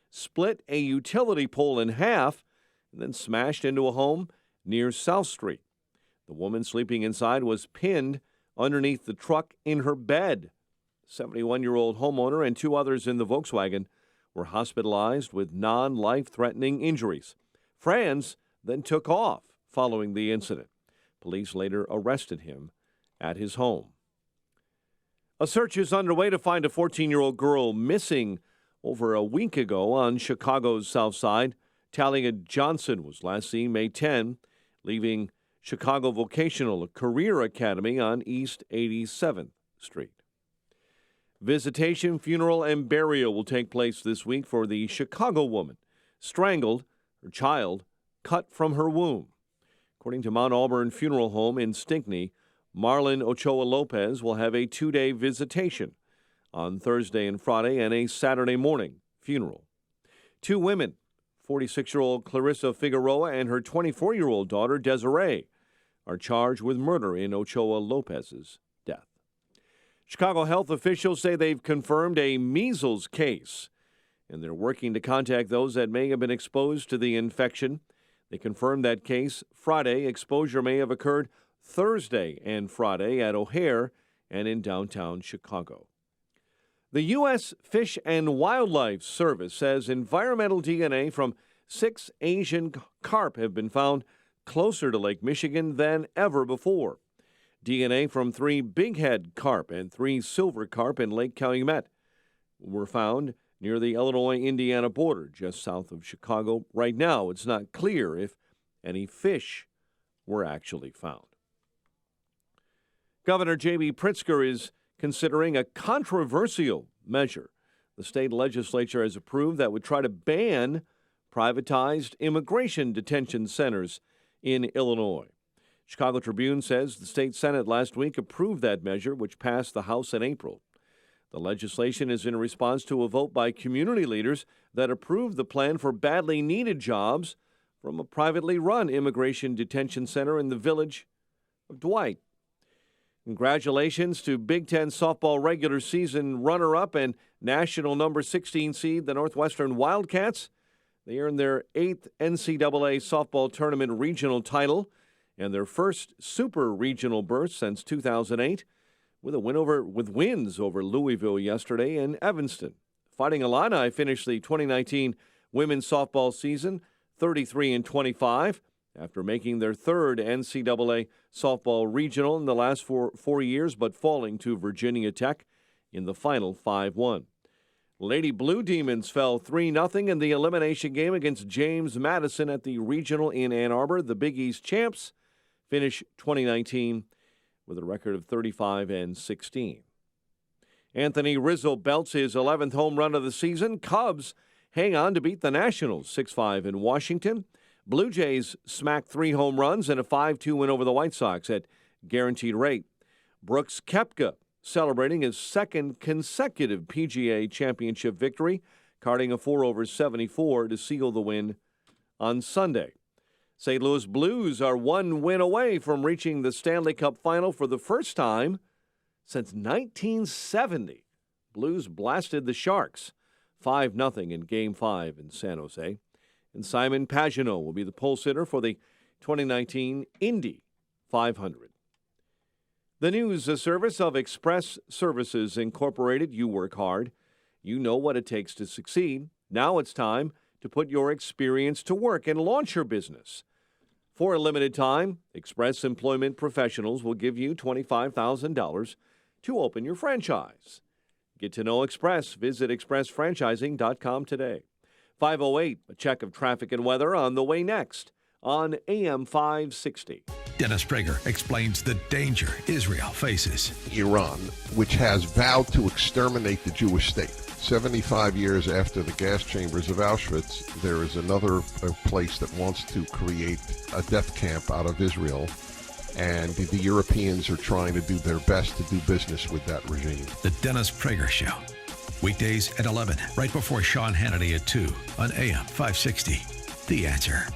split a utility pole in half and then smashed into a home near South Street. The woman sleeping inside was pinned underneath the truck in her bed. 71-year-old homeowner and two others in the Volkswagen were hospitalized with non-life-threatening injuries. Franz then took off following the incident. Police later arrested him at his home. A search is underway to find a 14-year-old girl missing over a week ago on Chicago's South Side. Talia Johnson was last seen May 10, leaving Chicago Vocational Career Academy on East 87th Street. Visitation, funeral, and burial will take place this week for the Chicago woman strangled, her child cut from her womb. According to Mount Auburn Funeral Home in Stickney, Marlon Ochoa Lopez will have a 2-day visitation on Thursday and Friday and a Saturday morning funeral. Two women, 46-year-old Clarissa Figueroa and her 24-year-old daughter Desiree, are charged with murder in Ochoa Lopez's death. Chicago health officials say they've confirmed a measles case, and they're working to contact those that may have been exposed to the infection. They confirmed that case Friday. Exposure may have occurred Thursday and Friday at O'Hare and in downtown Chicago. The U.S. Fish and Wildlife Service says environmental DNA from 6 Asian carp have been found closer to Lake Michigan than ever before. DNA from 3 bighead carp and 3 silver carp in Lake Calumet were found near the Illinois-Indiana border just south of Chicago. Right now, it's not clear if any fish were actually found. Governor J.B. Pritzker is considering a controversial measure the state legislature has approved that would try to ban privatized immigration detention centers in Illinois. Chicago Tribune says the state Senate last week approved that measure, which passed the House in April. The legislation is in response to a vote by community leaders that approved the plan for badly needed jobs from a privately run immigration detention center in the village of Dwight. Congratulations to Big Ten softball regular season runner-up and national number 16 seed, the Northwestern Wildcats. They earned their 8th NCAA softball tournament regional title and their first super regional berth since 2008, with wins over Louisville yesterday and Evanston. Fighting Illini finished the 2019 women's softball season 33-25 after making their 3rd NCAA softball regional in the last four years, but falling to Virginia Tech in the final 5-1. Lady Blue Demons fell 3-0 in the elimination game against James Madison at the regional in Ann Arbor. The Big East champs finish 2019 with a record of 35-16. Anthony Rizzo belts his 11th home run of the season. Cubs hang on to beat the Nationals 6-5 in Washington. Blue Jays smacked 3 home runs and a 5-2 win over the White Sox at guaranteed rate. Brooks Koepka celebrating his 2nd consecutive PGA Championship victory, carding a 4/74 to seal the win on Sunday. St. Louis Blues are 1 win away from reaching the Stanley Cup final for the first time since 1970. Blues blasted the Sharks 5-0 in Game 5 in San Jose. And Simon Pagenaud will be the pole sitter for the 2019 Indy 500. The news service of Express Services Incorporated. You work hard. You know what it takes to succeed. Now it's time to put your experience to work and launch your business. For a limited time, Express Employment Professionals will give you $25,000 to open your franchise. Get to know Express. Visit expressfranchising.com today. 5:08, a check of traffic and weather on the way next on AM 560. Dennis Prager explains the danger Israel faces. Iran, which has vowed to exterminate the Jewish state. 75 years after the gas chambers of Auschwitz, there is another place that wants to create a death camp out of Israel. And the Europeans are trying to do their best to do business with that regime. The Dennis Prager Show. Weekdays at 11, right before Sean Hannity at 2 on AM 560. The Answer.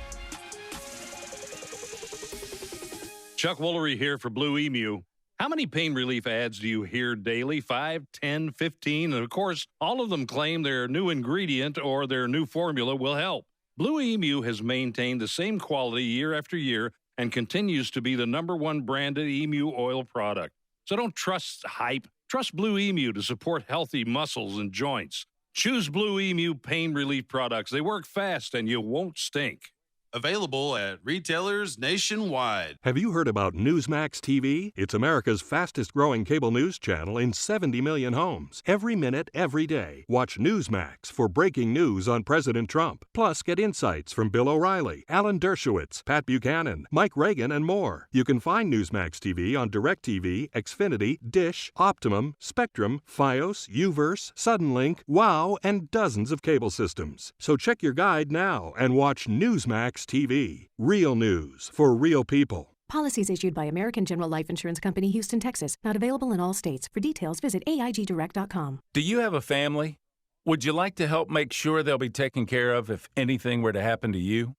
Chuck Woolery here for Blue Emu. How many pain relief ads do you hear daily? 5, 10, 15? And of course, all of them claim their new ingredient or their new formula will help. Blue Emu has maintained the same quality year after year and continues to be the #1 branded emu oil product. So don't trust hype. Trust Blue Emu to support healthy muscles and joints. Choose Blue Emu pain relief products. They work fast and you won't stink. Available at retailers nationwide. Have you heard about Newsmax TV? It's America's fastest growing cable news channel in 70 million homes. Every minute, every day. Watch Newsmax for breaking news on President Trump. Plus, get insights from Bill O'Reilly, Alan Dershowitz, Pat Buchanan, Mike Reagan, and more. You can find Newsmax TV on DirecTV, Xfinity, Dish, Optimum, Spectrum, Fios, Uverse, Suddenlink, WOW, and dozens of cable systems. So check your guide now and watch Newsmax TV. Real news for real people. Policies issued by American General Life Insurance Company, Houston, Texas. Not available in all states. For details, visit AIGdirect.com. Do you have a family? Would you like to help make sure they'll be taken care of if anything were to happen to you?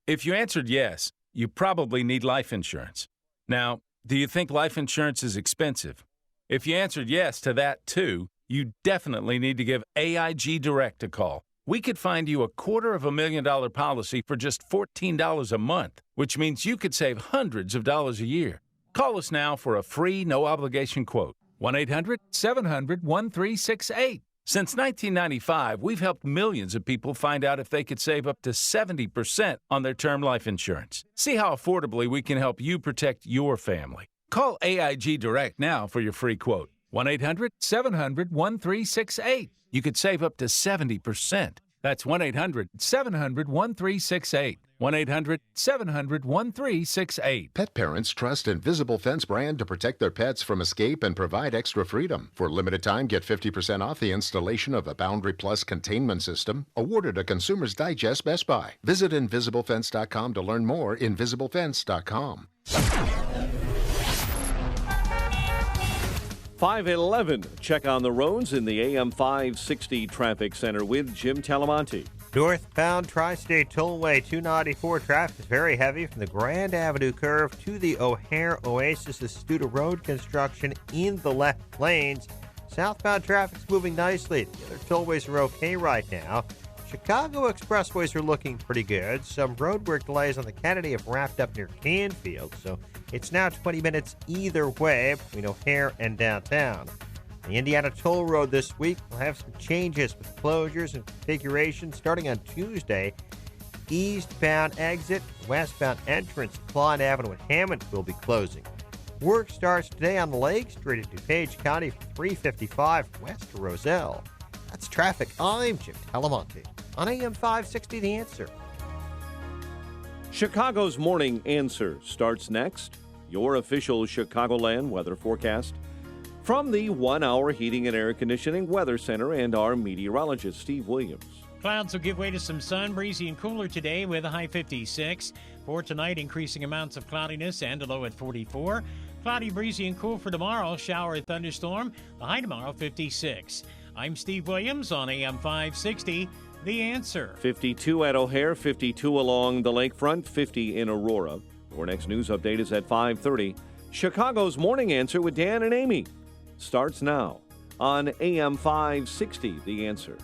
If you answered yes, you probably need life insurance. Now, do you think life insurance is expensive? If you answered yes to that too, you definitely need to give AIG Direct a call. We could find you a $250,000 policy for just $14 a month, which means you could save hundreds of dollars a year. Call us now for a free, no-obligation quote. 1-800-700-1368. Since 1995, we've helped millions of people find out if they could save up to 70% on their term life insurance. See how affordably we can help you protect your family. Call AIG Direct now for your free quote. 1-800-700-1368. You could save up to 70%. That's 1-800-700-1368. 1-800-700-1368. Pet parents trust Invisible Fence brand to protect their pets from escape and provide extra freedom. For a limited time, get 50% off the installation of a Boundary Plus containment system awarded a Consumer's Digest Best Buy. Visit InvisibleFence.com to learn more. InvisibleFence.com. 5:11. Check on the roads in the AM 560 Traffic Center with Jim Talamonte. Northbound Tri-State Tollway 294 traffic is very heavy from the Grand Avenue curve to the O'Hare Oasis. This is due to road construction in the left lanes. Southbound traffic's moving nicely. The other tollways are okay right now. Chicago expressways are looking pretty good. Some roadwork delays on the Kennedy have wrapped up near Canfield, so it's now 20 minutes either way between O'Hare and downtown. The Indiana Toll Road this week will have some changes with closures and configuration starting on Tuesday. Eastbound exit, westbound entrance, Claude Avenue and Hammond will be closing. Work starts today on Lake Street in DuPage County from 355 west to Roselle. That's traffic. I'm Jim Talamonte on AM 560 The Answer. Chicago's Morning Answer starts next. Your official Chicagoland weather forecast from the 1 Hour Heating and Air Conditioning Weather Center and our meteorologist, Steve Williams. Clouds will give way to some sun, breezy and cooler today with a high 56. For tonight, increasing amounts of cloudiness and a low at 44. Cloudy, breezy and cool for tomorrow, shower, thunderstorm, the high tomorrow 56. I'm Steve Williams on AM 560, The Answer. 52 at O'Hare, 52 along the lakefront, 50 in Aurora. Your next news update is at 5:30. Chicago's Morning Answer with Dan and Amy starts now on AM 560, The Answer.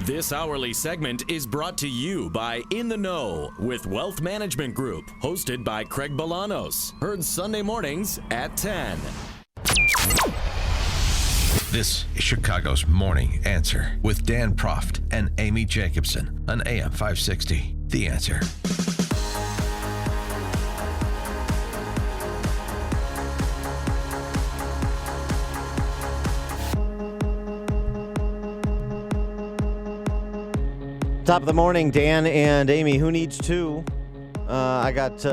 This hourly segment is brought to you by In the Know with Wealth Management Group, hosted by Craig Bolanos. Heard Sunday mornings at 10. This is Chicago's Morning Answer with Dan Proft and Amy Jacobson on AM 560. The Answer. Top of the morning, Dan and Amy. Who needs two? I got two.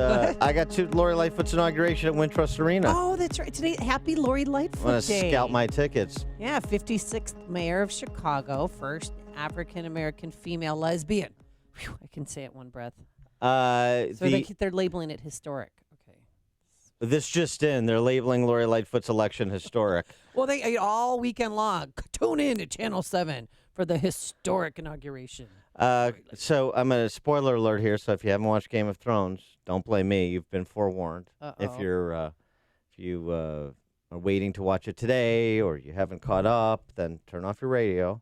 Lori Lightfoot's inauguration at Wintrust Arena. Oh, that's right. Today, happy Lori Lightfoot I want to Day. scout my tickets. Yeah, 56th mayor of Chicago, first African-American female lesbian. Whew, I can say it one breath. They're labeling it historic. Okay. This just in, they're labeling Lori Lightfoot's election historic. Well, they all weekend long. Tune in to Channel 7 for the historic inauguration. So I'm a spoiler alert here. So if you haven't watched Game of Thrones, don't blame me. You've been forewarned. If you're you are waiting to watch it today or you haven't caught up, then turn off your radio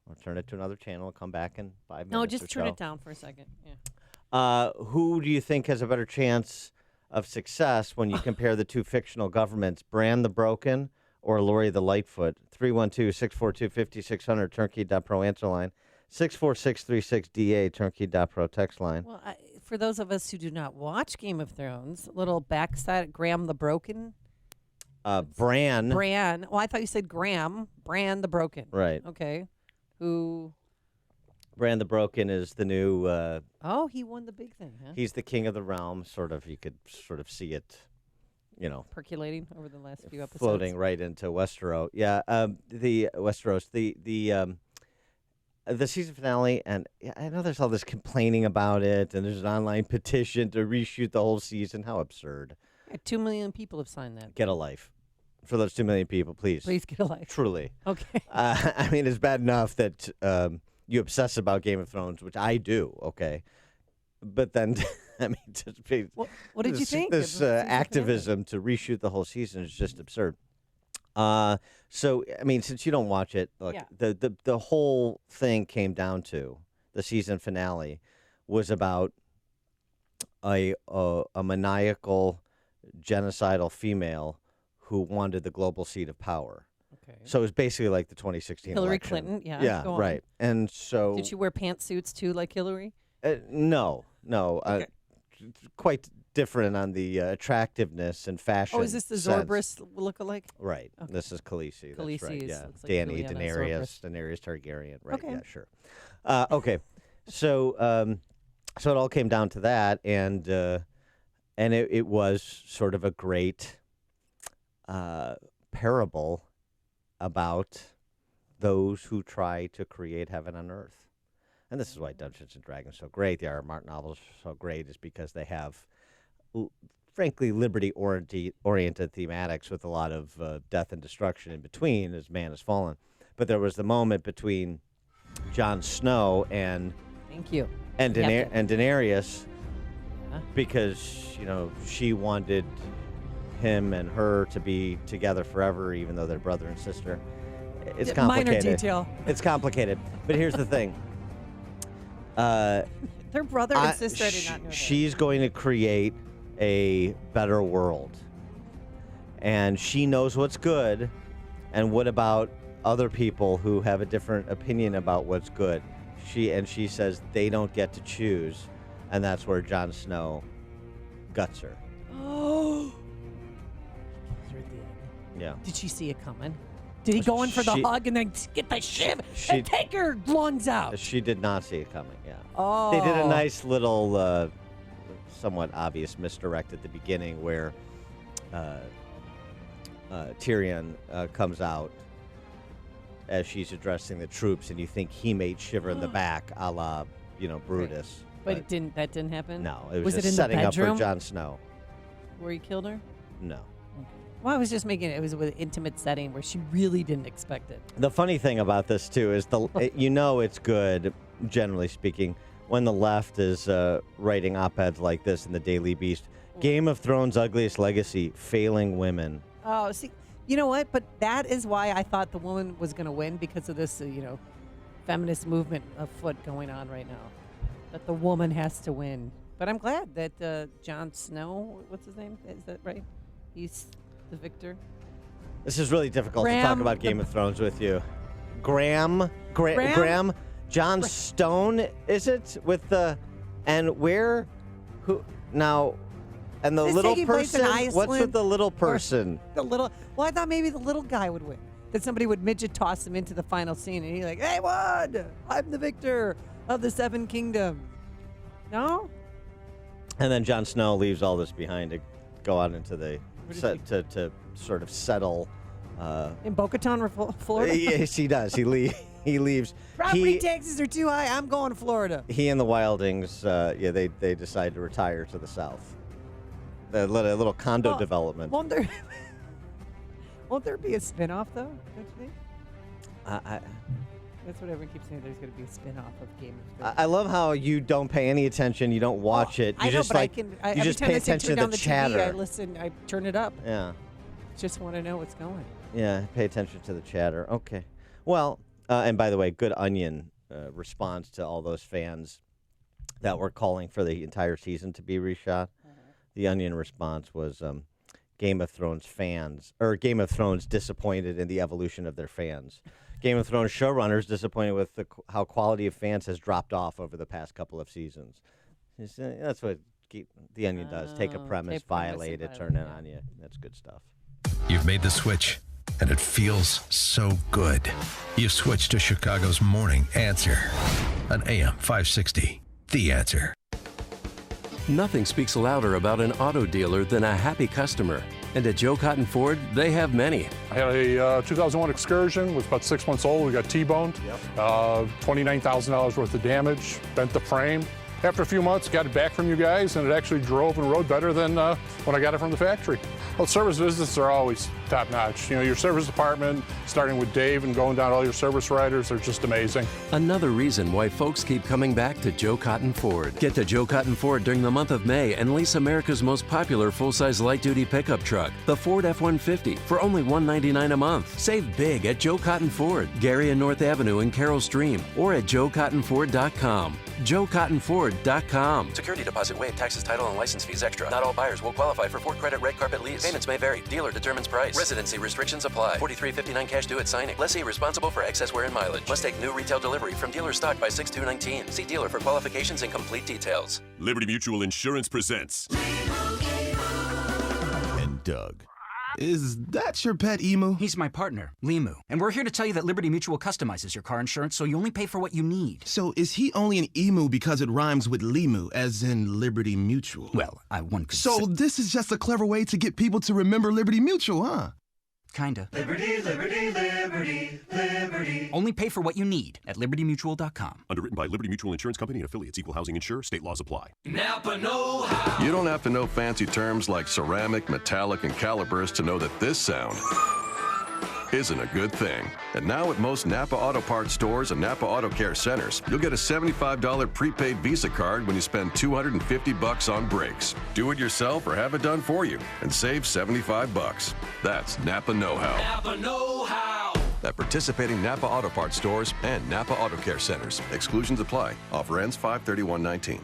or turn it to another channel and come back in 5 minutes. No, just turn so. it down for a second. Yeah. Who do you think has a better chance of success when you compare the two fictional governments, Bran the Broken or Lori the Lightfoot? 312-642-5600, turnkey.pro answer line. 64636DA, turnkey.pro text line. Well, for those of us who do not watch Game of Thrones, little backside, Graham the Broken. Bran. Bran. Well, I thought you said Graham. Bran the Broken. Right. Okay. Who? Bran the Broken is the new... he won the big thing, huh? He's the king of the realm, sort of. You could sort of see it, percolating over the last few episodes. Floating right into Westeros. Yeah, the Westeros. The season finale, and I know there's all this complaining about it, and there's an online petition to reshoot the whole season. How absurd. 2 million people have signed that. Get a life. For those 2 million people, please. Please get a life. Truly. Okay. I mean, it's bad enough that you obsess about Game of Thrones, which I do, okay? But then, I mean, what did you think? This activism to reshoot the whole season is just absurd. So, I mean, since you don't watch it, look, the whole thing came down to the season finale was about a maniacal, genocidal female who wanted the global seat of power. Okay. So it was basically like the 2016 Hillary election. Clinton, yeah. Yeah, go on. right. And so... Did she wear pantsuits too, like Hillary? No. Okay. Quite different on the attractiveness and fashion. Oh, is this the sense. Zorbris lookalike? Right. Okay. This is Khaleesi. That's right. Khaleesi Yeah. looks like Dany, Juliana Daenerys Targaryen. Right. Okay. Yeah, sure. Okay. So it all came down to that, and it was sort of a great parable about those who try to create heaven on earth. And this is why Dungeons & Dragons is so great. The R.R. Martin novels are so great is because they have, frankly, liberty-oriented thematics with a lot of death and destruction in between as man has fallen. But there was the moment between Jon Snow and... Thank you. And Daenerys because, she wanted him and her to be together forever, even though they're brother and sister. It's complicated. Minor detail. It's complicated. But here's the thing. They're brother and sister. I did not know that. She's going to create a better world. And she knows what's good. And what about other people who have a different opinion about what's good? She says they don't get to choose. And that's where Jon Snow guts her. Oh. Yeah. Did she see it coming? Did he go in for the hug and then get the shiv and take her lungs out? She did not see it coming, yeah. Oh. They did a nice little, somewhat obvious misdirect at the beginning where Tyrion comes out as she's addressing the troops, and you think he made shiver in the back, a la, Brutus. But that didn't happen? No, it was it just in setting the up for bedroom Jon Snow. where he killed her? No. Well, I was just making it was with an intimate setting where she really didn't expect it. The funny thing about this, too, is it's good, generally speaking, when the left is writing op-eds like this in the Daily Beast. Game of Thrones' ugliest legacy, failing women. Oh, see, you know what? But that is why I thought the woman was going to win, because of this, feminist movement afoot going on right now. That the woman has to win. But I'm glad that Jon Snow, what's his name? Is that right? He's the victor. This is really difficult to talk about Game of Thrones with you. Graham? Jon Stone, is it? With the... And where? Who? Now... And the little person? What's with the little person? Well, I thought maybe the little guy would win. That somebody would midget toss him into the final scene, and he's like, "Hey, won! I'm the victor of the Seven Kingdoms." No? And then Jon Snow leaves all this behind to go out into the... to sort of settle... in Bo-Katan, Florida? Yes, he does. He leaves. Property taxes are too high. I'm going to Florida. He and the Wildings, they decide to retire to the south. A little condo development. Won't there be a spinoff, though? Don't you think? That's what everyone keeps saying. There's going to be a spinoff of Game of Thrones. I love how you don't pay any attention. You don't watch it. You I know, just but you every just time pay I say attention turn to down the the chatter. TV, I listen. I turn it up. Yeah. just want to know what's going. Yeah, pay attention to the chatter. Okay. Well, and by the way, Good Onion responds to all those fans that were calling for the entire season to be reshot. The Onion response was Game of Thrones fans, or Game of Thrones disappointed in the evolution of their fans. Game of Thrones showrunners disappointed with how quality of fans has dropped off over the past couple of seasons. That's what The Onion does. Take a premise, violate it, turn it on you. That's good stuff. You've made the switch, and it feels so good. You've switched to Chicago's Morning Answer on AM 560. The Answer. Nothing speaks louder about an auto dealer than a happy customer. And at Joe Cotton Ford, they have many. I had a 2001 Excursion, was about 6 months old. We got T-boned, $29,000 worth of damage, bent the frame. After a few months, got it back from you guys, and it actually drove and rode better than when I got it from the factory. Well, service visits are always top-notch. You know, your service department, starting with Dave and going down all your service riders, are just amazing. Another reason why folks keep coming back to Joe Cotton Ford. Get to Joe Cotton Ford during the month of May and lease America's most popular full-size light-duty pickup truck, the Ford F-150, for only $199 a month. Save big at Joe Cotton Ford, Gary and North Avenue in Carroll Stream, or at joecottonford.com. joecottonford.com. Security deposit waived. Taxes, title, and license fees extra. Not all buyers will qualify for Ford Credit Red Carpet Lease. Payments may vary. Dealer determines price. Residency restrictions apply. $43.59 cash due at signing. Lessee responsible for excess wear and mileage. Must take new retail delivery from dealer stock by 6/2/19. See dealer for qualifications and complete details. Liberty Mutual Insurance presents. And Doug. Is that your pet emu? He's my partner, Limu. And we're here to tell you that Liberty Mutual customizes your car insurance so you only pay for what you need. So is he only an emu because it rhymes with Limu, as in Liberty Mutual? Well, one could So this is just a clever way to get people to remember Liberty Mutual, huh? Kinda. Liberty, liberty, liberty, liberty. Only pay for what you need at libertymutual.com. Underwritten by Liberty Mutual Insurance Company and affiliates. Equal housing insurer. State laws apply. Napa know-how. You don't have to know fancy terms like ceramic, metallic, and calipers to know that this sound isn't a good thing. And now at most Napa Auto Parts stores and Napa Auto Care centers, you'll get a $75 prepaid Visa card when you spend $250 on brakes. Do it yourself or have it done for you and save $75. That's Napa know-how. Napa know-how. At participating Napa Auto Parts stores and Napa Auto Care centers. Exclusions apply. Offer ends 5/31/19.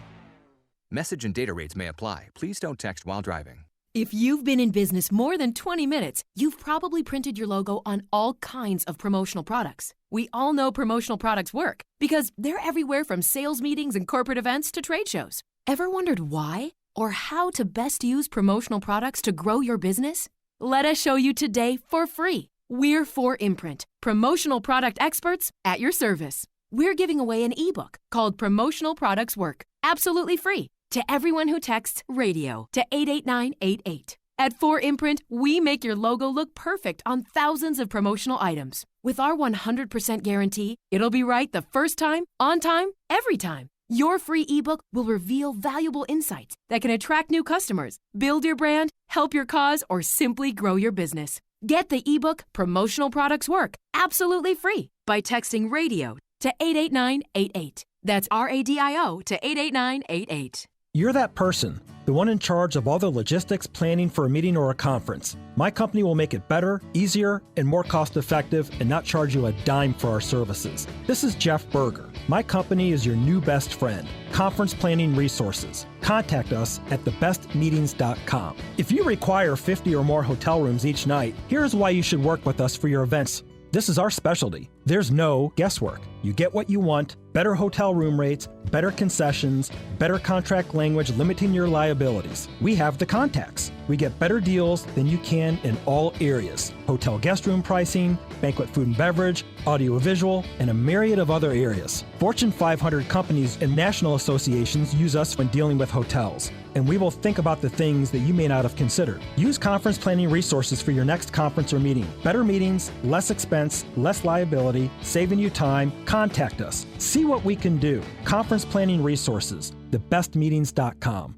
Message and data rates may apply. Please don't text while driving. If you've been in business more than 20 minutes, you've probably printed your logo on all kinds of promotional products. We all know promotional products work because they're everywhere from sales meetings and corporate events to trade shows. Ever wondered why or how to best use promotional products to grow your business? Let us show you today for free. We're 4imprint, promotional product experts at your service. We're giving away an ebook called Promotional Products Work, absolutely free, to everyone who texts radio to 88988. At 4imprint, we make your logo look perfect on thousands of promotional items. With our 100% guarantee, it'll be right the first time, on time, every time. Your free ebook will reveal valuable insights that can attract new customers, build your brand, help your cause, or simply grow your business. Get the ebook Promotional Products Work absolutely free by texting radio to 88988. That's RADIO to 88988. You're that person, the one in charge of all the logistics planning for a meeting or a conference. My company will make it better, easier, and more cost-effective and not charge you a dime for our services. This is Jeff Berger. My company is your new best friend, Conference Planning Resources. Contact us at thebestmeetings.com. If you require 50 or more hotel rooms each night, here's why you should work with us for your events. This is our specialty. There's no guesswork. You get what you want, better hotel room rates, better concessions, better contract language limiting your liabilities. We have the contacts. We get better deals than you can in all areas. Hotel guest room pricing, banquet food and beverage, audiovisual, and a myriad of other areas. Fortune 500 companies and national associations use us when dealing with hotels, and we will think about the things that you may not have considered. Use Conference Planning Resources for your next conference or meeting. Better meetings, less expense, less liability, saving you time. Contact us. See what we can do. Conference Planning Resources, thebestmeetings.com.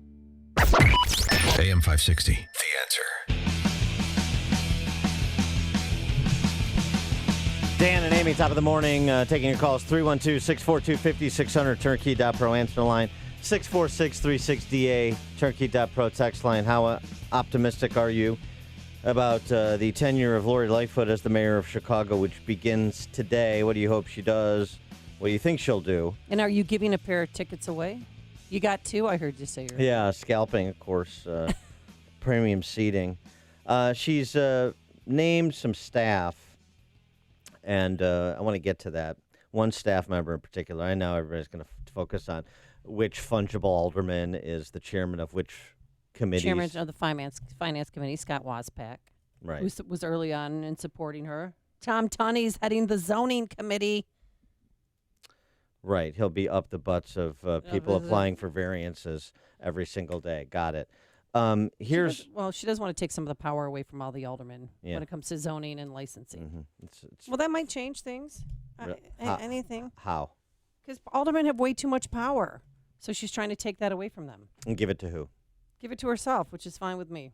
AM 560, The Answer. Dan and Amy, top of the morning, taking your calls, 312-642-5600, turnkey.pro answer line, 646-36DA, turnkey.pro text line. How optimistic are you about the tenure of Lori Lightfoot as the mayor of Chicago, which begins today. What do you hope she does? What do you think she'll do? And are you giving a pair of tickets away? You got 2, I heard you say. Earlier. Yeah, scalping, of course, premium seating. She's named some staff, and I want to get to that. One staff member in particular. I know everybody's going to focus on which fungible alderman is the chairman of which committee. Chairman of the Finance Committee, Scott Waspak. Right. Who was early on in supporting her. Tom Tunney's heading the zoning committee. Right. He'll be up the butts of people applying for variances every single day. Got it. She does want to take some of the power away from all the aldermen when it comes to zoning and licensing. Mm-hmm. Well, that might change things. Anything. How? Because aldermen have way too much power. So she's trying to take that away from them. And give it to who? Give it to herself, which is fine with me.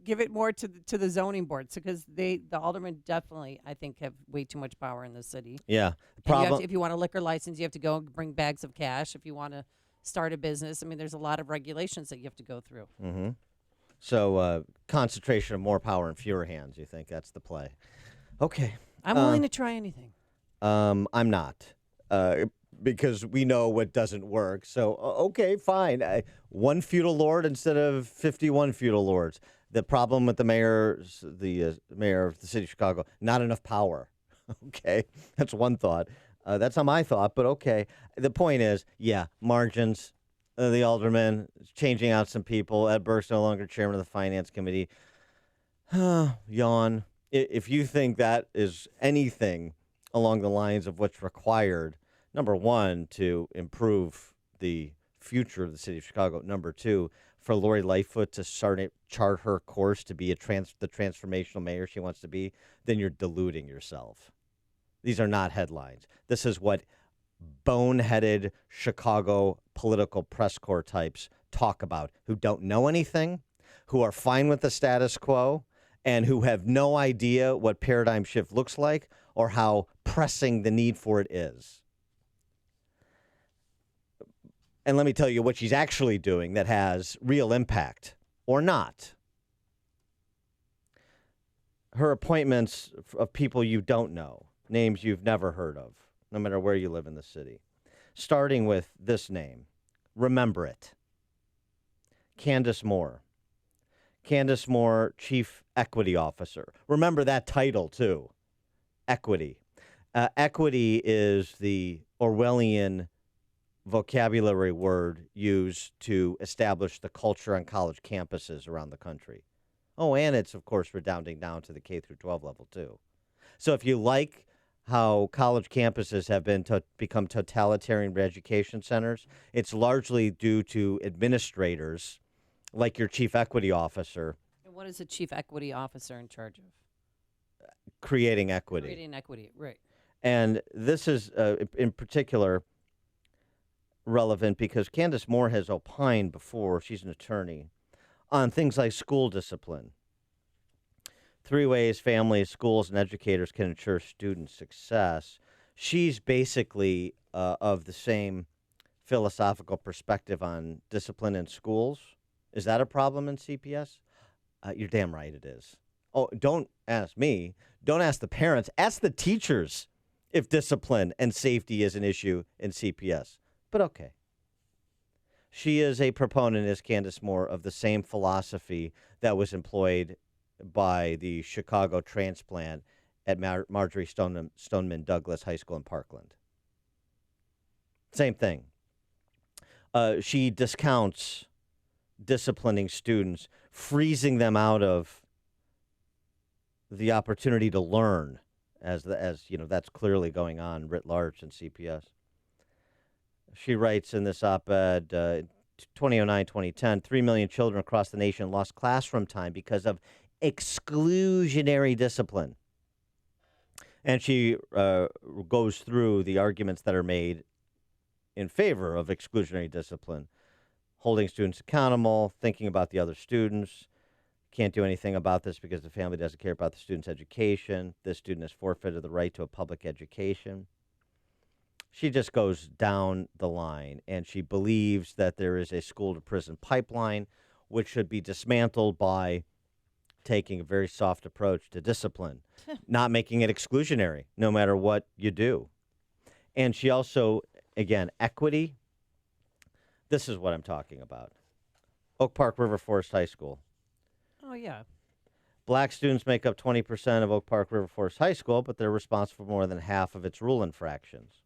Give it more to the zoning board, because the aldermen definitely, I think, have way too much power in the city. Yeah. If you want a liquor license, you have to go and bring bags of cash. If you want to start a business, I mean, there's a lot of regulations that you have to go through. Mm-hmm. So concentration of more power in fewer hands. You think that's the play? Okay. I'm willing to try anything. I'm not, because we know what doesn't work. So okay, fine. One feudal lord instead of 51 feudal lords. The problem with the mayor of the city of Chicago, not enough power. Okay, that's one thought. That's not my thought, but okay. The point is, margins. The alderman changing out some people. Ed Burke's no longer chairman of the finance committee. Yawn. If you think that is anything along the lines of what's required, number one, to improve the future of the city of Chicago. Number two, for Lori Lightfoot to chart her course to be the transformational mayor she wants to be, then you're deluding yourself. These are not headlines. This is what boneheaded Chicago political press corps types talk about, who don't know anything, who are fine with the status quo, and who have no idea what paradigm shift looks like or how pressing the need for it is. And let me tell you what she's actually doing that has real impact, or not. Her appointments of people you don't know, names you've never heard of, no matter where you live in the city. Starting with this name. Remember it. Candace Moore. Candace Moore, Chief Equity Officer. Remember that title, too. Equity. Equity is the Orwellian vocabulary word used to establish the culture on college campuses around the country. Oh, and it's, of course, redounding down to the K through 12 level, too. So if you like how college campuses have become totalitarian education centers, it's largely due to administrators like your chief equity officer. And what is a chief equity officer in charge of? Creating equity. Creating equity, right. And this is, in particular, relevant because Candace Moore has opined before, she's an attorney, on things like school discipline. 3 ways families, schools, and educators can ensure student success. She's basically of the same philosophical perspective on discipline in schools. Is that a problem in CPS? You're damn right it is. Oh, don't ask me. Don't ask the parents. Ask the teachers if discipline and safety is an issue in CPS. But okay. She is a proponent, as Candace Moore, of the same philosophy that was employed by the Chicago transplant at Marjorie Stoneman Douglas High School in Parkland. Same thing. She discounts disciplining students, freezing them out of the opportunity to learn, as you know, that's clearly going on writ large in CPS. She writes in this op-ed, 2009-2010, 3 million children across the nation lost classroom time because of exclusionary discipline. And she goes through the arguments that are made in favor of exclusionary discipline. Holding students accountable, thinking about the other students. Can't do anything about this because the family doesn't care about the student's education. This student has forfeited the right to a public education. She just goes down the line, and she believes that there is a school-to-prison pipeline which should be dismantled by taking a very soft approach to discipline, not making it exclusionary, no matter what you do. And she also, again, equity. This is what I'm talking about. Oak Park River Forest High School. Oh, yeah. Black students make up 20% of Oak Park River Forest High School, but they're responsible for more than half of its rule infractions.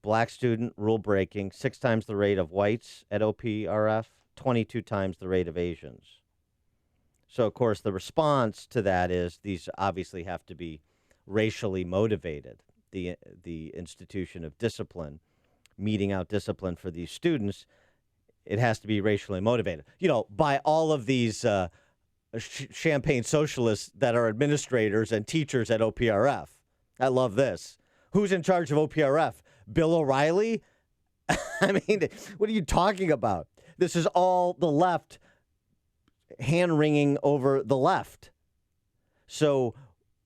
Black student rule breaking, 6 times the rate of whites at OPRF, 22 times the rate of Asians. So, of course, the response to that is these obviously have to be racially motivated. The institution of discipline, meting out discipline for these students, it has to be racially motivated. You know, by all of these champagne socialists that are administrators and teachers at OPRF. I love this. Who's in charge of OPRF? Bill O'Reilly? I mean, what are you talking about? This is all the left hand-wringing over the left. So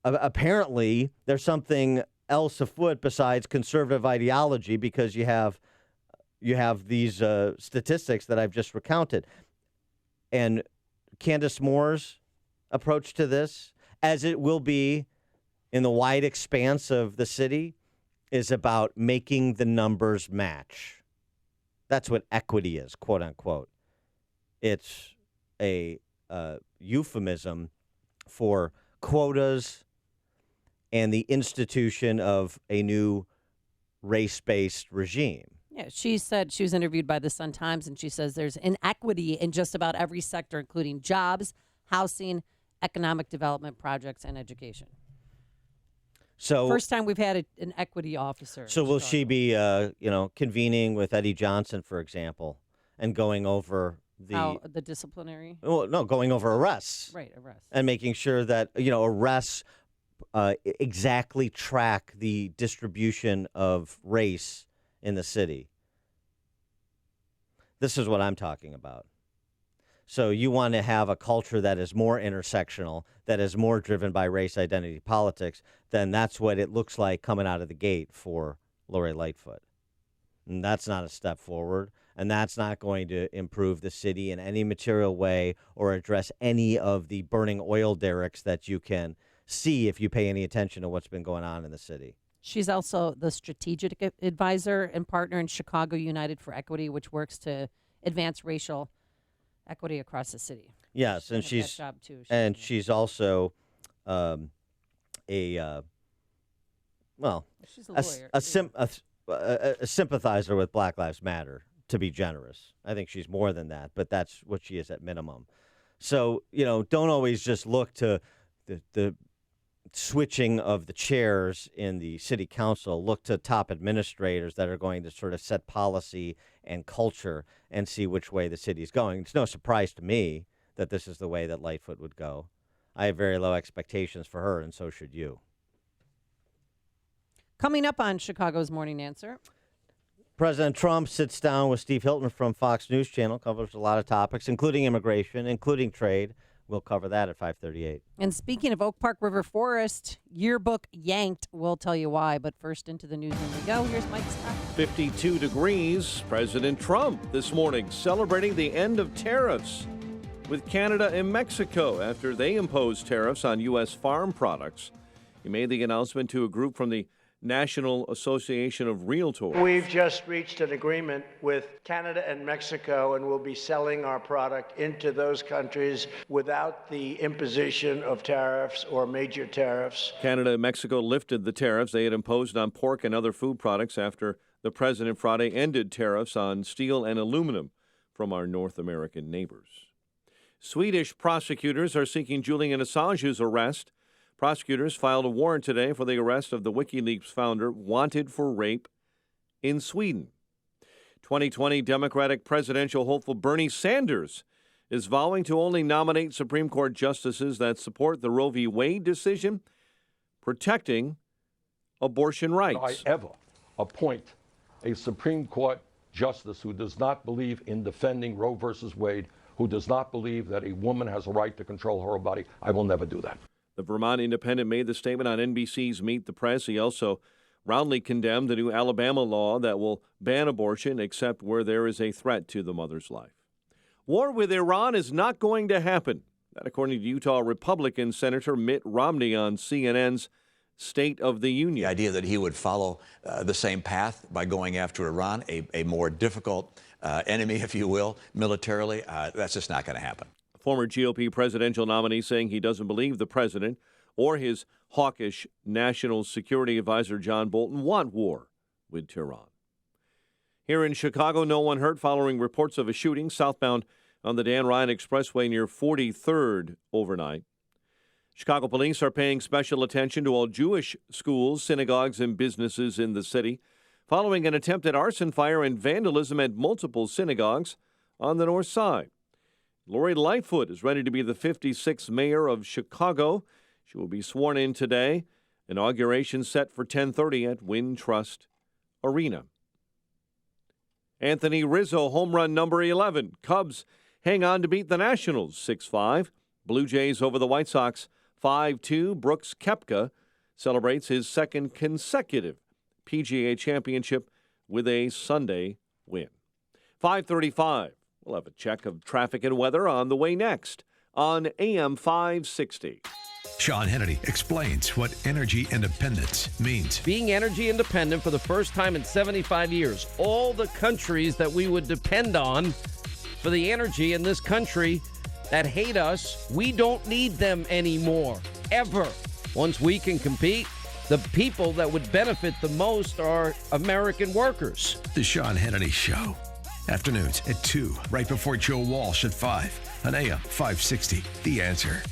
apparently there's something else afoot besides conservative ideology, because you have these statistics that I've just recounted. And Candace Moore's approach to this, as it will be in the wide expanse of the city, is about making the numbers match. That's what equity is, quote unquote. It's a euphemism for quotas and the institution of a new race-based regime. Yeah, she said she was interviewed by the Sun-Times, and she says there's inequity in just about every sector, including jobs, housing, economic development projects, and education. So first time we've had an equity officer. So will she be, convening with Eddie Johnson, for example, and going over the disciplinary? Well, no, going over arrests. Right, arrests. And making sure that, arrests exactly track the distribution of race in the city. This is what I'm talking about. So you want to have a culture that is more intersectional, that is more driven by race identity politics, then that's what it looks like coming out of the gate for Lori Lightfoot. And that's not a step forward, and that's not going to improve the city in any material way or address any of the burning oil derricks that you can see if you pay any attention to what's been going on in the city. She's also the strategic advisor and partner in Chicago United for Equity, which works to advance racial equity across the city. Yes, and she's that job too. She's also she's a lawyer. a sympathizer with Black Lives Matter, to be generous. I think she's more than that, but that's what she is at minimum. So, don't always just look to the switching of the chairs in the city council. Look to top administrators that are going to sort of set policy and culture and see which way the city is going. It's no surprise to me that this is the way that Lightfoot would go. I have very low expectations for her, and so should you. Coming up on Chicago's Morning Answer, President Trump sits down with Steve Hilton from Fox News Channel, covers a lot of topics, including immigration, including trade. We'll cover that at 5:38. And speaking of Oak Park River Forest, yearbook yanked. We'll tell you why. But first, into the newsroom we go. Here's Mike Scott. 52 degrees. President Trump this morning celebrating the end of tariffs with Canada and Mexico after they imposed tariffs on U.S. farm products. He made the announcement to a group from the National Association of Realtors. We've just reached an agreement with Canada and Mexico, and we'll be selling our product into those countries without the imposition of tariffs or major tariffs. Canada and Mexico lifted the tariffs they had imposed on pork and other food products after the president Friday ended tariffs on steel and aluminum from our North American neighbors. Swedish prosecutors are seeking Julian Assange's arrest. Prosecutors filed a warrant today for the arrest of the WikiLeaks founder wanted for rape in Sweden. 2020 Democratic presidential hopeful Bernie Sanders is vowing to only nominate Supreme Court justices that support the Roe v. Wade decision, protecting abortion rights. I ever appoint a Supreme Court justice who does not believe in defending Roe versus Wade, who does not believe that a woman has a right to control her own body. I will never do that. The Vermont Independent made the statement on NBC's Meet the Press. He also roundly condemned the new Alabama law that will ban abortion except where there is a threat to the mother's life. War with Iran is not going to happen. That according to Utah Republican Senator Mitt Romney on CNN's State of the Union. The idea that he would follow the same path by going after Iran, a more difficult enemy, if you will, militarily, that's just not going to happen. Former GOP presidential nominee saying he doesn't believe the president or his hawkish national security advisor John Bolton want war with Tehran. Here in Chicago, no one hurt following reports of a shooting southbound on the Dan Ryan Expressway near 43rd overnight. Chicago police are paying special attention to all Jewish schools, synagogues, and businesses in the city following an attempted arson fire and vandalism at multiple synagogues on the north side. Lori Lightfoot is ready to be the 56th mayor of Chicago. She will be sworn in today. Inauguration set for 10:30 at Wintrust Arena. Anthony Rizzo, home run number 11. Cubs hang on to beat the Nationals 6-5. Blue Jays over the White Sox 5-2. Brooks Koepka celebrates his second consecutive PGA championship with a Sunday win. 5:35. We'll have a check of traffic and weather on the way next on AM 560. Sean Hannity explains what energy independence means. Being energy independent for the first time in 75 years. All the countries that we would depend on for the energy in this country that hate us, we don't need them anymore, ever. Once we can compete, the people that would benefit the most are American workers. The Sean Hannity Show. Afternoons at 2, right before Joe Walsh at 5 on AM 560. The Answer.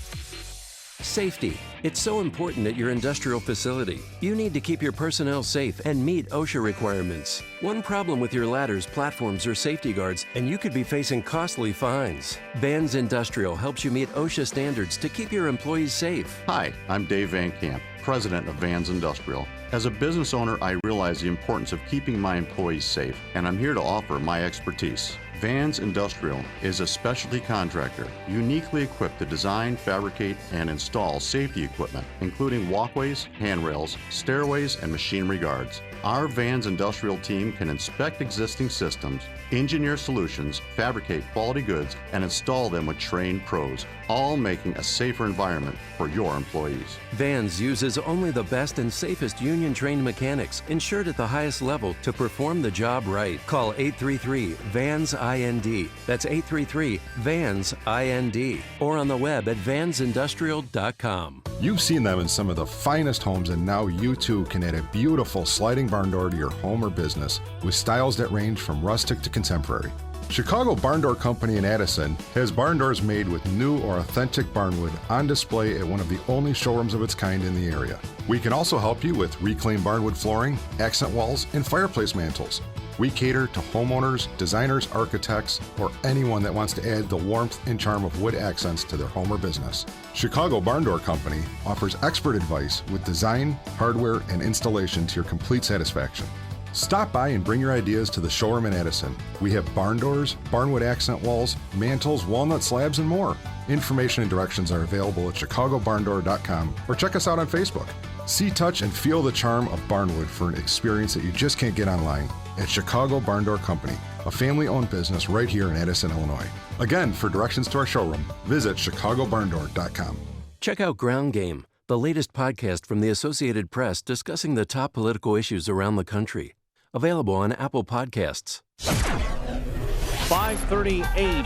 Safety. It's so important at your industrial facility. You need to keep your personnel safe and meet OSHA requirements. One problem with your ladders, platforms, or safety guards, and you could be facing costly fines. Vans Industrial helps you meet OSHA standards to keep your employees safe. Hi, I'm Dave Van Camp, president of Vans Industrial. As a business owner, I realize the importance of keeping my employees safe, and I'm here to offer my expertise. Vans Industrial is a specialty contractor uniquely equipped to design, fabricate, and install safety equipment, including walkways, handrails, stairways, and machinery guards. Our Vans Industrial team can inspect existing systems, engineer solutions, fabricate quality goods, and install them with trained pros, all making a safer environment for your employees. Vans uses only the best and safest union-trained mechanics, insured at the highest level to perform the job right. Call 833-VANS-IND. That's 833-VANS-IND. Or on the web at vansindustrial.com. You've seen them in some of the finest homes, and now you too can add a beautiful sliding barn door to your home or business with styles that range from rustic to contemporary. Chicago Barn Door Company in Addison has barn doors made with new or authentic barnwood on display at one of the only showrooms of its kind in the area. We can also help you with reclaimed barnwood flooring, accent walls, and fireplace mantles. We cater to homeowners, designers, architects, or anyone that wants to add the warmth and charm of wood accents to their home or business. Chicago Barn Door Company offers expert advice with design, hardware, and installation to your complete satisfaction. Stop by and bring your ideas to the showroom in Addison. We have barn doors, barnwood accent walls, mantles, walnut slabs, and more. Information and directions are available at chicagobarndoor.com or check us out on Facebook. See, touch, and feel the charm of barnwood for an experience that you just can't get online at Chicago Barn Door Company, a family-owned business right here in Addison, Illinois. Again, for directions to our showroom, visit chicagobarndoor.com. Check out Ground Game, the latest podcast from the Associated Press discussing the top political issues around the country. Available on Apple Podcasts. 5:38,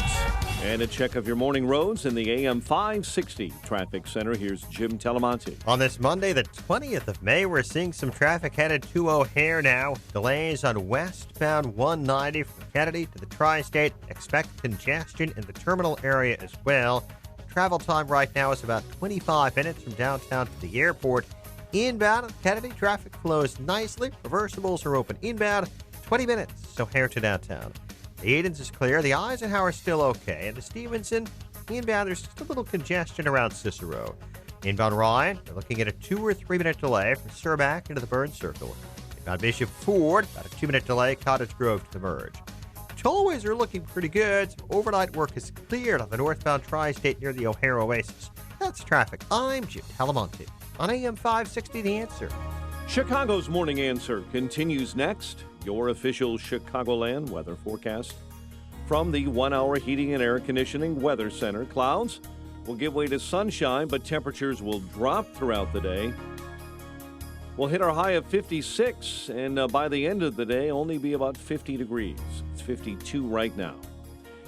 and a check of your morning roads in the AM 560 Traffic Center. Here's Jim Telemonte. On this Monday, the 20th of May, we're seeing some traffic headed to O'Hare now. Delays on westbound 190 from Kennedy to the Tri-State. Expect congestion in the terminal area as well. Travel time right now is about 25 minutes from downtown to the airport. Inbound at Kennedy, traffic flows nicely. Reversibles are open inbound, 20 minutes, so O'Hare to downtown. The Edens is clear. The Eisenhower is still okay. And the Stevenson, inbound, there's just a little congestion around Cicero. Inbound Ryan, they're looking at a 2 or 3 minute delay from Surback into the Burn Circle. Inbound Bishop Ford, about a 2 minute delay, Cottage Grove to the merge. Tollways are looking pretty good. Some overnight work is cleared on the northbound Tri-State near the O'Hare Oasis. That's traffic. I'm Jim Talamonte on AM 560 The Answer. Chicago's Morning Answer continues next. Your official Chicagoland weather forecast From the 1-hour heating and air conditioning weather center, clouds will give way to sunshine, but temperatures will drop throughout the day. We'll hit our high of 56, and by the end of the day, only be about 50 degrees. It's 52 right now.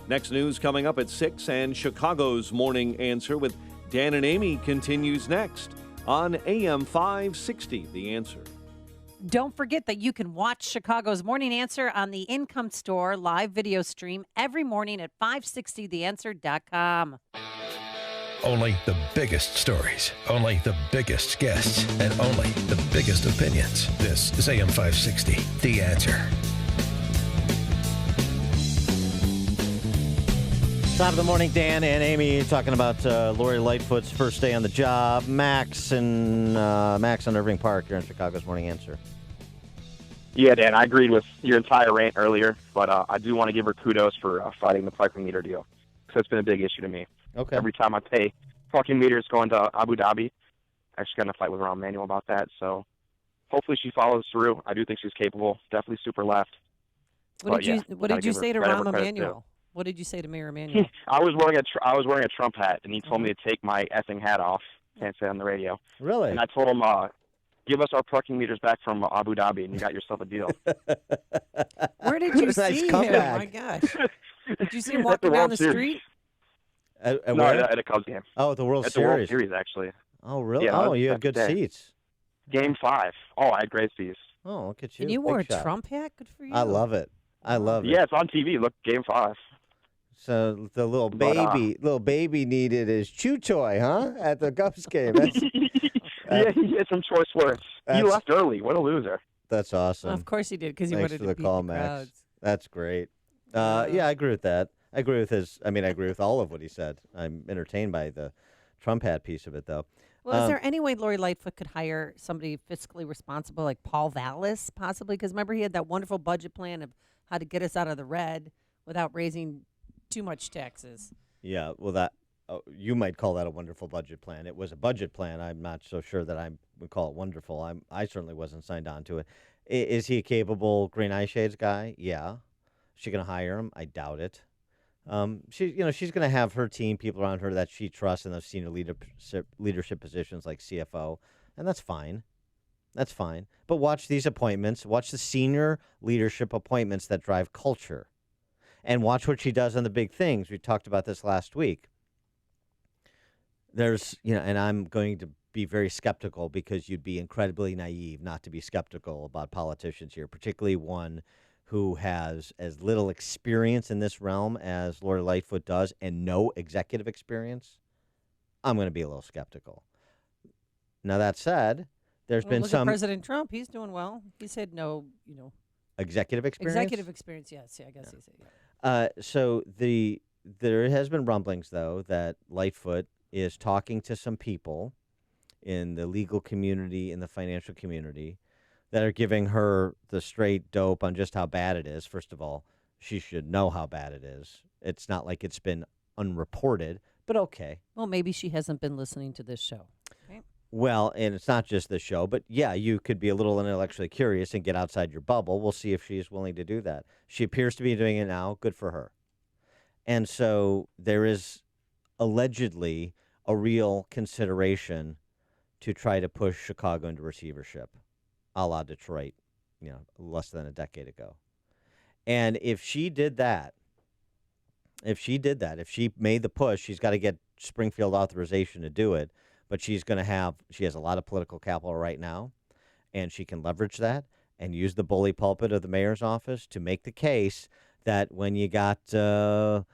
Next news coming up at 6, and Chicago's Morning Answer with Dan and Amy continues next on AM 560, The Answer. Don't forget that you can watch Chicago's Morning Answer on the Income Store live video stream every morning at 560theanswer.com. Only the biggest stories, only the biggest guests, and only the biggest opinions. This is AM 560, The Answer. Top of the morning, Dan and Amy talking about Lori Lightfoot's first day on the job. Max on Irving Park here in Chicago's Morning Answer. Yeah, Dan, I agreed with your entire rant earlier, but I do want to give her kudos for fighting the parking meter deal, because it's been a big issue to me. Okay. Every time I pay parking meters going to Abu Dhabi, I just got in a fight with Rahm Emanuel about that. So hopefully she follows through. I do think she's capable, definitely super left. What did you say to Rahm Emanuel? What did you say to Mayor Emanuel? I was wearing a Trump hat, and he told me to take my effing hat off. Can't say it on the radio. Really? And I told him, give us our parking meters back from Abu Dhabi, and you got yourself a deal. Where did you Nice see him? comeback. Oh, my gosh. Did you see him walking down the street? No, at a Cubs game. Oh, at the World At Series. the World Series, actually. Oh, really? Yeah, oh, you had good that's the day. seats. Game 5. Oh, I had great seats. Oh, look at you. And you wore a Big shot. Trump hat? Good for you. I love it. I love it. Yeah, it's on TV. Look, Game 5. So the little But, baby needed his chew toy, huh? At the Cubs game. That's, Yeah, he had some choice words. He That's- left early. What a loser. that's awesome. Of course he did, because he Thanks wanted for to the beat call, the Max. crowds. That's great. Yeah, I agree with that. I agree with all of what he said. I'm entertained by the Trump hat piece of it, though. Well, is there any way Lori Lightfoot could hire somebody fiscally responsible like Paul Vallis, possibly? Because remember, he had that wonderful budget plan of how to get us out of the red without raising too much taxes. Yeah, well, you might call that a wonderful budget plan. It was a budget plan. I'm not so sure that I would call it wonderful. I certainly wasn't signed on to it. Is he a capable green eye shades guy? Yeah. Is she going to hire him? I doubt it. She's going to have her team, people around her that she trusts in those senior leadership positions like CFO, and that's fine. That's fine. But watch these appointments. Watch the senior leadership appointments that drive culture. And watch what she does on the big things. We talked about this last week. There's, and I'm going to be very skeptical because you'd be incredibly naive not to be skeptical about politicians here, particularly one who has as little experience in this realm as Lori Lightfoot does and no executive experience. I'm going to be a little skeptical. Now, that said, there's been look some at President Trump. He's doing well. He's had no, executive experience. executive experience. Yes, yeah, I guess he's. So there has been rumblings, though, that Lightfoot is talking to some people in the legal community, in the financial community, that are giving her the straight dope on just how bad it is. First of all, she should know how bad it is. It's not like it's been unreported, but okay. Well, maybe she hasn't been listening to this show. Okay. Well, and it's not just this show, but yeah, you could be a little intellectually curious and get outside your bubble. We'll see if she is willing to do that. She appears to be doing it now. Good for her. And so there is allegedly a real consideration to try to push Chicago into receivership, a la Detroit, less than a decade ago. And if she did that, if she made the push, she's got to get Springfield authorization to do it. But she has a lot of political capital right now, and she can leverage that and use the bully pulpit of the mayor's office to make the case that when you got, $12,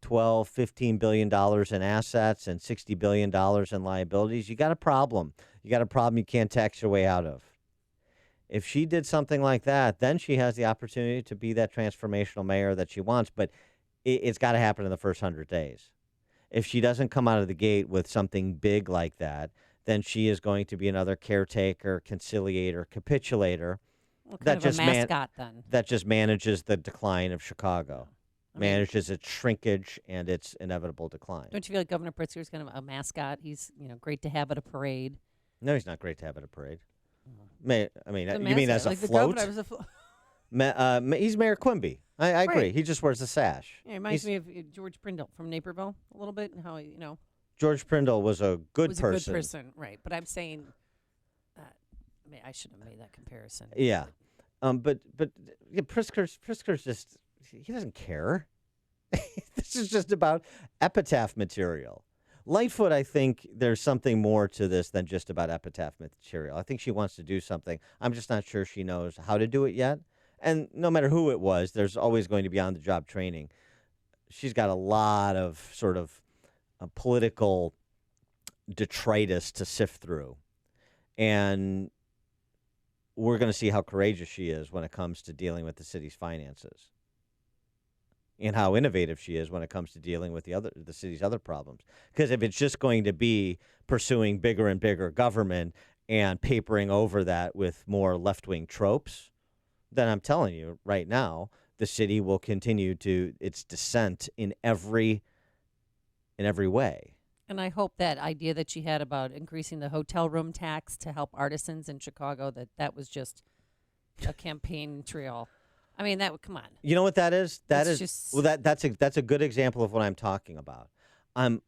$15 billion in assets and $60 billion in liabilities, you got a problem. You got a problem you can't tax your way out of. If she did something like that, then she has the opportunity to be that transformational mayor that she wants, but it's got to happen in the first 100 days. If she doesn't come out of the gate with something big like that, then she is going to be another caretaker, conciliator, capitulator. Well, kind of a mascot, then. That just manages the decline of Chicago, manages its shrinkage and its inevitable decline. Don't you feel like Governor Pritzker is kind of a mascot? He's great to have at a parade. No, he's not great to have at a parade. You mean as a like float? The governor was a He's Mayor Quimby. I agree. Right. He just wears a sash. Yeah, it reminds me of George Prindle from Naperville a little bit, and how, George Prindle was a good was person. a good person, right? But I'm saying that I shouldn't have made that comparison. Yeah. But yeah, Prisker's just, he doesn't care. This is just about epitaph material. Lightfoot, I think there's something more to this than just about epitaph material. I think she wants to do something. I'm just not sure she knows how to do it yet. And no matter who it was, there's always going to be on-the-job training. She's got a lot of sort of political detritus to sift through. And we're going to see how courageous she is when it comes to dealing with the city's finances, and how innovative she is when it comes to dealing with the city's other problems. Because if it's just going to be pursuing bigger and bigger government and papering over that with more left-wing tropes, then I'm telling you right now, the city will continue to its descent in every way. And I hope that idea that she had about increasing the hotel room tax to help artisans in Chicago, that was just a campaign trail. I mean, come on. You know what that is? That's just... Well, that's a good example of what I'm talking about. I'm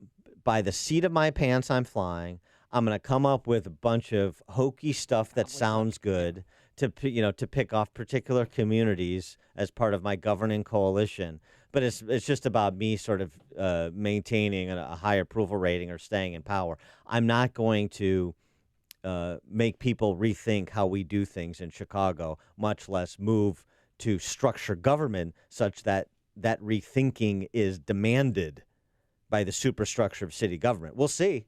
by the seat of my pants, I'm flying. I'm going to come up with a bunch of hokey stuff that sounds good to pick off particular communities as part of my governing coalition. But it's just about me sort of maintaining a high approval rating or staying in power. I'm not going to make people rethink how we do things in Chicago, much less move to structure government such that that rethinking is demanded by the superstructure of city government. We'll see.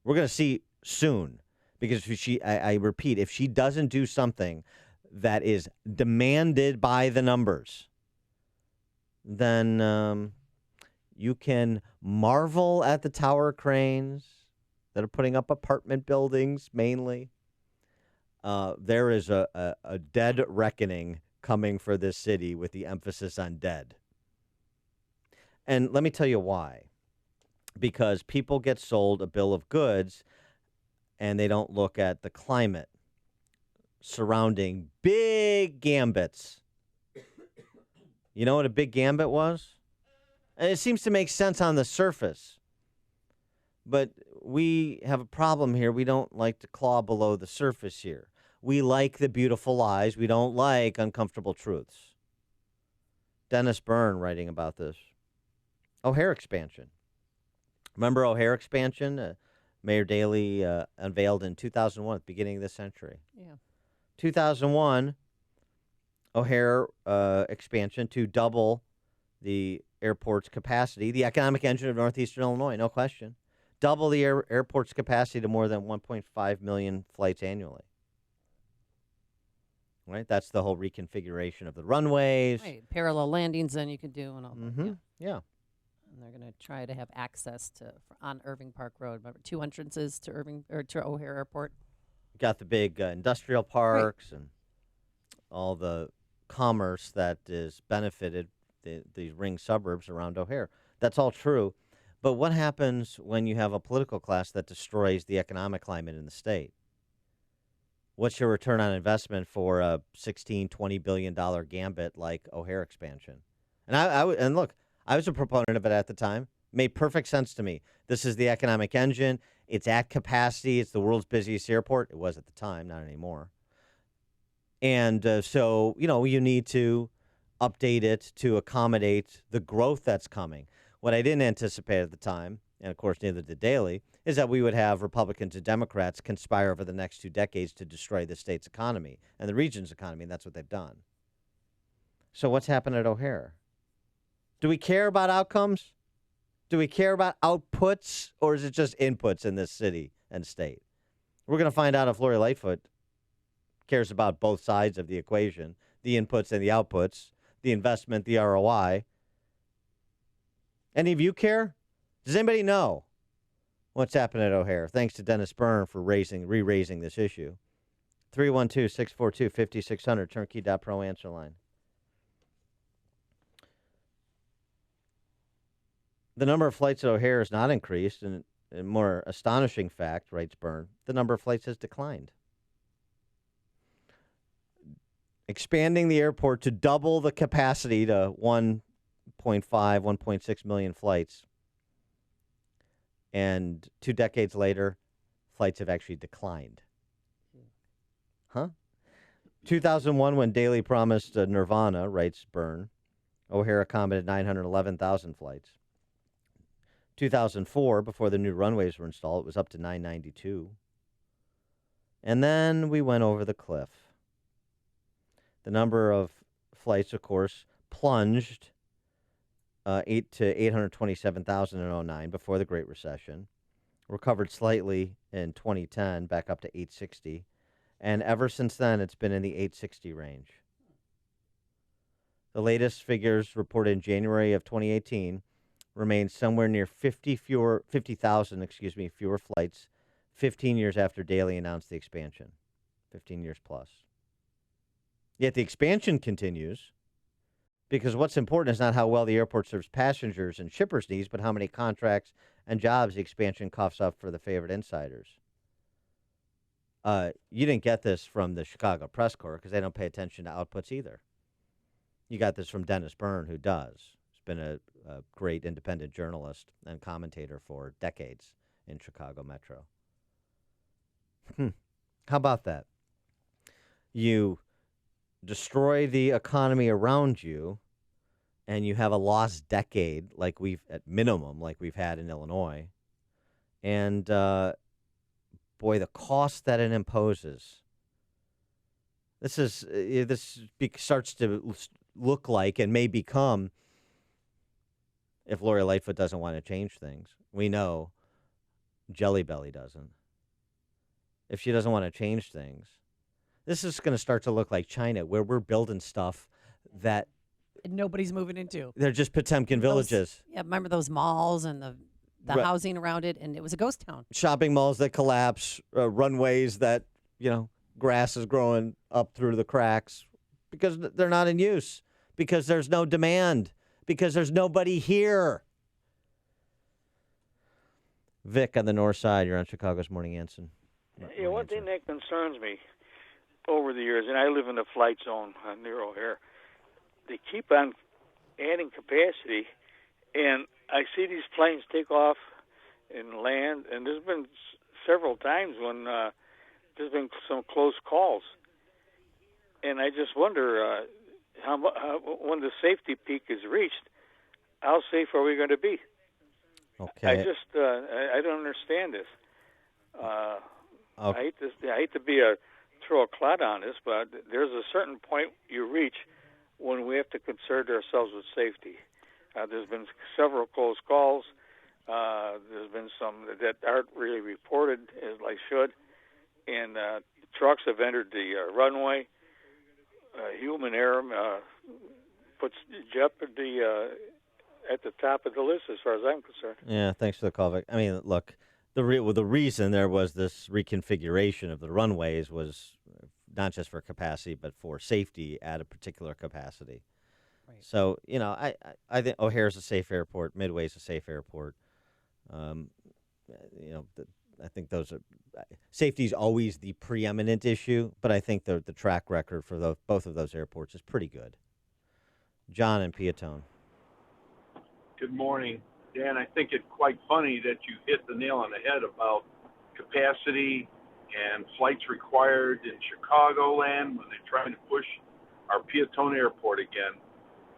We're going to see soon, because I repeat, if she doesn't do something that is demanded by the numbers, then you can marvel at the tower cranes that are putting up apartment buildings mainly. There is a dead reckoning coming for this city with the emphasis on dead. And let me tell you why. Because people get sold a bill of goods and they don't look at the climate surrounding big gambits. You know what a big gambit was? And it seems to make sense on the surface. But we have a problem here. We don't like to claw below the surface here. We like the beautiful lies. We don't like uncomfortable truths. Dennis Byrne writing about this. O'Hare expansion. Remember O'Hare expansion? Mayor Daley unveiled in 2001 at the beginning of this century. Yeah. 2001, O'Hare expansion to double the airport's capacity, the economic engine of Northeastern Illinois, no question. Double the airport's capacity to more than 1.5 million flights annually. Right? That's the whole reconfiguration of the runways. Right. Parallel landings then you could do and all that. Yeah. And they're going to try to have access on Irving Park Road. Remember, 2 entrances to O'Hare Airport. Got the big industrial parks and all the commerce that is benefited these ring suburbs around O'Hare. That's all true. But what happens when you have a political class that destroys the economic climate in the state? What's your return on investment for a $16, $20 billion gambit like O'Hare expansion? And look, I was a proponent of it at the time. Made perfect sense to me. This is the economic engine. It's at capacity. It's the world's busiest airport. It was at the time, not anymore. And so, you need to update it to accommodate the growth that's coming. What I didn't anticipate at the time, and of course neither did Daley, is that we would have Republicans and Democrats conspire over the next 2 decades to destroy the state's economy and the region's economy, and that's what they've done. So what's happened at O'Hare? Do we care about outcomes? Do we care about outputs, or is it just inputs in this city and state? We're going to find out if Lori Lightfoot cares about both sides of the equation, the inputs and the outputs, the investment, the ROI. Any of you care? Does anybody know what's happened at O'Hare? Thanks to Dennis Byrne for re-raising this issue. 312-642-5600, turnkey.pro answer line. The number of flights at O'Hare has not increased, and a more astonishing fact, writes Byrne, the number of flights has declined. expanding the airport to double the capacity to 1.5, 1.6 million flights. And 2 decades later, flights have actually declined. Huh? 2001, when Daley promised Nirvana, writes Byrne, O'Hare accommodated 911,000 flights. 2004, before the new runways were installed, it was up to 992. And then we went over the cliff. The number of flights, of course, plunged 827,000 in 2009 before the Great Recession. Recovered slightly in 2010, back up to 860. And ever since then, it's been in the 860 range. The latest figures reported in January of 2018 remain somewhere near 50,000 fewer flights 15 years after Daley announced the expansion. 15 years plus. Yet the expansion continues because what's important is not how well the airport serves passengers and shippers' needs, but how many contracts and jobs the expansion coughs up for the favorite insiders. You didn't get this from the Chicago Press Corps because they don't pay attention to outputs either. You got this from Dennis Byrne, who does. He's been a great independent journalist and commentator for decades in Chicago Metro. How about that? You destroy the economy around you, and you have a lost decade, like at minimum, like we've had in Illinois. And boy, the cost that it imposes. This starts to look like and may become, if Lori Lightfoot doesn't want to change things. We know Jelly Belly doesn't. If she doesn't want to change things, this is going to start to look like China, where we're building stuff that nobody's moving into. They're just Potemkin villages. Yeah, remember those malls and the housing around it, and it was a ghost town. Shopping malls that collapse, runways that, grass is growing up through the cracks because they're not in use, because there's no demand, because there's nobody here. Vic on the north side, you're on Chicago's Morning Answer. Yeah, one thing that concerns me over the years, and I live in the flight zone near O'Hare, they keep on adding capacity, and I see these planes take off and land, and there's been several times when there's been some close calls. And I just wonder how when the safety peak is reached, how safe are we going to be? Okay. I don't understand this. Okay. I hate to throw a cloud on this, but there's a certain point you reach when we have to concern ourselves with safety. There's been several close calls. There's been some that aren't really reported as they should, and trucks have entered the runway. Human error puts jeopardy at the top of the list as far as I'm concerned. Yeah, thanks for the call, Vic. I mean, look, the reason there was this reconfiguration of the runways was not just for capacity, but for safety at a particular capacity. Right. So, I think O'Hare's a safe airport. Midway's a safe airport. I think safety is always the preeminent issue, but I think the track record for both of those airports is pretty good. John and Piatone. Good morning. Dan, I think it's quite funny that you hit the nail on the head about capacity and flights required in Chicagoland when they're trying to push our Piatone Airport again.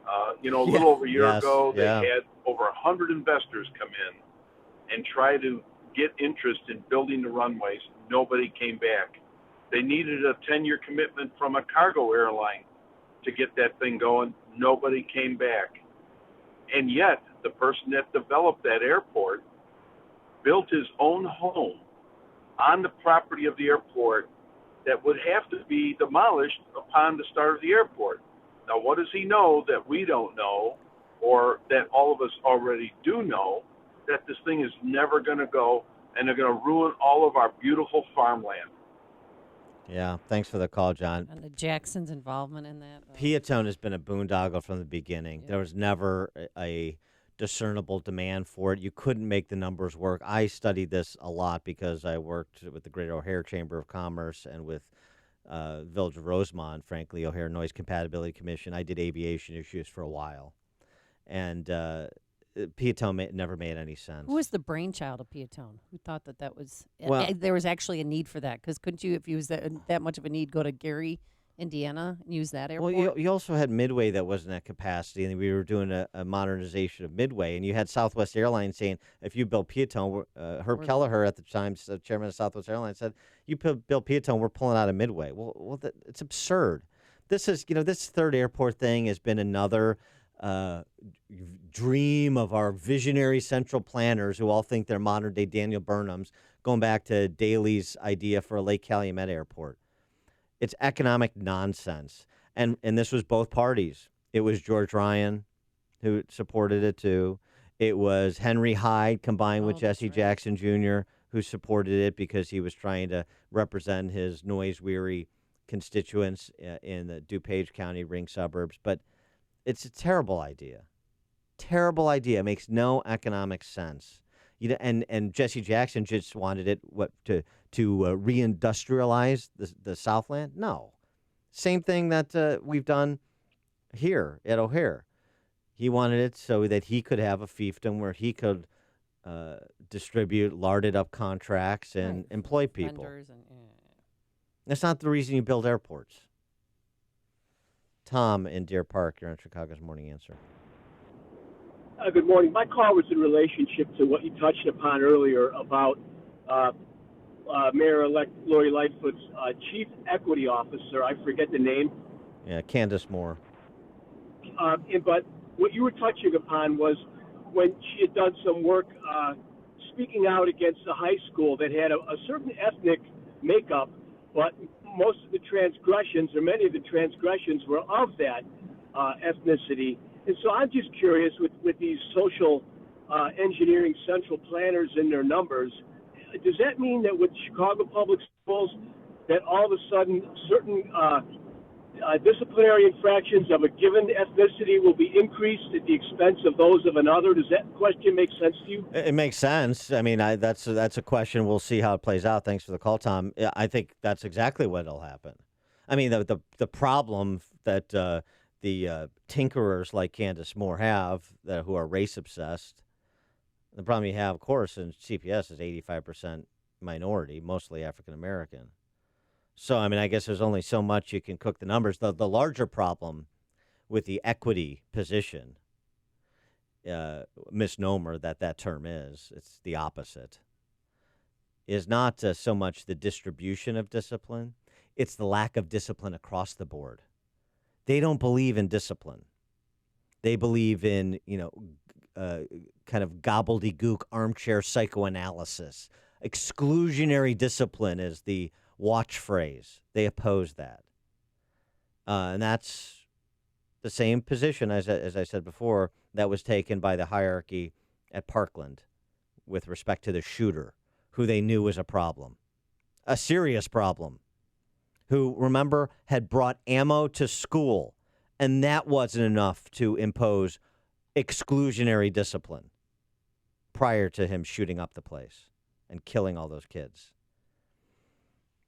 A little over a year ago, they had over 100 investors come in and try to get interest in building the runways. Nobody came back. They needed a 10-year commitment from a cargo airline to get that thing going. Nobody came back. And yet, the person that developed that airport built his own home on the property of the airport that would have to be demolished upon the start of the airport. Now, what does he know that we don't know, or that all of us already do know, that this thing is never going to go, and they're going to ruin all of our beautiful farmland? Yeah, thanks for the call, John. And the Jacksons' involvement in that. Piatone has been a boondoggle from the beginning. Yeah. There was never a discernible demand for it. You couldn't make the numbers work. I studied this a lot because I worked with the Greater O'Hare Chamber of Commerce and with Village of Rosemont, frankly, O'Hare Noise Compatibility Commission. I did aviation issues for a while. And Piatone never made any sense. Who was the brainchild of Piatone? Who thought that was Well- there was actually a need for that? Because couldn't you, if you was that much of a need, go to Gary, Indiana, and use that airport? Well, you also had Midway that wasn't at capacity, and we were doing a modernization of Midway, and you had Southwest Airlines saying, if you build Piatone, Herb Kelleher at the time, chairman of Southwest Airlines, said, you build Piatone, we're pulling out of Midway. Well, it's absurd. This third airport thing has been another dream of our visionary central planners who all think they're modern-day Daniel Burnhams, going back to Daley's idea for a Lake Calumet airport. It's economic nonsense. And this was both parties. It was George Ryan who supported it too. It was Henry Hyde combined with Jesse Jackson Jr. who supported it because he was trying to represent his noise-weary constituents in the DuPage County ring suburbs. But it's a terrible idea. Terrible idea. It makes no economic sense. And Jesse Jackson just wanted it to reindustrialize the Southland? No. Same thing that we've done here at O'Hare. He wanted it so that he could have a fiefdom where he could distribute larded up contracts and employ people. That's not the reason you build airports. Tom in Deer Park, you're on Chicago's Morning Answer. Good morning. My call was in relationship to what you touched upon earlier about Mayor-elect Lori Lightfoot's chief equity officer. I forget the name. Yeah, Candace Moore. But what you were touching upon was when she had done some work speaking out against a high school that had a certain ethnic makeup, but most of the transgressions, or many of the transgressions, were of that ethnicity. And so I'm just curious, with these social engineering central planners and their numbers, does that mean that with Chicago Public Schools, that all of a sudden certain disciplinary infractions of a given ethnicity will be increased at the expense of those of another? Does that question make sense to you? It makes sense. I mean, that's a question. We'll see how it plays out. Thanks for the call, Tom. I think that's exactly what'll happen. I mean, the problem that the tinkerers like Candace Moore have, who are race obsessed. The problem you have, of course, in CPS is 85% minority, mostly African American. So, I mean, I guess there's only so much you can cook the numbers. The larger problem with the equity position, misnomer that term is, it's the opposite, is not so much the distribution of discipline, it's the lack of discipline across the board. They don't believe in discipline. They believe in, kind of gobbledygook armchair psychoanalysis. Exclusionary discipline is the watch phrase. They oppose that. And that's the same position, as I said before, that was taken by the hierarchy at Parkland with respect to the shooter, who they knew was a problem, a serious problem, who, remember, had brought ammo to school, and that wasn't enough to impose exclusionary discipline prior to him shooting up the place and killing all those kids.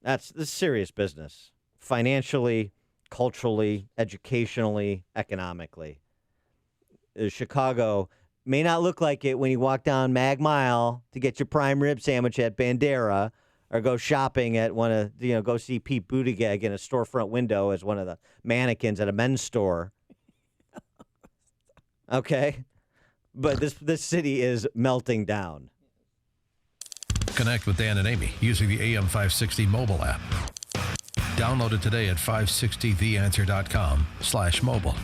This is serious business, financially, culturally, educationally, economically. Chicago may not look like it when you walk down Mag Mile to get your prime rib sandwich at Bandera, or go shopping at go see Pete Buttigieg in a storefront window as one of the mannequins at a men's store. Okay? But this city is melting down. Connect with Dan and Amy using the AM 560 mobile app. Download it today at 560theanswer.com/mobile.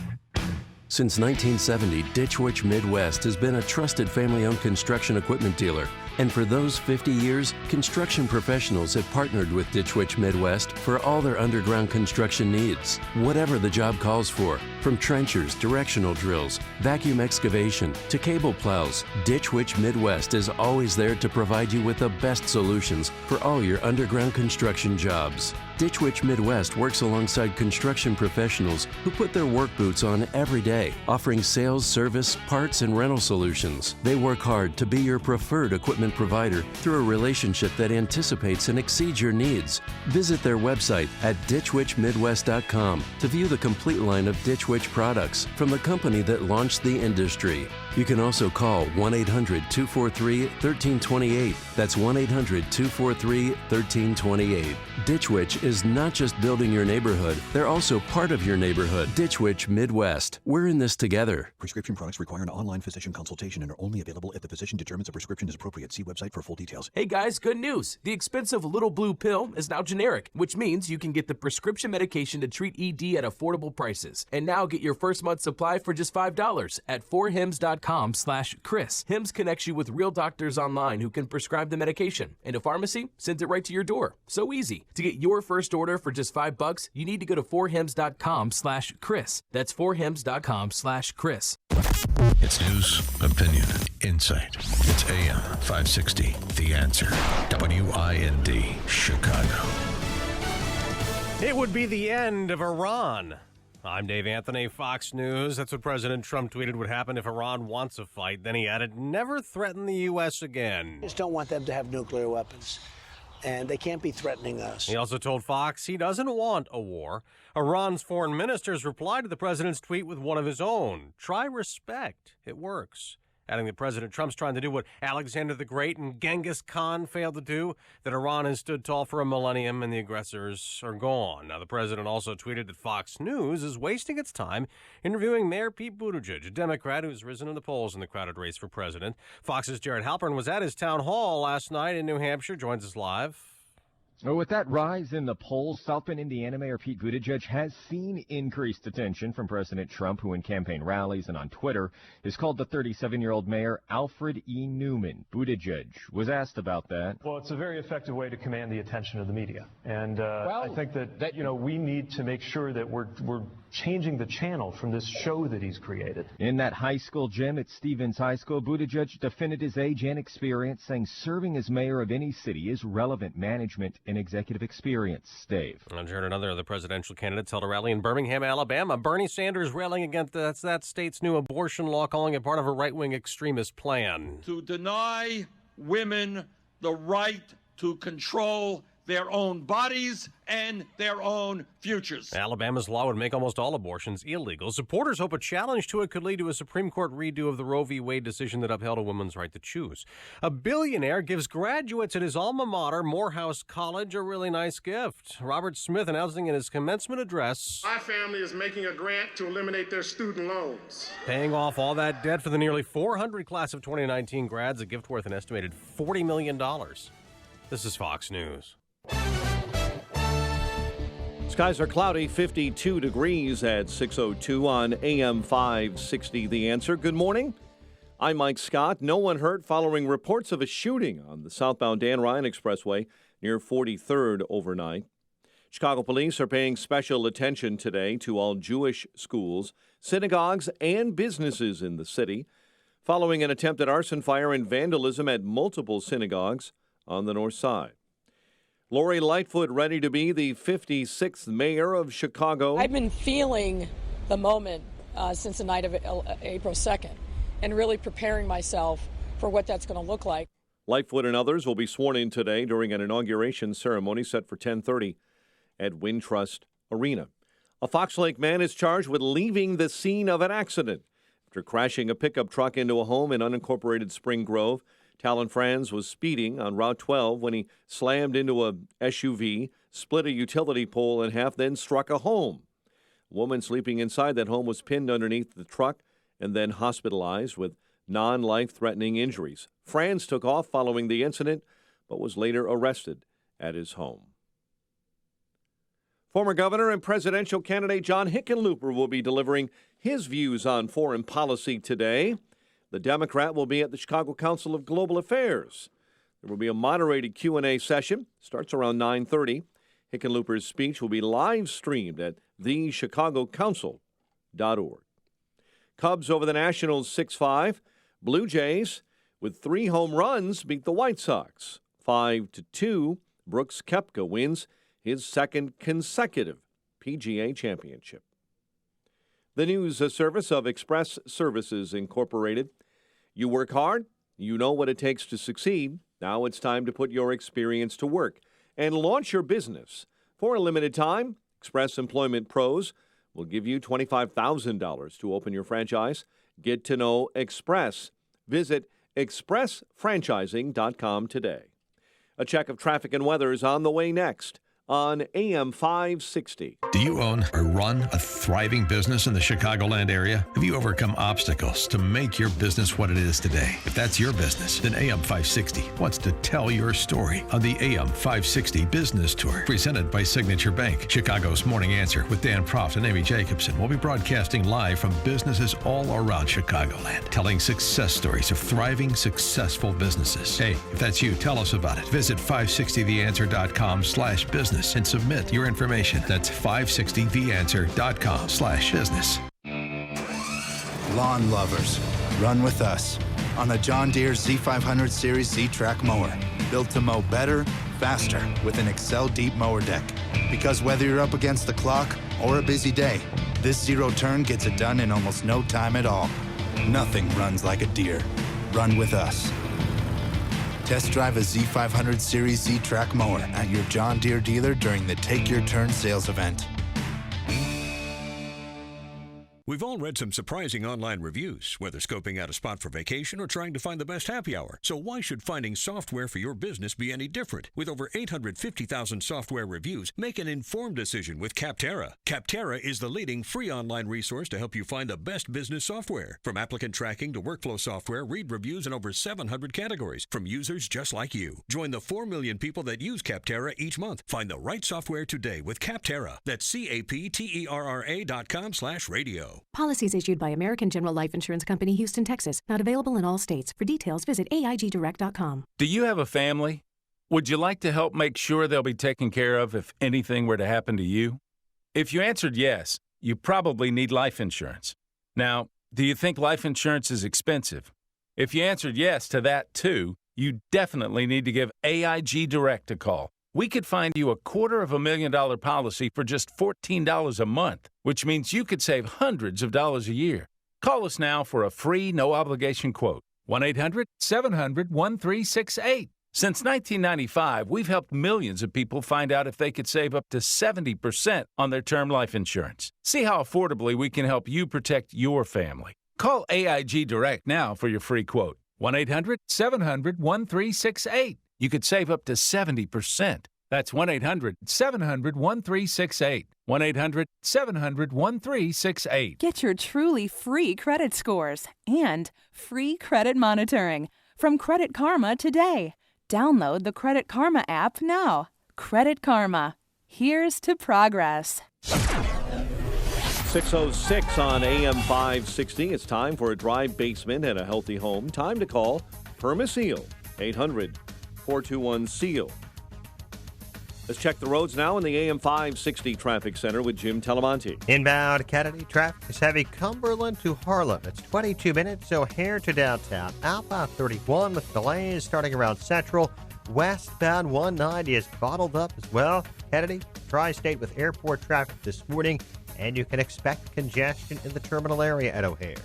Since 1970, Ditch Witch Midwest has been a trusted family-owned construction equipment dealer. And for those 50 years, construction professionals have partnered with Ditch Witch Midwest for all their underground construction needs. Whatever the job calls for, from trenchers, directional drills, vacuum excavation, to cable plows, Ditch Witch Midwest is always there to provide you with the best solutions for all your underground construction jobs. Ditch Witch Midwest works alongside construction professionals who put their work boots on every day, offering sales, service, parts, and rental solutions. They work hard to be your preferred equipment management provider through a relationship that anticipates and exceeds your needs. Visit their website at ditchwitchmidwest.com to view the complete line of Ditch Witch products from the company that launched the industry. You can also call 1-800-243-1328. That's 1-800-243-1328. Ditch Witch is not just building your neighborhood, they're also part of your neighborhood. Ditch Witch Midwest. We're in this together. Prescription products require an online physician consultation and are only available if the physician determines a prescription is appropriate. See website for full details. Hey guys, good news. The expensive little blue pill is now generic, which means you can get the prescription medication to treat ED at affordable prices. And now get your first month's supply for just $5 at 4hims.com/Chris. Hims connects you with real doctors online who can prescribe the medication, and a pharmacy sends it right to your door. So easy. To get your first order for just $5, you need to go to 4hims.com/Chris. That's 4hims.com/Chris. It's news, opinion, insight. It's AM 560, The Answer. WIND, Chicago. It would be the end of Iran. I'm Dave Anthony, Fox News. That's what President Trump tweeted would happen if Iran wants a fight. Then he added, never threaten the U.S. again. Just don't want them to have nuclear weapons, and they can't be threatening us. He also told Fox he doesn't want a war. Iran's foreign ministers replied to the president's tweet with one of his own. Try respect. It works. Adding that President Trump's trying to do what Alexander the Great and Genghis Khan failed to do, that Iran has stood tall for a millennium and the aggressors are gone. Now, the president also tweeted that Fox News is wasting its time interviewing Mayor Pete Buttigieg, a Democrat who's risen in the polls in the crowded race for president. Fox's Jared Halpern was at his town hall last night in New Hampshire, joins us live. Well, with that rise in the polls, South Bend, Indiana Mayor Pete Buttigieg has seen increased attention from President Trump, who in campaign rallies and on Twitter has called the 37-year-old mayor Alfred E. Newman. Buttigieg was asked about that. Well, it's a very effective way to command the attention of the media. And I think that we need to make sure that we're changing the channel from this show that he's created. In that high school gym at Stevens High School, Buttigieg defended his age and experience, saying serving as mayor of any city is relevant management and executive experience. Dave. I've heard another of the presidential candidates held a rally in Birmingham, Alabama. Bernie Sanders railing against that state's new abortion law, calling it part of a right-wing extremist plan. To deny women the right to control their own bodies and their own futures. Alabama's law would make almost all abortions illegal. Supporters hope a challenge to it could lead to a Supreme Court redo of the Roe v. Wade decision that upheld a woman's right to choose. A billionaire gives graduates at his alma mater, Morehouse College, a really nice gift. Robert Smith announcing in his commencement address, "My family is making a grant to eliminate their student loans, paying off all that debt for the nearly 400 class of 2019 grads, a gift worth an estimated $40 million. This is Fox News. Skies are cloudy, 52 degrees at 6:02 on AM 560 The Answer. Good morning. I'm Mike Scott. No one hurt following reports of a shooting on the southbound Dan Ryan Expressway near 43rd overnight. Chicago police are paying special attention today to all Jewish schools, synagogues, and businesses in the city following an attempted arson, fire, and vandalism at multiple synagogues on the north side. Lori Lightfoot ready to be the 56th mayor of Chicago. I've been feeling the moment since the night of April 2nd and really preparing myself for what that's going to look like. Lightfoot and others will be sworn in today during an inauguration ceremony set for 10:30 at Wintrust Arena. A Fox Lake man is charged with leaving the scene of an accident after crashing a pickup truck into a home in unincorporated Spring Grove. Talon Franz was speeding on Route 12 when he slammed into a SUV, split a utility pole in half, then struck a home. A woman sleeping inside that home was pinned underneath the truck and then hospitalized with non-life-threatening injuries. Franz took off following the incident, but was later arrested at his home. Former governor and presidential candidate John Hickenlooper will be delivering his views on foreign policy today. The Democrat will be at the Chicago Council of Global Affairs. There will be a moderated Q&A session. Starts around 9:30. Hickenlooper's speech will be live streamed at thechicagocouncil.org. Cubs over the Nationals 6-5. Blue Jays with 3 home runs beat the White Sox 5-2. Brooks Koepka wins his second consecutive PGA championship. The news service of Express Services Incorporated. You work hard, You know what it takes to succeed. Now it's time to put your experience to work and launch your business. For a limited time, Express Employment Pros will give you $25,000 to open your franchise. Get to know Express. Visit expressfranchising.com today. A check of traffic and weather is on the way next on AM 560. Do you own or run a thriving business in the Chicagoland area? Have you overcome obstacles to make your business what it is today? If that's your business, then AM 560 wants to tell your story on the AM 560 Business Tour, presented by Signature Bank. Chicago's Morning Answer with Dan Proft and Amy Jacobson will be broadcasting live from businesses all around Chicagoland, telling success stories of thriving, successful businesses. Hey, if that's you, tell us about it. Visit 560theanswer.com/business and submit your information. That's 560theanswer.com/business. Lawn lovers, run with us on the John Deere Z500 Series Z-Track mower. Built to mow better, faster with an Excel Deep Mower Deck. Because whether you're up against the clock or a busy day, this zero turn gets it done in almost no time at all. Nothing runs like a Deere. Run with us. Test drive a Z500 Series Z-Track mower at your John Deere dealer during the Take Your Turn sales event. We've all read some surprising online reviews, whether scoping out a spot for vacation or trying to find the best happy hour. So why should finding software for your business be any different? With over 850,000 software reviews, make an informed decision with Capterra. Capterra is the leading free online resource to help you find the best business software. From applicant tracking to workflow software, read reviews in over 700 categories from users just like you. Join the 4 million people that use Capterra each month. Find the right software today with Capterra. That's CAPTERRA.com/radio. Policies issued by American General Life Insurance Company, Houston, Texas. Not available in all states. For details, visit AIGdirect.com. Do you have a family? Would you like to help make sure they'll be taken care of if anything were to happen to you? If you answered yes, you probably need life insurance. Now, do you think life insurance is expensive? If you answered yes to that too, you definitely need to give AIG Direct a call. We could find you a $250,000 policy for just $14 a month, which means you could save hundreds of dollars a year. Call us now for a free, no-obligation quote. 1-800-700-1368. Since 1995, we've helped millions of people find out if they could save up to 70% on their term life insurance. See how affordably we can help you protect your family. Call AIG Direct now for your free quote. 1-800-700-1368. You could save up to 70%. That's 1-800-700-1368. 1-800-700-1368. Get your truly free credit scores and free credit monitoring from Credit Karma today. Download the Credit Karma app now. Credit Karma. Here's to progress. 6:06 on AM 560. It's time for a dry basement and a healthy home. Time to call Permaseal. 800-421-SEAL. Let's check the roads now in the AM 560 Traffic Center with Jim Telemonte. Inbound Kennedy traffic is heavy Cumberland to Harlem. It's 22 minutes, O'Hare to downtown. Outbound 31 with delays starting around Central. Westbound 190 is bottled up as well. Kennedy, Tri-State with airport traffic this morning, and you can expect congestion in the terminal area at O'Hare.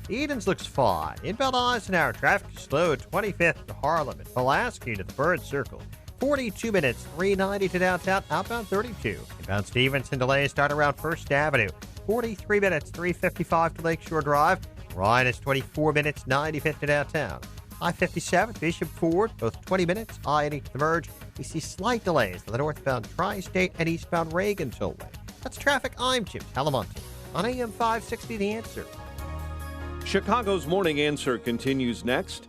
Edens looks fine. Inbound Eisenhower traffic is slow at 25th to Harlem and Pulaski to the Bird Circle. 42 minutes, 390 to downtown, outbound 32. Inbound Stevenson delays start around First Avenue. 43 minutes, 355 to Lakeshore Drive. Ryan is 24 minutes, 95th to downtown. I-57, Bishop Ford, both 20 minutes. I-80 to the Merge. We see slight delays for the northbound Tri-State and eastbound Reagan Tollway. That's traffic. I'm Jim Talamonte on AM 560 The Answer. Chicago's Morning Answer continues next.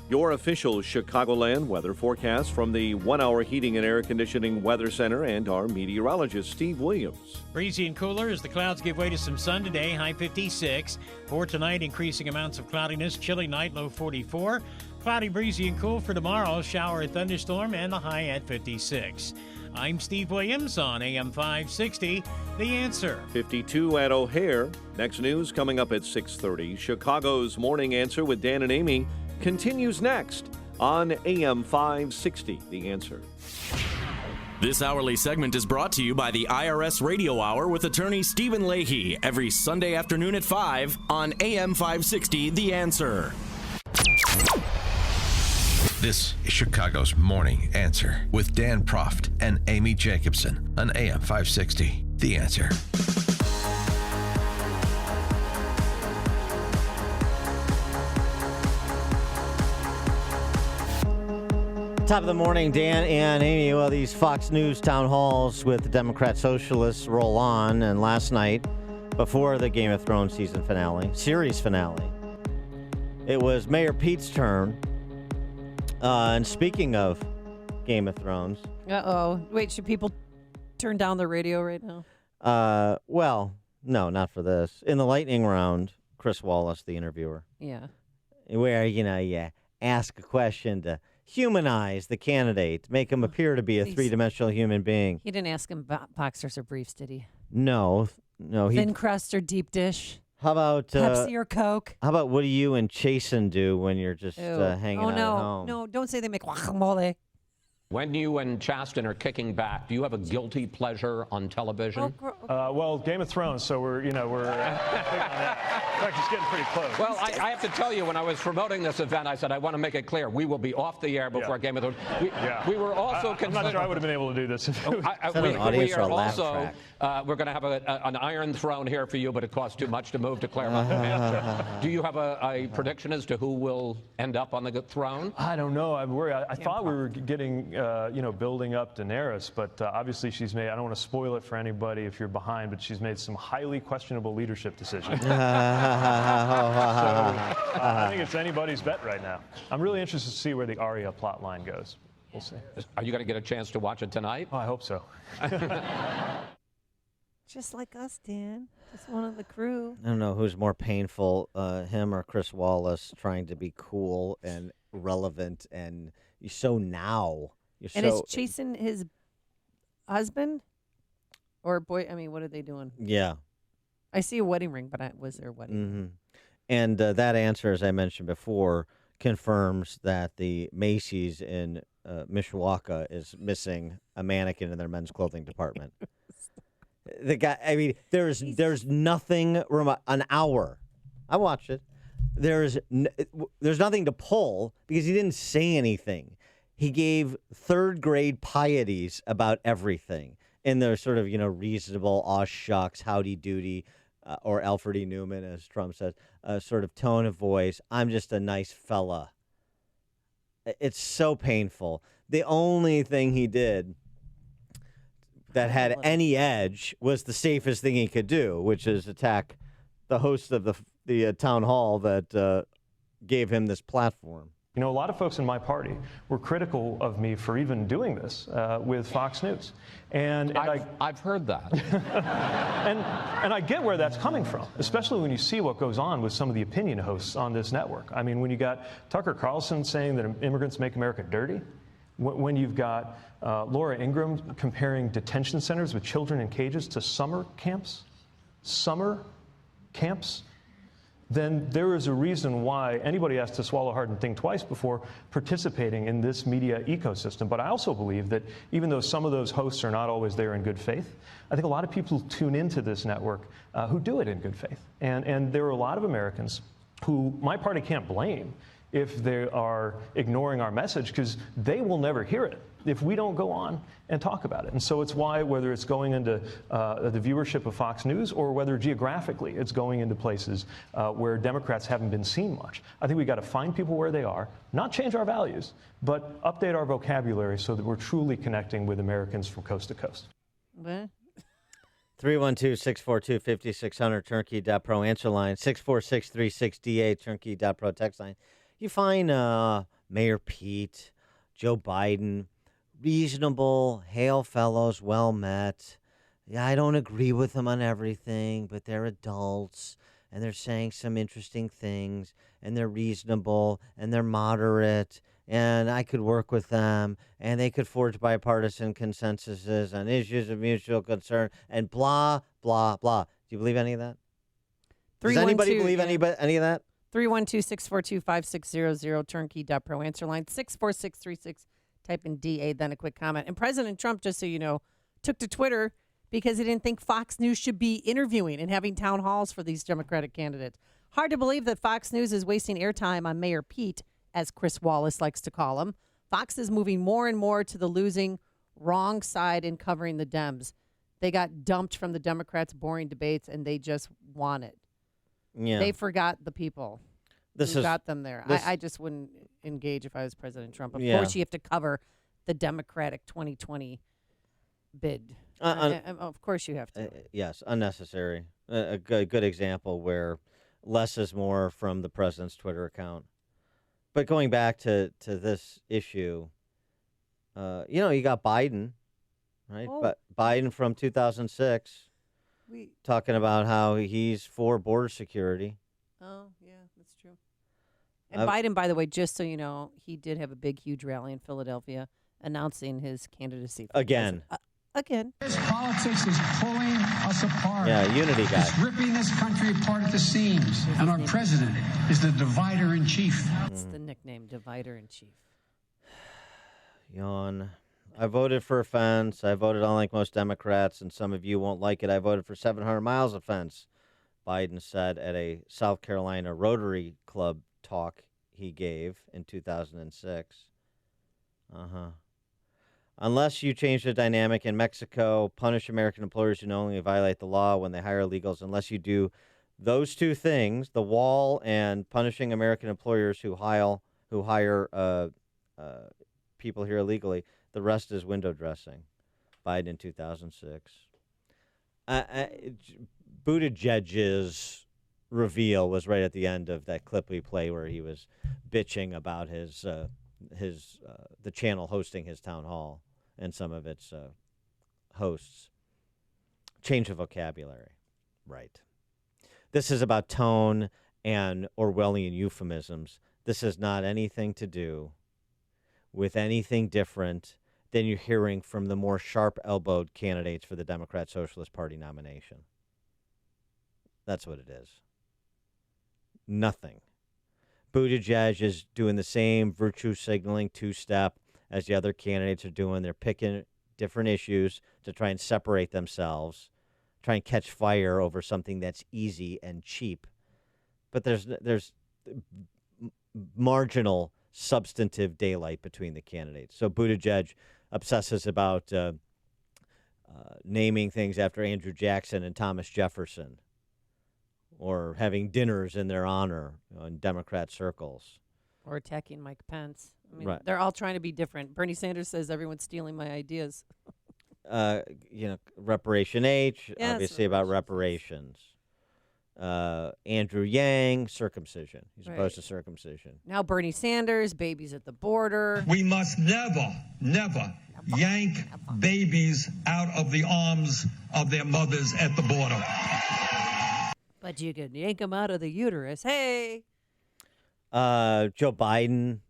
Your official Chicagoland weather forecast from the 1-hour Heating and Air Conditioning Weather Center and our meteorologist, Steve Williams. Breezy and cooler as the clouds give way to some sun today, high 56. For tonight, increasing amounts of cloudiness, chilly night, low 44. Cloudy, breezy, and cool for tomorrow, shower, thunderstorm, and the high at 56. I'm Steve Williams on AM 560, The Answer. 52 at O'Hare. Next news coming up at 6:30. Chicago's Morning Answer with Dan and Amy continues next on AM 560, The Answer. This hourly segment is brought to you by the IRS Radio Hour with attorney Stephen Leahy every Sunday afternoon at 5 on AM 560, The Answer. This is Chicago's Morning Answer with Dan Proft and Amy Jacobson on AM 560. The Answer. Top of the morning, Dan and Amy. Well, these Fox News town halls with the Democrat socialists roll on. And last night, before the Game of Thrones series finale, it was Mayor Pete's turn. And speaking of Game of Thrones. Wait, should people turn down the radio right now? Well, no, not for this. In the lightning round, Chris Wallace, the interviewer. Yeah. Where, you ask a question to humanize the candidate, make him appear to be a three-dimensional human being. He didn't ask him about boxers or briefs, did he? No. Thin crust or deep dish? How about Pepsi or Coke? How about what do you and Chasen do when you're just hanging out at home? No, don't say they make guacamole. When you and Chasten are kicking back, do you have a guilty pleasure on television? Well, Game of Thrones, so we're in fact, it's getting pretty close. Well, I have to tell you, when I was promoting this event, I said I want to make it clear we will be off the air before Game of Thrones. We were also. I'm not sure I would have been able to do this. We are also. We're going to have an Iron Throne here for you, but it costs too much to move to Claremont. Do you have a prediction as to who will end up on the throne? I don't know. I'm worried. I thought we were getting. Building up Daenerys, but obviously she's made, I don't want to spoil it for anybody if you're behind, but she's made some highly questionable leadership decisions. So I think it's anybody's bet right now. I'm really interested to see where the Arya plot line goes. We'll see. Are you going to get a chance to watch it tonight? Oh, I hope so. Just like us, Dan. Just one of the crew. I don't know who's more painful, him or Chris Wallace trying to be cool and relevant and so now. Is Chasen his husband or boy? I mean, what are they doing? Yeah. I see a wedding ring, but was there a wedding ring? Mm-hmm. And that answer, as I mentioned before, confirms that the Macy's in Mishawaka is missing a mannequin in their men's clothing department. The guy, I mean, there's nothing an hour. I watched it. There's nothing to pull because he didn't say anything. He gave third-grade pieties about everything in their sort of, reasonable, aw shucks, howdy doody, or Alfred E. Newman, as Trump says, sort of tone of voice. I'm just a nice fella. It's so painful. The only thing he did that had any edge was the safest thing he could do, which is attack the host of the town hall that gave him this platform. A lot of folks in my party were critical of me for even doing this with Fox News. And I've heard that. and I get where that's coming from, especially when you see what goes on with some of the opinion hosts on this network. I mean, when you got Tucker Carlson saying that immigrants make America dirty, when you've got Laura Ingraham comparing detention centers with children in cages to summer camps, then there is a reason why anybody has to swallow hard and think twice before participating in this media ecosystem. But I also believe that even though some of those hosts are not always there in good faith, I think a lot of people tune into this network who do it in good faith. And there are a lot of Americans who my party can't blame if they are ignoring our message because they will never hear it if we don't go on and talk about it. And so it's why, whether it's going into the viewership of Fox News or whether geographically it's going into places where Democrats haven't been seen much, I think we got to find people where they are, not change our values, but update our vocabulary so that we're truly connecting with Americans from coast to coast. What? 312-642-5600, turnkey.pro answer line, 646-36DA, turnkey.pro text line. You find Mayor Pete, Joe Biden, reasonable, hail fellows, well met. Yeah, I don't agree with them on everything, but they're adults, and they're saying some interesting things, and they're reasonable, and they're moderate, and I could work with them, and they could forge bipartisan consensuses on issues of mutual concern, and blah, blah, blah. Do you believe any of that? Does anybody believe any of that? 312-642-5600, turnkey.pro answer line, 64636. Type in DA, then a quick comment. And President Trump, just so you know, took to Twitter because he didn't think Fox News should be interviewing and having town halls for these Democratic candidates. Hard to believe that Fox News is wasting airtime on Mayor Pete as Chris Wallace likes to call him. Fox is moving more and more to the losing wrong side in covering the Dems. They got dumped from the Democrats' boring debates, and they just won it. Yeah. They forgot the people This who is- got them there. this- I just wouldn't engage if I was President Trump. Of Yeah. course, you have to cover the Democratic 2020 bid. Of course you have to. Yes, unnecessary. A good example where less is more from the president's Twitter account. But going back to this issue, you got Biden, right? Oh. But Biden from 2006 talking about how he's for border security. Oh, yeah, that's true. And Biden, by the way, just so you know, he did have a big, huge rally in Philadelphia announcing his candidacy. For Again. president. Again. This politics is pulling us apart. Yeah, unity guy. It's ripping this country apart at the seams. And our president is the divider in chief. That's the nickname, divider in chief. Yawn. I voted for a fence. I voted unlike most Democrats, and some of you won't like it. I voted for 700 miles of fence, Biden said at a South Carolina Rotary Club talk he gave in 2006. Unless you change the dynamic in Mexico, punish American employers who knowingly violate the law when they hire illegals, unless you do those two things, the wall and punishing American employers who hire people here illegally, the rest is window dressing. Biden in 2006. Buttigieg's reveal was right at the end of that clip we play where he was bitching about the channel hosting his town hall and some of its hosts. Change of vocabulary. Right. This is about tone and Orwellian euphemisms. This has not anything to do with anything different than you're hearing from the more sharp-elbowed candidates for the Democrat Socialist Party nomination. That's what it is. Nothing. Buttigieg is doing the same virtue signaling two-step as the other candidates are doing. They're picking different issues to try and separate themselves, try and catch fire over something that's easy and cheap. But there's marginal substantive daylight between the candidates. So Buttigieg obsesses about naming things after Andrew Jackson and Thomas Jefferson, or having dinners in their honor in Democrat circles. Or attacking Mike Pence. I mean, Right. they're all trying to be different. Bernie Sanders says everyone's stealing my ideas. Reparation H, Yes, obviously about reparations. Andrew Yang, circumcision. He's opposed to circumcision. Now Bernie Sanders, babies at the border. We must never yank babies out of the arms of their mothers at the border. But you can yank them out of the uterus. Hey. Joe Biden,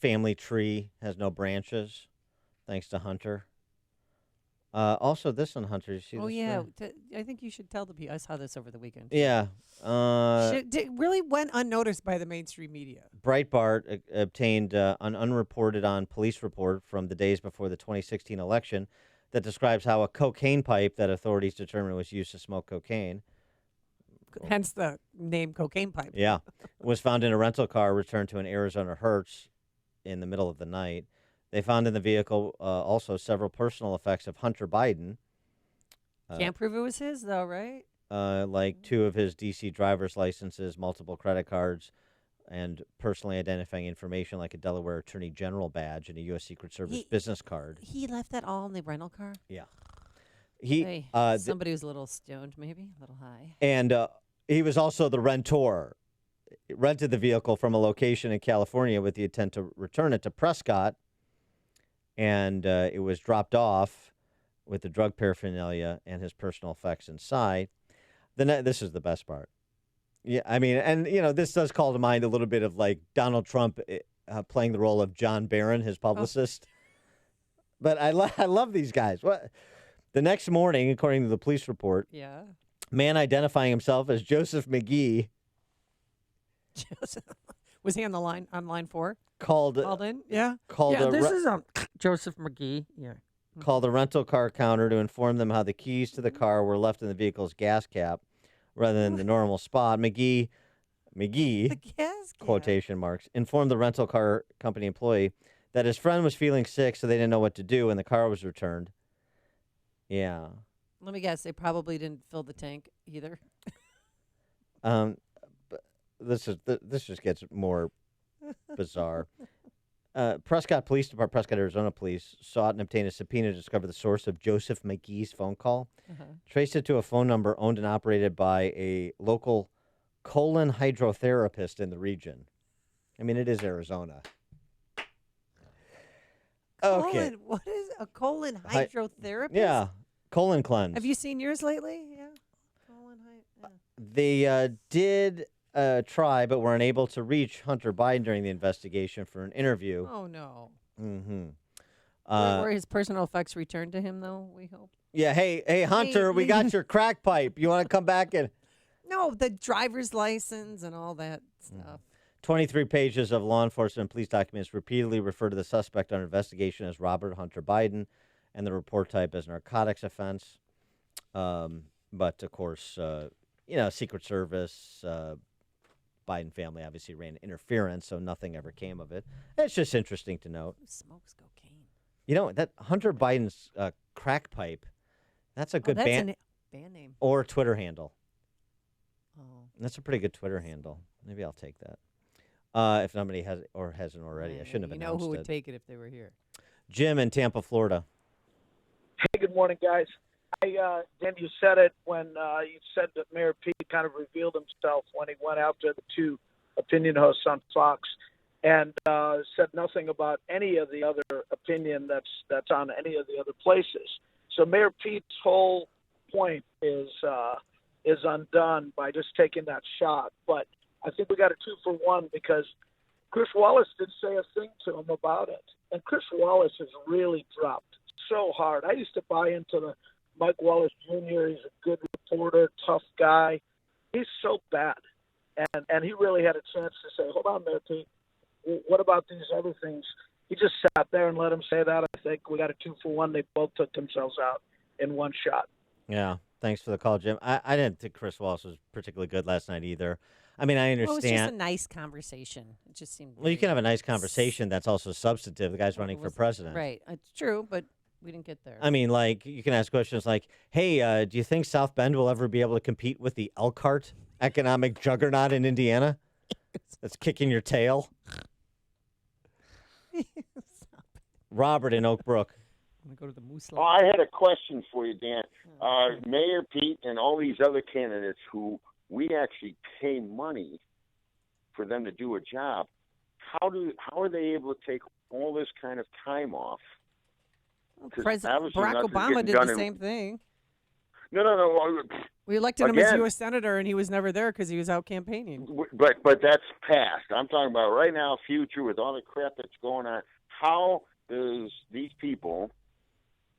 family tree has no branches, thanks to Hunter. Also, this one, Hunter. You see Oh this yeah, story? I think you should tell the people. I saw this over the weekend. Yeah. It really went unnoticed by the mainstream media. Breitbart obtained an unreported on police report from the days before the 2016 election that describes how a cocaine pipe that authorities determined was used to smoke cocaine. Hence the name cocaine pipe. Yeah. Was found in a rental car returned to an Arizona Hertz in the middle of the night. They found in the vehicle also several personal effects of Hunter Biden. Can't prove it was his, though, right? Like 2 of his D.C. driver's licenses, multiple credit cards, and personally identifying information like a Delaware Attorney General badge and a U.S. Secret Service business card. He left that all in the rental car? Yeah. Somebody was a little stoned, maybe, a little high. And he was also the rentor. He rented the vehicle from a location in California with the intent to return it to Prescott. And it was dropped off with the drug paraphernalia and his personal effects inside. This is the best part. Yeah, I mean, and, this does call to mind a little bit of, like, Donald Trump playing the role of John Barron, his publicist. But I love these guys. The next morning, according to the police report, man identifying himself as Joseph McGee. Was he on the line, on line 4? Called in? Yeah. This is Joseph McGee. Yeah. Called a rental car counter to inform them how the keys to the car were left in the vehicle's gas cap rather than the normal spot. McGee McGee, gas can. quotation marks, informed the rental car company employee that his friend was feeling sick, so they didn't know what to do, and the car was returned. Yeah. Let me guess. They probably didn't fill the tank either. But this just gets more bizarre. Prescott Police Department, Prescott, Arizona Police, sought and obtained a subpoena to discover the source of Joseph McGee's phone call. Traced it to a phone number owned and operated by a local colon hydrotherapist in the region. I mean, it is Arizona. Okay. Colon, what is a colon hydrotherapist? Yeah, colon cleanse. Have you seen yours lately? Yeah. They did try, but were unable to reach Hunter Biden during the investigation for an interview. Oh, no. Mm-hmm. Were his personal effects returned to him, though, we hope? Yeah, hey, Hunter, we got your crack pipe. You want to come back and... No, the driver's license and all that stuff. 23 pages of law enforcement and police documents repeatedly refer to the suspect under investigation as Robert Hunter Biden and the report type as narcotics offense. But, of course, Secret Service, Biden family obviously ran interference, so nothing ever came of it. It's just interesting to note. Who smokes cocaine? You know, that Hunter Biden's crack pipe, that's a good band name. Or Twitter handle. Oh. That's a pretty good Twitter handle. Maybe I'll take that. If nobody has or hasn't already. I shouldn't have announced it. You know who would take it if they were here. Jim in Tampa, Florida. Hey, good morning, guys. Dan, you said it when you said that Mayor Pete kind of revealed himself when he went after the two opinion hosts on Fox and said nothing about any of the other opinion that's on any of the other places. So Mayor Pete's whole point is undone by just taking that shot. But I think we got a 2-for-1 because Chris Wallace didn't say a thing to him about it. And Chris Wallace has really dropped so hard. I used to buy into the Mike Wallace Jr. He's a good reporter, tough guy. He's so bad. And he really had a chance to say, hold on there, Pete. What about these other things? He just sat there and let him say that. I think we got a 2-for-1. They both took themselves out in one shot. Yeah. Thanks for the call, Jim. I didn't think Chris Wallace was particularly good last night either. I mean, I understand. Well, it was just a nice conversation. It just seemed. Well, you can have a nice conversation that's also substantive. The guy's running for president. Right. It's true, but we didn't get there. I mean, like, you can ask questions like, hey, do you think South Bend will ever be able to compete with the Elkhart economic juggernaut in Indiana that's kicking your tail? Robert in Oak Brook. I'm gonna go to the Moose. Oh, I had a question for you, Dan. Mayor Pete and all these other candidates who we actually pay money for them to do a job, how are they able to take all this kind of time off? President Barack Obama did the same thing. No. We elected him as U.S. Senator, and he was never there because he was out campaigning. But that's past. I'm talking about right now, future, with all the crap that's going on. How does these people,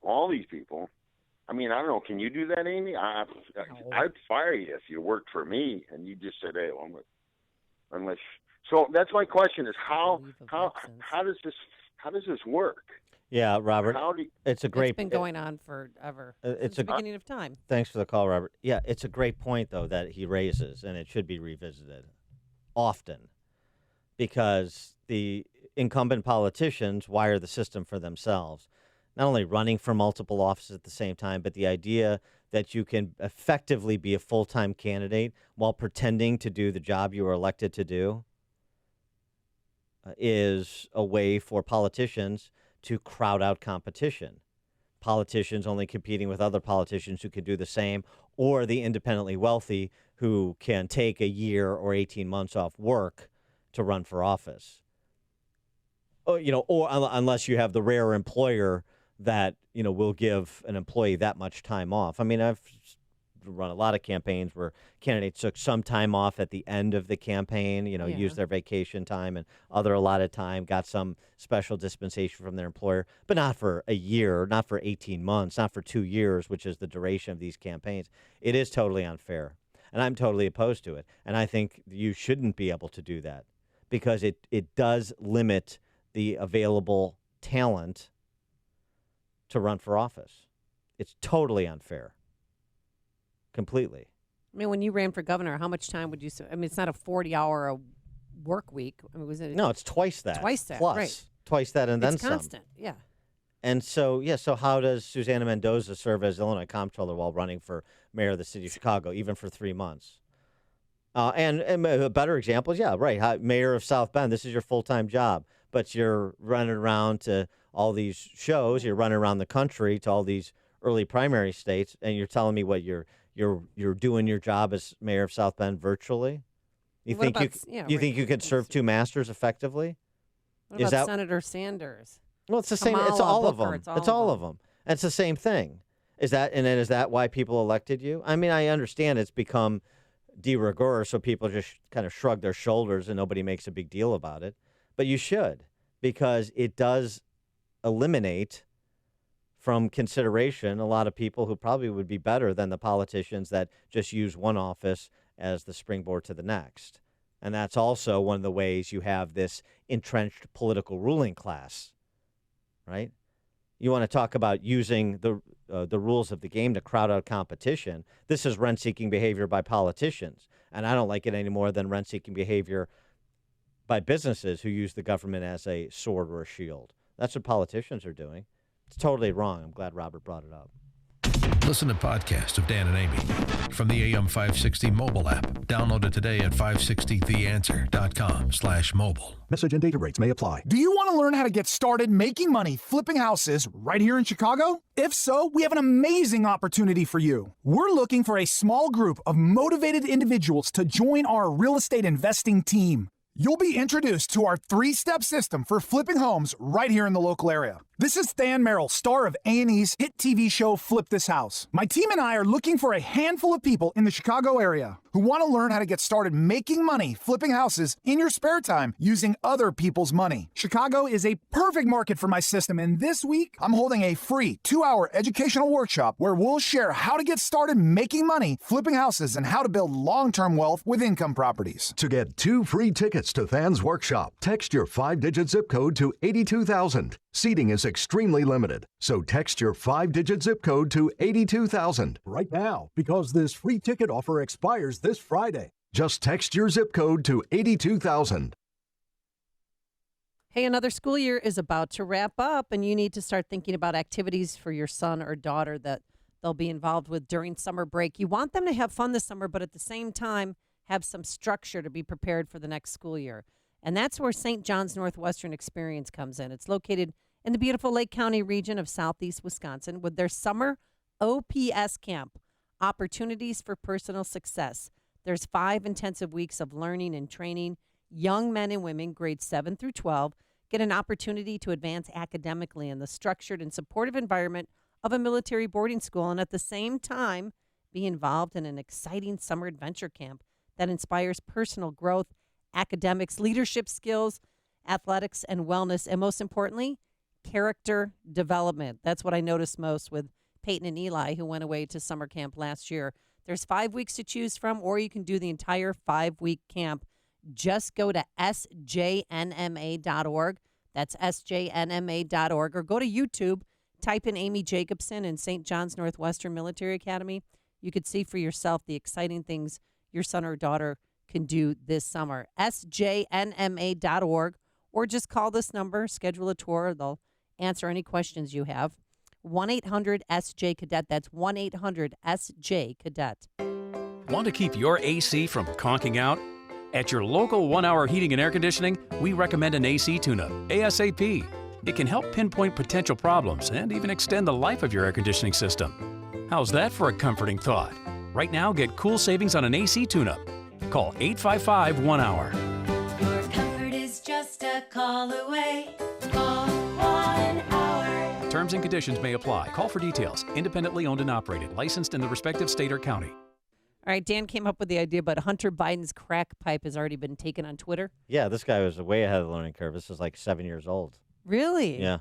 all these people, I mean, I don't know, can you do that, Amy? I'd fire you if you worked for me and you just said, hey, well, unless. So that's my question: is how does this work? Yeah, Robert. It's a great. It's been going on forever. It's the beginning of time. Thanks for the call, Robert. Yeah, it's a great point though that he raises, and it should be revisited often, because the incumbent politicians wire the system for themselves, not only running for multiple offices at the same time, but the idea that you can effectively be a full-time candidate while pretending to do the job you were elected to do is a way for politicians to crowd out competition. Politicians only competing with other politicians who can do the same, or the independently wealthy who can take a year or 18 months off work to run for office. Or unless you have the rare employer that, will give an employee that much time off. I mean, I've run a lot of campaigns where candidates took some time off at the end of the campaign, used their vacation time and other allotted time, got some special dispensation from their employer, but not for a year, not for 18 months, not for 2 years, which is the duration of these campaigns. It is totally unfair, and I'm totally opposed to it. And I think you shouldn't be able to do that because it does limit the available talent to run for office. It's totally unfair. Completely. I mean, when you ran for governor, how much time would you? I mean, it's not a 40-hour work week. I mean, was it? No, it's twice that. Twice that. Plus, right. twice that, and then it's some. constant. Yeah. And so, so how does Susana Mendoza serve as Illinois comptroller while running for mayor of the city of Chicago, even for 3 months? And a better example is, mayor of South Bend. This is your full-time job, but you're running around to all these shows. You're running around the country to all these early primary states, and you're telling me what you're doing your job as mayor of South Bend virtually? You think you could serve two masters effectively? What about Senator Sanders? Well, it's the same. It's all of them. It's all of them. And it's the same thing. Is that why people elected you? I mean, I understand it's become de rigueur, so people just kind of shrug their shoulders and nobody makes a big deal about it. But you should, because it does eliminate from consideration a lot of people who probably would be better than the politicians that just use one office as the springboard to the next. And that's also one of the ways you have this entrenched political ruling class, right? You want to talk about using the rules of the game to crowd out competition. This is rent-seeking behavior by politicians, and I don't like it any more than rent-seeking behavior by businesses who use the government as a sword or a shield. That's what politicians are doing. It's totally wrong. I'm glad Robert brought it up. Listen to podcasts of Dan and Amy from the AM 560 mobile app. Download it today at 560theanswer.com/mobile. Message and data rates may apply. Do you want to learn how to get started making money flipping houses right here in Chicago? If so, we have an amazing opportunity for you. We're looking for a small group of motivated individuals to join our real estate investing team. You'll be introduced to our 3-step system for flipping homes right here in the local area. This is Than Merrill, star of A&E's hit TV show Flip This House. My team and I are looking for a handful of people in the Chicago area who want to learn how to get started making money flipping houses in your spare time using other people's money. Chicago is a perfect market for my system, and this week I'm holding a free 2-hour educational workshop where we'll share how to get started making money flipping houses and how to build long-term wealth with income properties. To get 2 free tickets to Than's workshop, text your 5-digit zip code to 82,000. Seating is extremely limited, so text your 5-digit zip code to 82,000 right now, because this free ticket offer expires this Friday. Just text your zip code to 82,000. Hey, another school year is about to wrap up, and you need to start thinking about activities for your son or daughter that they'll be involved with during summer break. You want them to have fun this summer, but at the same time, have some structure to be prepared for the next school year. And that's where St. John's Northwestern Experience comes in. It's located in the beautiful Lake County region of southeast Wisconsin with their summer OPS camp, Opportunities for Personal Success. There's 5 intensive weeks of learning and training. Young men and women, grades 7 through 12, get an opportunity to advance academically in the structured and supportive environment of a military boarding school, and at the same time be involved in an exciting summer adventure camp that inspires personal growth, academics, leadership skills, athletics, and wellness, and most importantly, character development. That's what I noticed most with Peyton and Eli, who went away to summer camp last year. There's 5 weeks to choose from, or you can do the entire 5-week camp. Just go to sjnma.org. That's sjnma.org. Or go to YouTube, type in Amy Jacobson and St. John's Northwestern Military Academy. You could see for yourself the exciting things your son or daughter can do this summer. sjnma.org, or just call this number, schedule a tour. They'll answer any questions you have. 1-800-SJ-CADET. That's 1-800-SJ-CADET. Want to keep your AC from conking out? At your local 1-Hour Heating and Air Conditioning, we recommend an AC tune-up, ASAP. It can help pinpoint potential problems and even extend the life of your air conditioning system. How's that for a comforting thought? Right now, get cool savings on an AC tune-up. Call 855-1-HOUR. Your comfort is just a call away. Call 1-HOUR. Terms and conditions may apply. Call for details. Independently owned and operated. Licensed in the respective state or county. All right, Dan came up with the idea, but Hunter Biden's crack pipe has already been taken on Twitter. Yeah, this guy was way ahead of the learning curve. This is like 7 years old. Really? Yeah.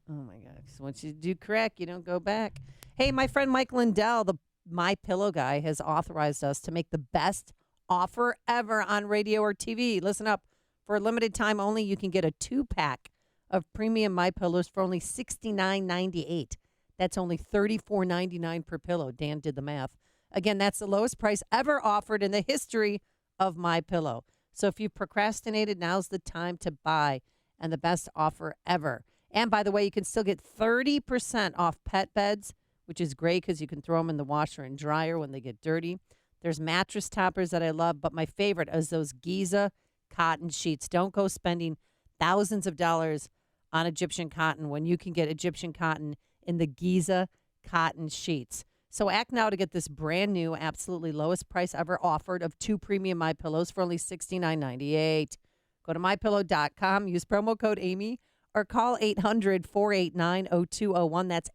Oh, my God. So once you do crack, you don't go back. Hey, my friend Mike Lindell, the My Pillow guy, has authorized us to make the best offer ever on radio or TV. Listen up. For a limited time only, you can get a 2-pack of premium My Pillows for only $69.98. That's only $34.99 per pillow. Dan did the math. Again, that's the lowest price ever offered in the history of MyPillow. So if you've procrastinated, now's the time to buy, and the best offer ever. And by the way, you can still get 30% off pet beds, which is great because you can throw them in the washer and dryer when they get dirty. There's mattress toppers that I love, but my favorite is those Giza cotton sheets. Don't go spending thousands of dollars on Egyptian cotton when you can get Egyptian cotton in the Giza cotton sheets. So act now to get this brand new, absolutely lowest price ever offered of 2 premium MyPillows for only $69.98. Go to MyPillow.com, use promo code Amy, or call 800-489-0201. That's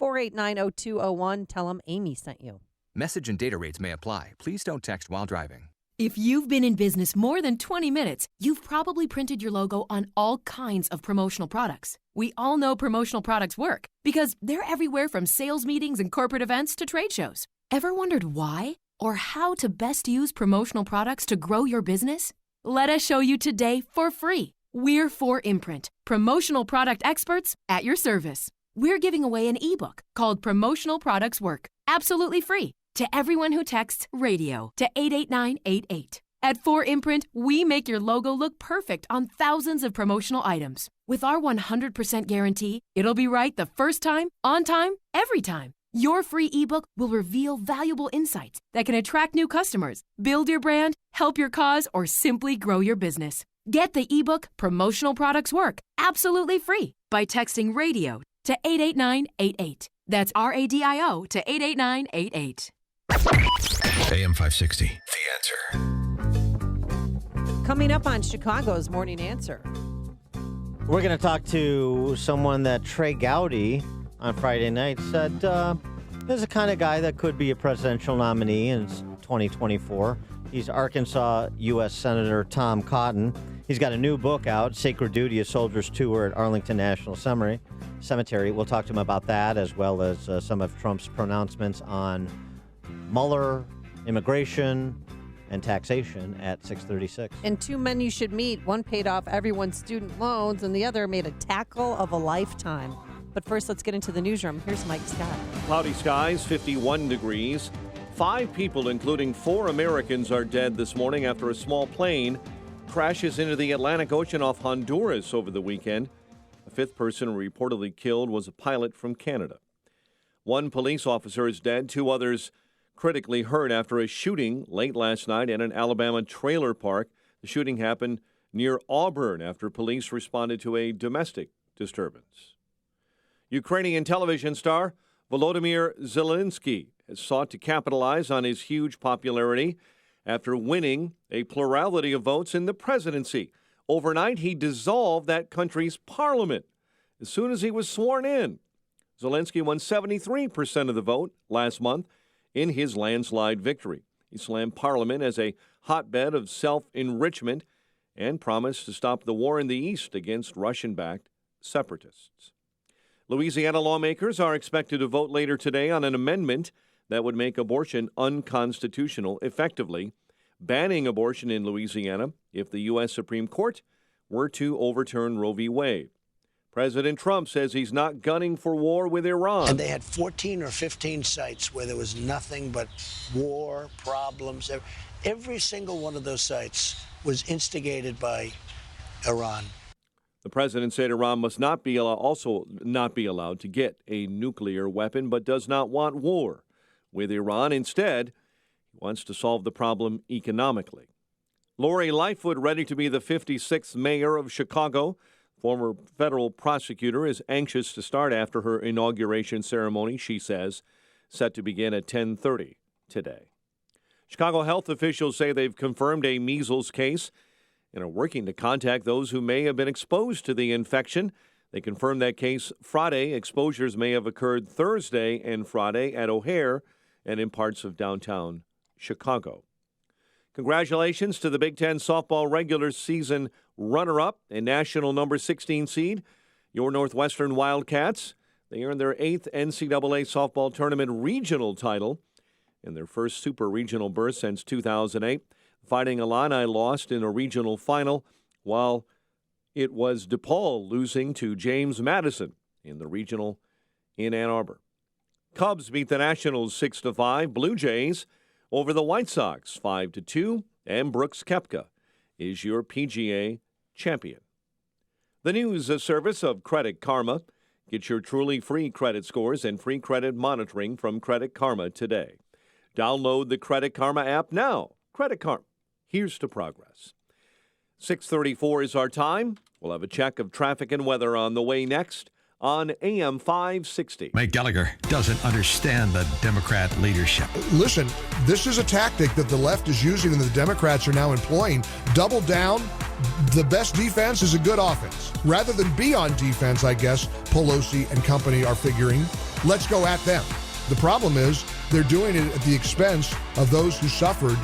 800-489-0201. Tell them Amy sent you. Message and data rates may apply. Please don't text while driving. If you've been in business more than 20 minutes, you've probably printed your logo on all kinds of promotional products. We all know promotional products work because they're everywhere from sales meetings and corporate events to trade shows. Ever wondered why or how to best use promotional products to grow your business? Let us show you today for free. We're 4imprint, promotional product experts at your service. We're giving away an ebook called Promotional Products Work, absolutely free, to everyone who texts radio to 88988. At 4imprint, we make your logo look perfect on thousands of promotional items. With our 100% guarantee, it'll be right the first time, on time, every time. Your free ebook will reveal valuable insights that can attract new customers, build your brand, help your cause, or simply grow your business. Get the ebook Promotional Products Work absolutely free by texting radio to 88988. That's RADIO to 88988. AM 560, The Answer. Coming up on Chicago's Morning Answer. We're going to talk to someone that Trey Gowdy on Friday night said is the kind of guy that could be a presidential nominee in 2024. He's Arkansas U.S. Senator Tom Cotton. He's got a new book out, Sacred Duty, A Soldier's Tour at Arlington National Cemetery. We'll talk to him about that, as well as some of Trump's pronouncements on Mueller, immigration, and taxation at 6:36. And 2 men you should meet. One paid off everyone's student loans, and the other made a tackle of a lifetime. But first, let's get into the newsroom. Here's Mike Scott. Cloudy skies, 51 degrees. 5 people, including 4 Americans, are dead this morning after a small plane crashes into the Atlantic Ocean off Honduras over the weekend. A 5th person reportedly killed was a pilot from Canada. 1 police officer is dead. 2 others critically hurt after a shooting late last night at an Alabama trailer park. The shooting happened near Auburn after police responded to a domestic disturbance. Ukrainian television star Volodymyr Zelensky has sought to capitalize on his huge popularity after winning a plurality of votes in the presidency. Overnight, he dissolved that country's parliament as soon as he was sworn in. Zelensky won 73% of the vote last month in his landslide victory. He slammed parliament as a hotbed of self-enrichment and promised to stop the war in the East against Russian-backed separatists. Louisiana lawmakers are expected to vote later today on an amendment that would make abortion unconstitutional, effectively banning abortion in Louisiana if the U.S. Supreme Court were to overturn Roe v. Wade. President Trump says he's not gunning for war with Iran. And they had 14 or 15 sites where there was nothing but war, problems. Every single one of those sites was instigated by Iran. The president said Iran must not be allowed to get a nuclear weapon, but does not want war with Iran. Instead, he wants to solve the problem economically. Lori Lightfoot ready to be the 56th mayor of Chicago. Former federal prosecutor is anxious to start after her inauguration ceremony, she says, set to begin at 10:30 today. Chicago health officials say they've confirmed a measles case and are working to contact those who may have been exposed to the infection. They confirmed that case Friday. Exposures may have occurred Thursday and Friday at O'Hare and in parts of downtown Chicago. Congratulations to the Big Ten softball regular season runner-up and national number 16 seed, your Northwestern Wildcats. They earned their 8th NCAA softball tournament regional title and their first super regional berth since 2008. Fighting Illini lost in a regional final, while it was DePaul losing to James Madison in the regional in Ann Arbor. Cubs beat the Nationals 6-5. Blue Jays over the White Sox 5-2. And Brooks Koepka is your PGA champion. The news service of Credit Karma. Get your truly free credit scores and free credit monitoring from Credit Karma today. Download the Credit Karma app now. Credit Karma. Here's to progress. 6:34 is our time. We'll have a check of traffic and weather on the way next on AM 560. Mike Gallagher doesn't understand the Democrat leadership. Listen, this is a tactic that the left is using and the Democrats are now employing. Double down. The best defense is a good offense. Rather than be on defense, I guess, Pelosi and company are figuring, let's go at them. The problem is they're doing it at the expense of those who suffered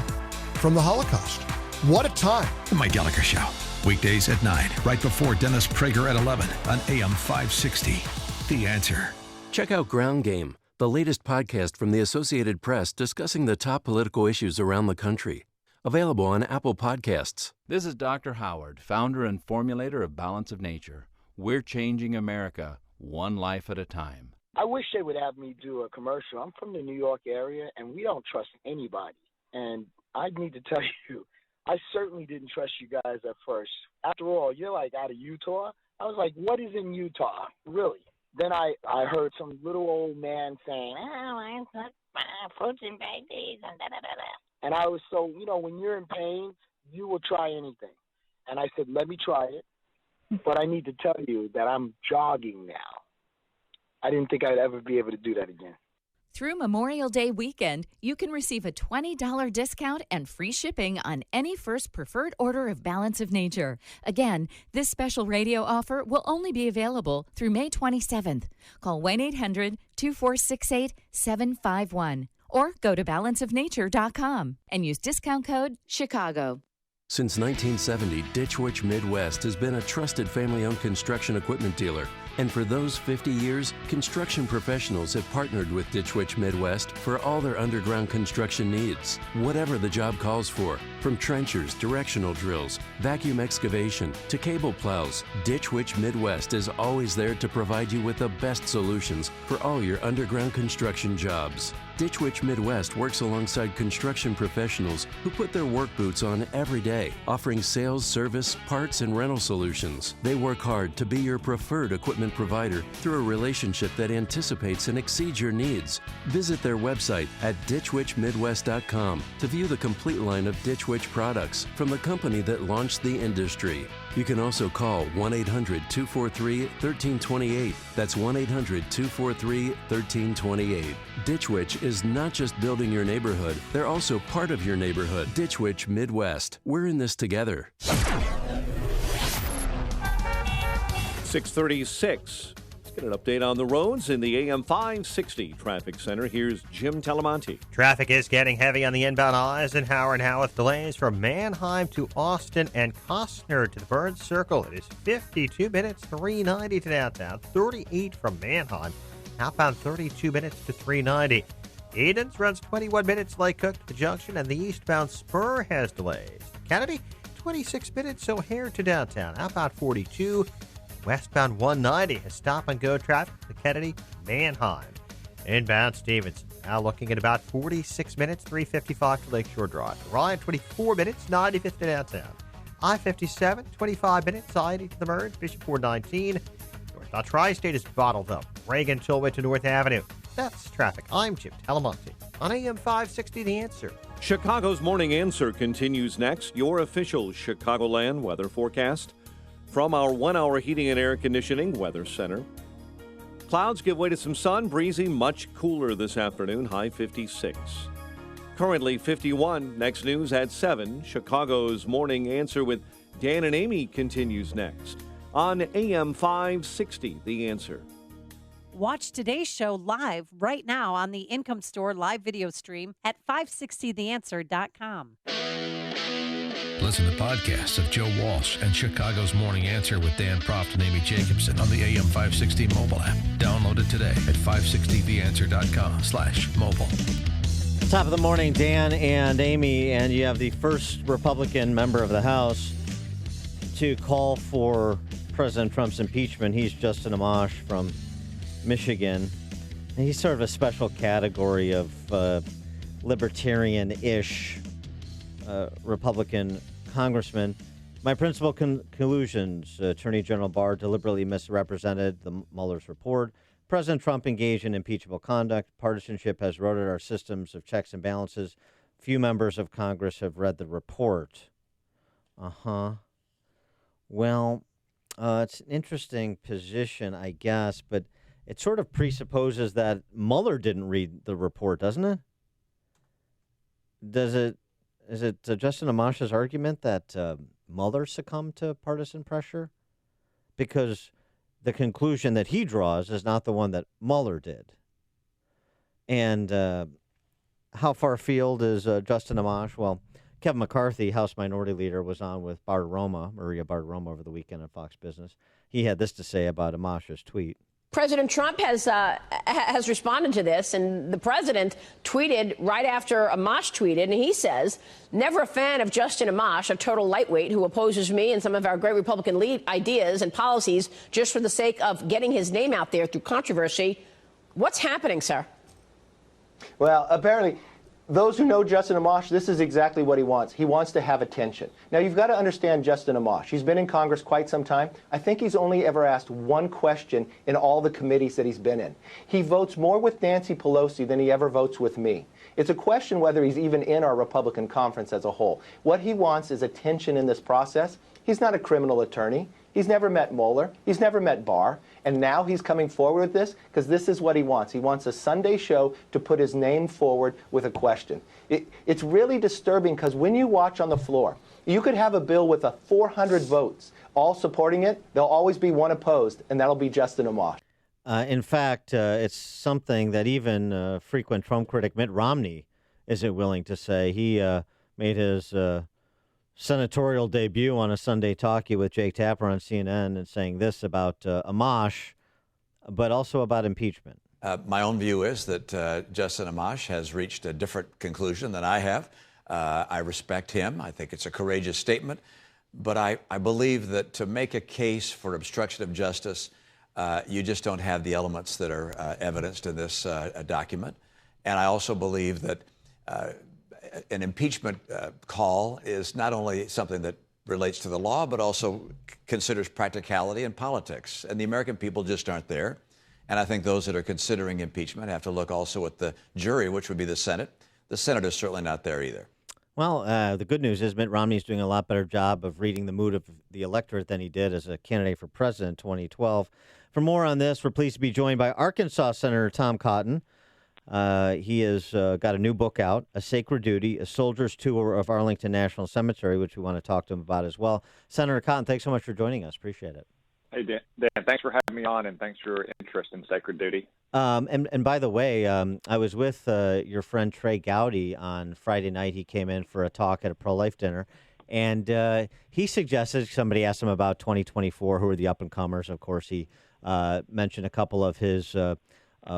from the Holocaust. What a time. The Mike Gallagher Show. Weekdays at 9, right before Dennis Prager at 11 on AM 560. The Answer. Check out Ground Game, the latest podcast from the Associated Press discussing the top political issues around the country. Available on Apple Podcasts. This is Dr. Howard, founder and formulator of Balance of Nature. We're changing America, one life at a time. I wish they would have me do a commercial. I'm from the New York area, and we don't trust anybody. And I need to tell you, I certainly didn't trust you guys at first. After all, you're like out of Utah. I was like, what is in Utah? Really? Then I heard some little old man saying, I took fruits and veggies and da-da-da-da. And I was so, when you're in pain, you will try anything. And I said, let me try it. But I need to tell you that I'm jogging now. I didn't think I'd ever be able to do that again. Through Memorial Day weekend, you can receive a $20 discount and free shipping on any first preferred order of Balance of Nature. Again, this special radio offer will only be available through May 27th. Call 1-800-2468-751 or go to balanceofnature.com and use discount code CHICAGO. Since 1970, Ditch Witch Midwest has been a trusted family-owned construction equipment dealer. And for those 50 years, construction professionals have partnered with Ditch Witch Midwest for all their underground construction needs. Whatever the job calls for, from trenchers, directional drills, vacuum excavation, to cable plows, Ditch Witch Midwest is always there to provide you with the best solutions for all your underground construction jobs. Ditch Witch Midwest works alongside construction professionals who put their work boots on every day, offering sales, service, parts, and rental solutions. They work hard to be your preferred equipment provider through a relationship that anticipates and exceeds your needs. Visit their website at ditchwitchmidwest.com to view the complete line of Ditch Witch products from the company that launched the industry. You can also call 1-800-243-1328. That's 1-800-243-1328. Ditch Witch is not just building your neighborhood, they're also part of your neighborhood. Ditch Witch Midwest. We're in this together. 6:36. Let's get an update on the roads in the AM 560 Traffic Center. Here's Jim Talamonte. Traffic is getting heavy on the inbound Eisenhower now with delays from Manheim to Austin and Costner to the Burns Circle. It is 52 minutes, 390 to downtown, 38 from Manheim. Outbound 32 minutes to 390. Edens runs 21 minutes Lake Cook to the junction, and the eastbound Spur has delays. Kennedy, 26 minutes O'Hare to downtown. Outbound 42. Westbound 190 has stop-and-go traffic to Kennedy, Manheim. Inbound Stevenson now looking at about 46 minutes, 355 to Lakeshore Drive. Ryan, 24 minutes, 95 to downtown. I-57, 25 minutes, I-80 to the merge. Bishop 419. North Tri-State is bottled up. Reagan Tollway to North Avenue. That's traffic. I'm Jim Talamonte on AM 560 The Answer. Chicago's Morning Answer continues next. Your official Chicagoland weather forecast from our 1-hour heating and air conditioning weather center. Clouds give way to some sun, breezy, much cooler this afternoon, high 56. Currently 51. Next news at 7. Chicago's Morning Answer with Dan and Amy continues next on AM 560 The Answer. Watch today's show live right now on the Income Store live video stream at 560theanswer.com. Listen to podcasts of Joe Walsh and Chicago's Morning Answer with Dan Proft and Amy Jacobson on the AM 560 mobile app. Download it today at 560theanswer.com/mobile. Top of the morning, Dan and Amy, and you have the first Republican member of the House to call for President Trump's impeachment. He's Justin Amash from Michigan. He's sort of a special category of libertarian-ish Republican congressman. My principal conclusions, Attorney General Barr deliberately misrepresented the Mueller's report. President Trump engaged in impeachable conduct. Partisanship has eroded our systems of checks and balances. Few members of Congress have read the report. Well, it's an interesting position, I guess, but it sort of presupposes that Mueller didn't read the report, doesn't it? Is it Justin Amash's argument that Mueller succumbed to partisan pressure? Because the conclusion that he draws is not the one that Mueller did. And how far afield is Justin Amash? Well, Kevin McCarthy, House Minority Leader, was on with Maria Bartiromo over the weekend on Fox Business. He had this to say about Amash's tweet. President Trump has responded to this, and the president tweeted right after Amash tweeted, and he says, "Never a fan of Justin Amash, a total lightweight who opposes me and some of our great Republican ideas and policies just for the sake of getting his name out there through controversy." What's happening, sir? Well, apparently, those who know Justin Amash, this is exactly what he wants. He wants to have attention. Now, you've got to understand Justin Amash. He's been in Congress quite some time. I think he's only ever asked one question in all the committees that he's been in. He votes more with Nancy Pelosi than he ever votes with me. It's a question whether he's even in our Republican conference as a whole. What he wants is attention in this process. He's not a criminal attorney. He's never met Mueller. He's never met Barr. And now he's coming forward with this because this is what he wants. He wants a Sunday show to put his name forward with a question. It's really disturbing because when you watch on the floor, you could have a bill with 400 votes all supporting it. There'll always be one opposed, and that'll be Justin Amash. In fact, it's something that even frequent Trump critic Mitt Romney isn't willing to say. He made his senatorial debut on a Sunday Talkie with Jake Tapper on CNN and saying this about Amash, but also about impeachment. My own view is that Justin Amash has reached a different conclusion than I have. I respect him. I think it's a courageous statement. But I believe that to make a case for obstruction of justice, you just don't have the elements that are evidenced in this document. And I also believe that an impeachment call is not only something that relates to the law, but also considers practicality and politics. And the American people just aren't there. And I think those that are considering impeachment have to look also at the jury, which would be the Senate. The Senate is certainly not there either. Well, the good news is Mitt Romney's doing a lot better job of reading the mood of the electorate than he did as a candidate for president in 2012. For more on this, we're pleased to be joined by Arkansas Senator Tom Cotton. He has got a new book out, A Sacred Duty, A Soldier's Tour of Arlington National Cemetery, which we want to talk to him about as well. Senator Cotton, thanks so much for joining us. Appreciate it. Hey, Dan, thanks for having me on, and thanks for your interest in Sacred Duty. And by the way, I was with your friend Trey Gowdy on Friday night. He came in for a talk at a pro-life dinner, and he suggested, somebody asked him about 2024, who are the up-and-comers. Of course, he mentioned a couple of his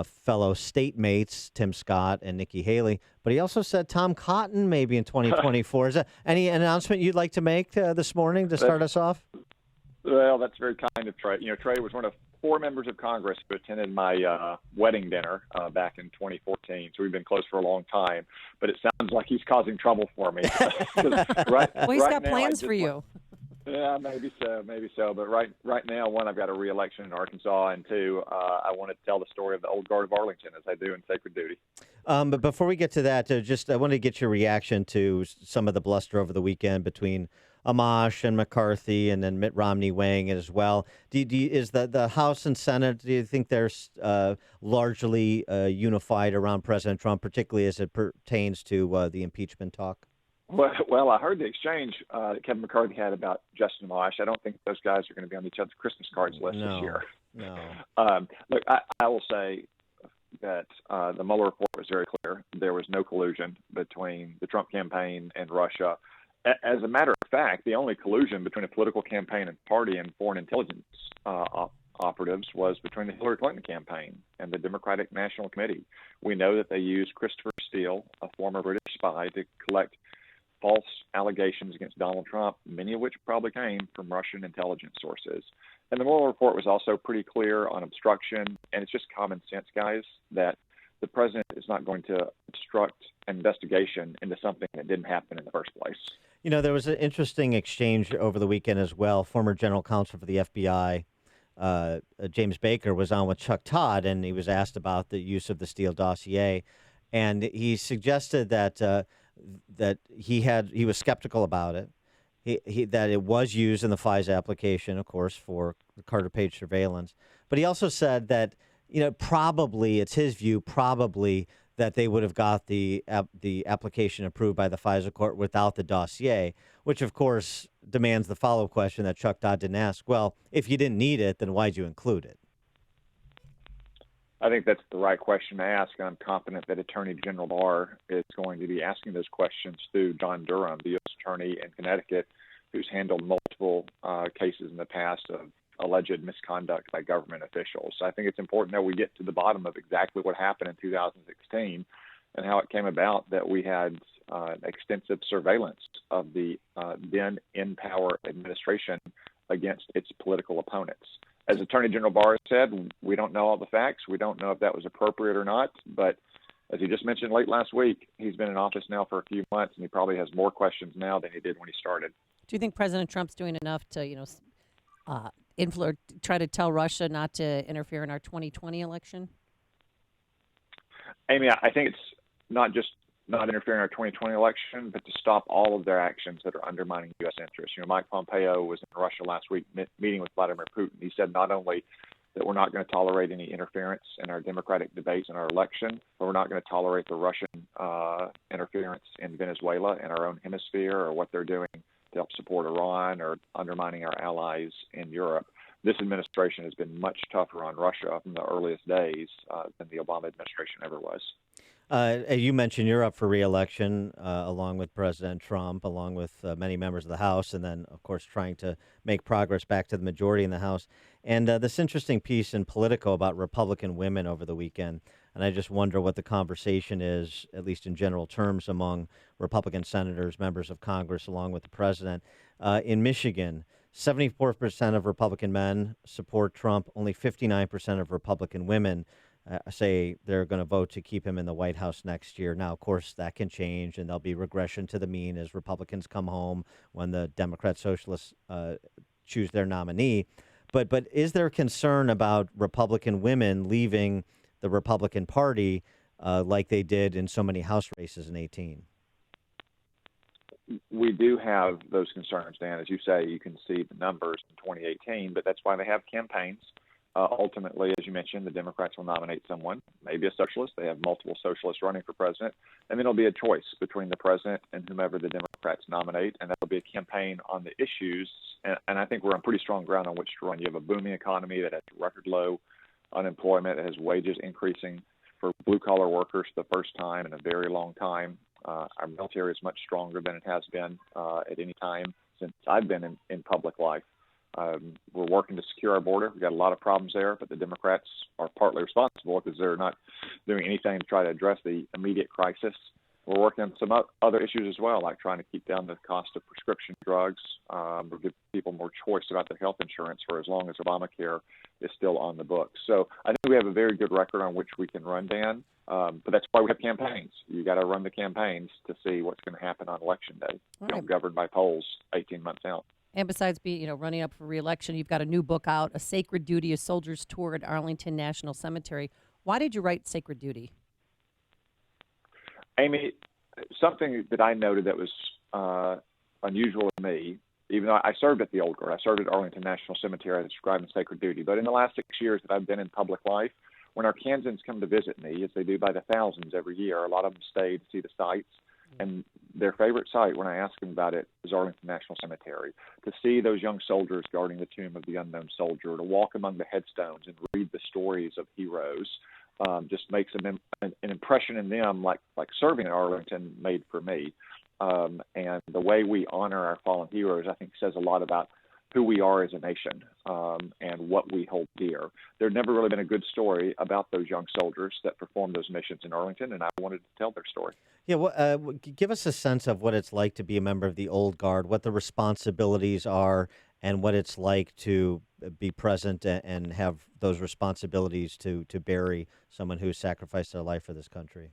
fellow state mates, Tim Scott and Nikki Haley, but he also said Tom Cotton maybe in 2024. Is that any announcement you'd like to make this morning to start us off? Well, that's very kind of Trey. You know, Trey was one of 4 members of Congress who attended my wedding dinner back in 2014. So we've been close for a long time. But it sounds like he's causing trouble for me. Well, he's got plans for you. Yeah, maybe so. But right now, 1, I've got a re-election in Arkansas, and 2, I want to tell the story of the Old Guard of Arlington as I do in Sacred Duty. But before we get to that, I want to get your reaction to some of the bluster over the weekend between Amash and McCarthy, and then Mitt Romney weighing it as well. Is the House and Senate, do you think they're largely unified around President Trump, particularly as it pertains to the impeachment talk? Well, I heard the exchange that Kevin McCarthy had about Justin Amash. I don't think those guys are going to be on each other's Christmas cards list this year. No. Look, I will say that the Mueller report was very clear. There was no collusion between the Trump campaign and Russia. As a matter of fact, the only collusion between a political campaign and party and foreign intelligence operatives was between the Hillary Clinton campaign and the Democratic National Committee. We know that they used Christopher Steele, a former British spy, to collect false allegations against Donald Trump, many of which probably came from Russian intelligence sources. And the Mueller report was also pretty clear on obstruction, and it's just common sense, guys, that the president is not going to obstruct an investigation into something that didn't happen in the first place. You know, there was an interesting exchange over the weekend as well. Former general counsel for the FBI, James Baker, was on with Chuck Todd, and he was asked about the use of the Steele dossier. And he suggested that that he was skeptical about it. That it was used in the FISA application, of course, for the Carter Page surveillance. But he also said that, you know, probably it's his view, probably that they would have got the application approved by the FISA court without the dossier, which of course demands the follow-up question that Chuck Todd didn't ask. Well, if you didn't need it, then why'd you include it? I think that's the right question to ask. I'm confident that Attorney General Barr is going to be asking those questions through John Durham, the U.S. Attorney in Connecticut, who's handled multiple cases in the past of alleged misconduct by government officials. So I think it's important that we get to the bottom of exactly what happened in 2016 and how it came about that we had extensive surveillance of the then in-power administration against its political opponents. As Attorney General Barr said, we don't know all the facts. We don't know if that was appropriate or not. But as he just mentioned late last week, he's been in office now for a few months, and he probably has more questions now than he did when he started. Do you think President Trump's doing enough to, try to tell Russia not to interfere in our 2020 election? Amy, I think it's not just not interfering in our 2020 election, but to stop all of their actions that are undermining U.S. interests. Mike Pompeo was in Russia last week meeting with Vladimir Putin. He said not only that we're not going to tolerate any interference in our democratic debates in our election, but we're not going to tolerate the Russian interference in Venezuela in our own hemisphere or what they're doing to help support Iran or undermining our allies in Europe. This administration has been much tougher on Russia from the earliest days than the Obama administration ever was. You mentioned you're up for re-election along with President Trump, along with many members of the House, and then, of course, trying to make progress back to the majority in the House. And this interesting piece in Politico about Republican women over the weekend, and I just wonder what the conversation is, at least in general terms, among Republican senators, members of Congress, along with the president. In Michigan, 74% of Republican men support Trump. Only 59% of Republican women say they're going to vote to keep him in the White House next year. Now, of course, that can change, and there'll be regression to the mean as Republicans come home when the Democrat Socialists choose their nominee. But is there concern about Republican women leaving the Republican Party like they did in so many House races in 2018? We do have those concerns, Dan. As you say, you can see the numbers in 2018, but that's why they have campaigns. Ultimately, as you mentioned, the Democrats will nominate someone, maybe a socialist. They have multiple socialists running for president. And then it'll be a choice between the president and whomever the Democrats nominate. And that'll be a campaign on the issues. And I think we're on pretty strong ground on which to run. You have a booming economy that has record low unemployment, that has wages increasing for blue-collar workers for the first time in a very long time. Our military is much stronger than it has been at any time since I've been in public life. We're working to secure our border. We've got a lot of problems there, but the Democrats are partly responsible because they're not doing anything to try to address the immediate crisis. We're working on some other issues as well, like trying to keep down the cost of prescription drugs, or give people more choice about their health insurance for as long as Obamacare is still on the books. So I think we have a very good record on which we can run, Dan, but that's why we have campaigns. You got to run the campaigns to see what's going to happen on Election Day. You don't govern by polls 18 months out. And besides running up for re-election, you've got a new book out, A Sacred Duty, A Soldier's Tour at Arlington National Cemetery. Why did you write Sacred Duty? Amy, something that I noted that was unusual to me, even though I served at the Old Guard, I served at Arlington National Cemetery, I described in Sacred Duty, but in the last 6 years that I've been in public life, when Arkansans come to visit me, as they do by the thousands every year, a lot of them stay to see the sights. And their favorite site, when I ask them about it, is Arlington National Cemetery. To see those young soldiers guarding the tomb of the unknown soldier, to walk among the headstones and read the stories of heroes, just makes an impression in them like serving at Arlington made for me. And the way we honor our fallen heroes, I think, says a lot about who we are as a nation and what we hold dear. There'd never really been a good story about those young soldiers that performed those missions in Arlington, and I wanted to tell their story. Yeah, give us a sense of what it's like to be a member of the Old Guard, what the responsibilities are, and what it's like to be present and have those responsibilities to bury someone who sacrificed their life for this country.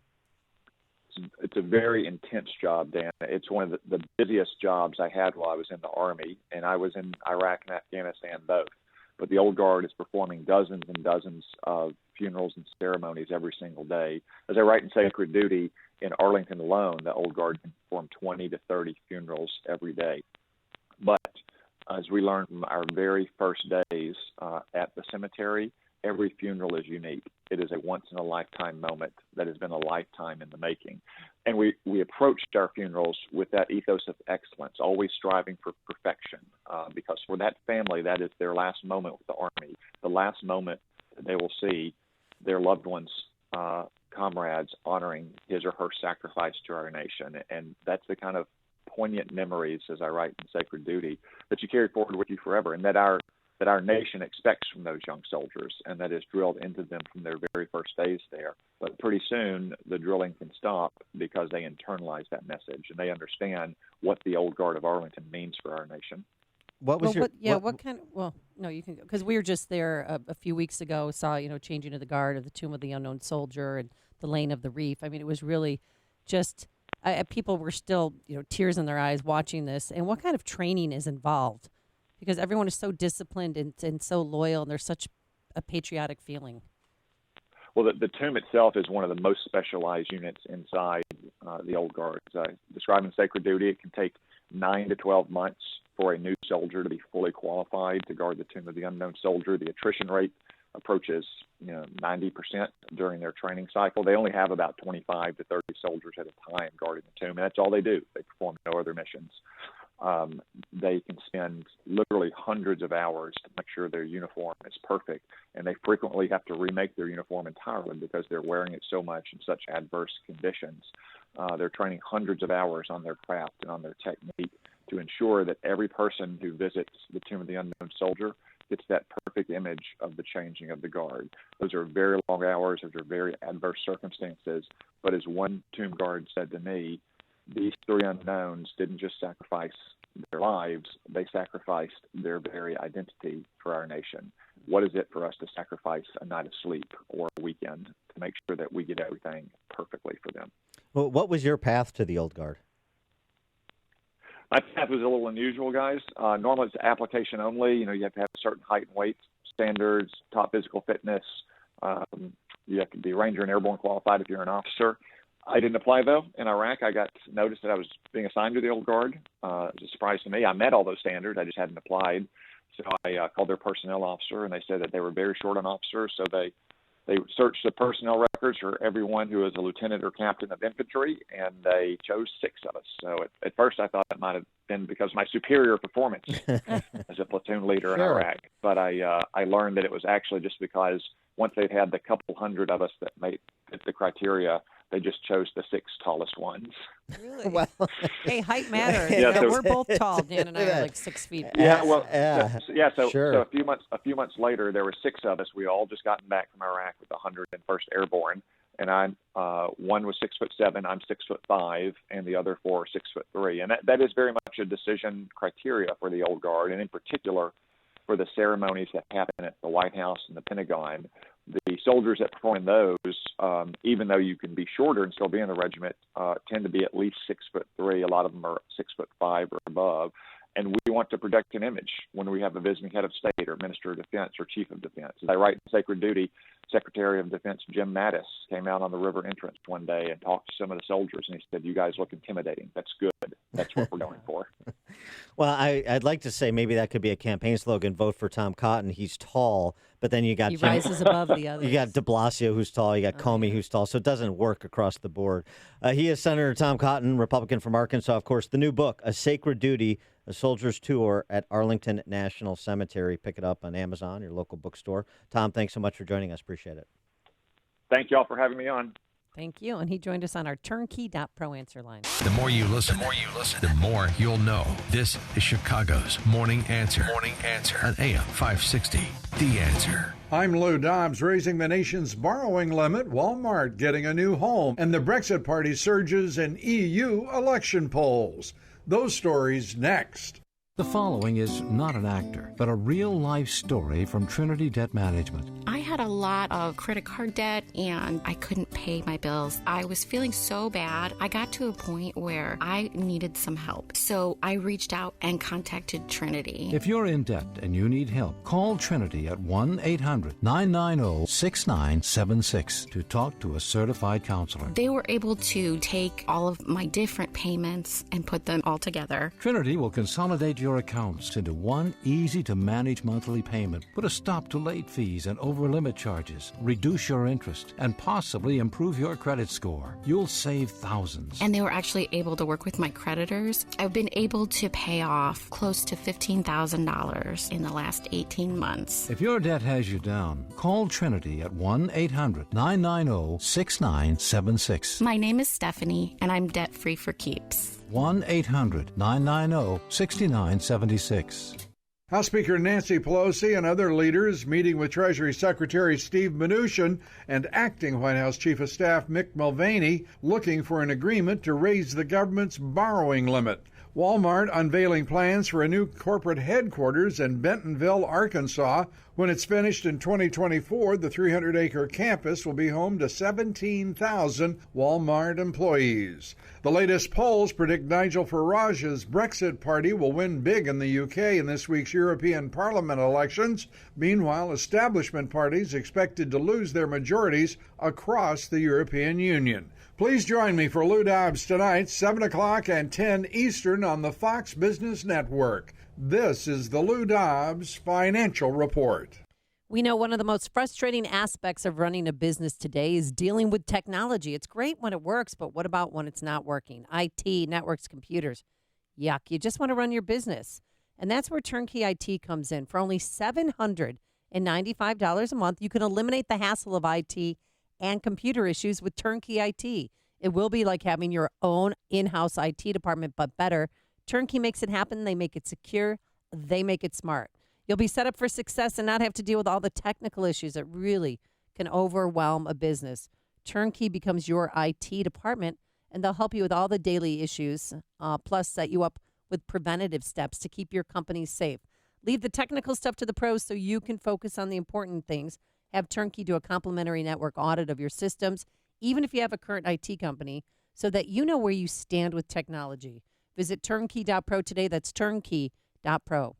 It's a very intense job, Dan. It's one of the busiest jobs I had while I was in the Army, and I was in Iraq and Afghanistan both. But the Old Guard is performing dozens and dozens of funerals and ceremonies every single day. As I write in Sacred Duty, in Arlington alone, the Old Guard can perform 20 to 30 funerals every day. But as we learned from our very first days at the cemetery, every funeral is unique. It is a once-in-a-lifetime moment that has been a lifetime in the making. And we approached our funerals with that ethos of excellence, always striving for perfection, because for that family, that is their last moment with the Army, the last moment that they will see their loved ones, comrades, honoring his or her sacrifice to our nation. And that's the kind of poignant memories, as I write in Sacred Duty, that you carry forward with you forever, and that our nation expects from those young soldiers, and that is drilled into them from their very first days there. But pretty soon, the drilling can stop because they internalize that message, and they understand what the Old Guard of Arlington means for our nation. What was what kind of, well, no, you can go, because we were just there a few weeks ago, saw, changing of the guard of the Tomb of the Unknown Soldier and the Lane of the Reef. I mean, it was really just, people were still, tears in their eyes watching this. And what kind of training is involved? Because everyone is so disciplined and so loyal, and there's such a patriotic feeling. Well, the tomb itself is one of the most specialized units inside the Old Guard. As I describe in Sacred Duty, it can take 9 to 12 months for a new soldier to be fully qualified to guard the Tomb of the Unknown Soldier. The attrition rate approaches 90% during their training cycle. They only have about 25 to 30 soldiers at a time guarding the tomb, and that's all they do. They perform no other missions. They can spend literally hundreds of hours to make sure their uniform is perfect, and they frequently have to remake their uniform entirely because they're wearing it so much in such adverse conditions. They're training hundreds of hours on their craft and on their technique to ensure that every person who visits the Tomb of the Unknown Soldier gets that perfect image of the changing of the guard. Those are very long hours. Those are very adverse circumstances. But as one tomb guard said to me, these three unknowns didn't just sacrifice their lives, they sacrificed their very identity for our nation. What is it for us to sacrifice a night of sleep or a weekend to make sure that we get everything perfectly for them? Well, what was your path to the Old Guard? My path was a little unusual, guys. Normally it's application only. You have to have a certain height and weight standards, top physical fitness. You have to be Ranger and Airborne qualified if you're an officer. I didn't apply, though. In Iraq, I got noticed that I was being assigned to the Old Guard. It was a surprise to me. I met all those standards. I just hadn't applied. So I called their personnel officer, and they said that they were very short on officers. So they searched the personnel records for everyone who was a lieutenant or captain of infantry, and they chose 6 of us. So at first I thought it might have been because of my superior performance as a platoon leader in Iraq. But I learned that it was actually just because once they'd had the couple hundred of us that fit the criteria, they just chose the 6 tallest ones. Really? Well, hey, height matters. Yeah, so, we're both tall. Dan and I are like 6 feet. So sure. a few months later, there were 6 of us. We all just gotten back from Iraq with the 101st Airborne, and one was 6'7". I'm 6'5", and the other 4 are 6'3". And that is very much a decision criteria for the Old Guard, and in particular for the ceremonies that happen at the White House and the Pentagon. The soldiers that perform in those, even though you can be shorter and still be in the regiment, tend to be at least 6'3". A lot of them are 6'5" or above. And we want to project an image when we have a visiting head of state or minister of defense or chief of defense. As I write in Sacred Duty, Secretary of Defense Jim Mattis came out on the river entrance one day and talked to some of the soldiers, and he said, "You guys look intimidating. That's good. That's what we're going for." Well, I'd like to say maybe that could be a campaign slogan: vote for Tom Cotton. He's tall, but then you got he rises above the others. You got De Blasio, who's tall. You got Comey, who's tall. So it doesn't work across the board. He is Senator Tom Cotton, Republican from Arkansas. Of course, the new book, A Sacred Duty: A Soldier's Tour at Arlington National Cemetery. Pick it up on Amazon, your local bookstore. Tom, thanks so much for joining us. Appreciate it. Thank you all for having me on. Thank you. And he joined us on our turnkey.pro answer line. The more you listen, the more you'll know. This is Chicago's Morning Answer. Morning Answer on AM 560. The Answer. I'm Lou Dobbs. Raising the nation's borrowing limit, Walmart getting a new home, and the Brexit Party surges in EU election polls. Those stories next. The following is not an actor, but a real-life story from Trinity Debt Management. I had a lot of credit card debt and I couldn't pay my bills. I was feeling so bad. I got to a point where I needed some help. So I reached out and contacted Trinity. If you're in debt and you need help, call Trinity at 1-800-990-6976 to talk to a certified counselor. They were able to take all of my different payments and put them all together. Trinity will consolidate your accounts into one easy-to-manage monthly payment, put a stop to late fees and over-limit charges, reduce your interest, and possibly improve your credit score. You'll save thousands. And they were actually able to work with my creditors. I've been able to pay off close to $15,000 in the last 18 months. If your debt has you down, call Trinity at 1-800-990-6976. My name is Stephanie, and I'm debt-free for keeps. 1-800-990-6976. House Speaker Nancy Pelosi and other leaders meeting with Treasury Secretary Steve Mnuchin and acting White House Chief of Staff Mick Mulvaney looking for an agreement to raise the government's borrowing limit. Walmart unveiling plans for a new corporate headquarters in Bentonville, Arkansas. When it's finished in 2024, the 300-acre campus will be home to 17,000 Walmart employees. The latest polls predict Nigel Farage's Brexit Party will win big in the UK in this week's European Parliament elections. Meanwhile, establishment parties expected to lose their majorities across the European Union. Please join me for Lou Dobbs tonight, 7 o'clock and 10 Eastern on the Fox Business Network. This is the Lou Dobbs Financial Report. We know one of the most frustrating aspects of running a business today is dealing with technology. It's great when it works, but what about when it's not working? IT, networks, computers. Yuck, you just want to run your business. And that's where Turnkey IT comes in. For only $795 a month, you can eliminate the hassle of IT and computer issues with Turnkey IT. It will be like having your own in-house IT department, but better. Turnkey makes it happen. They make it secure. They make it smart. You'll be set up for success and not have to deal with all the technical issues that really can overwhelm a business. Turnkey becomes your IT department, and they'll help you with all the daily issues, plus set you up with preventative steps to keep your company safe. Leave the technical stuff to the pros so you can focus on the important things. Have Turnkey do a complimentary network audit of your systems, even if you have a current IT company, so that you know where you stand with technology. Visit turnkey.pro today. That's turnkey.pro.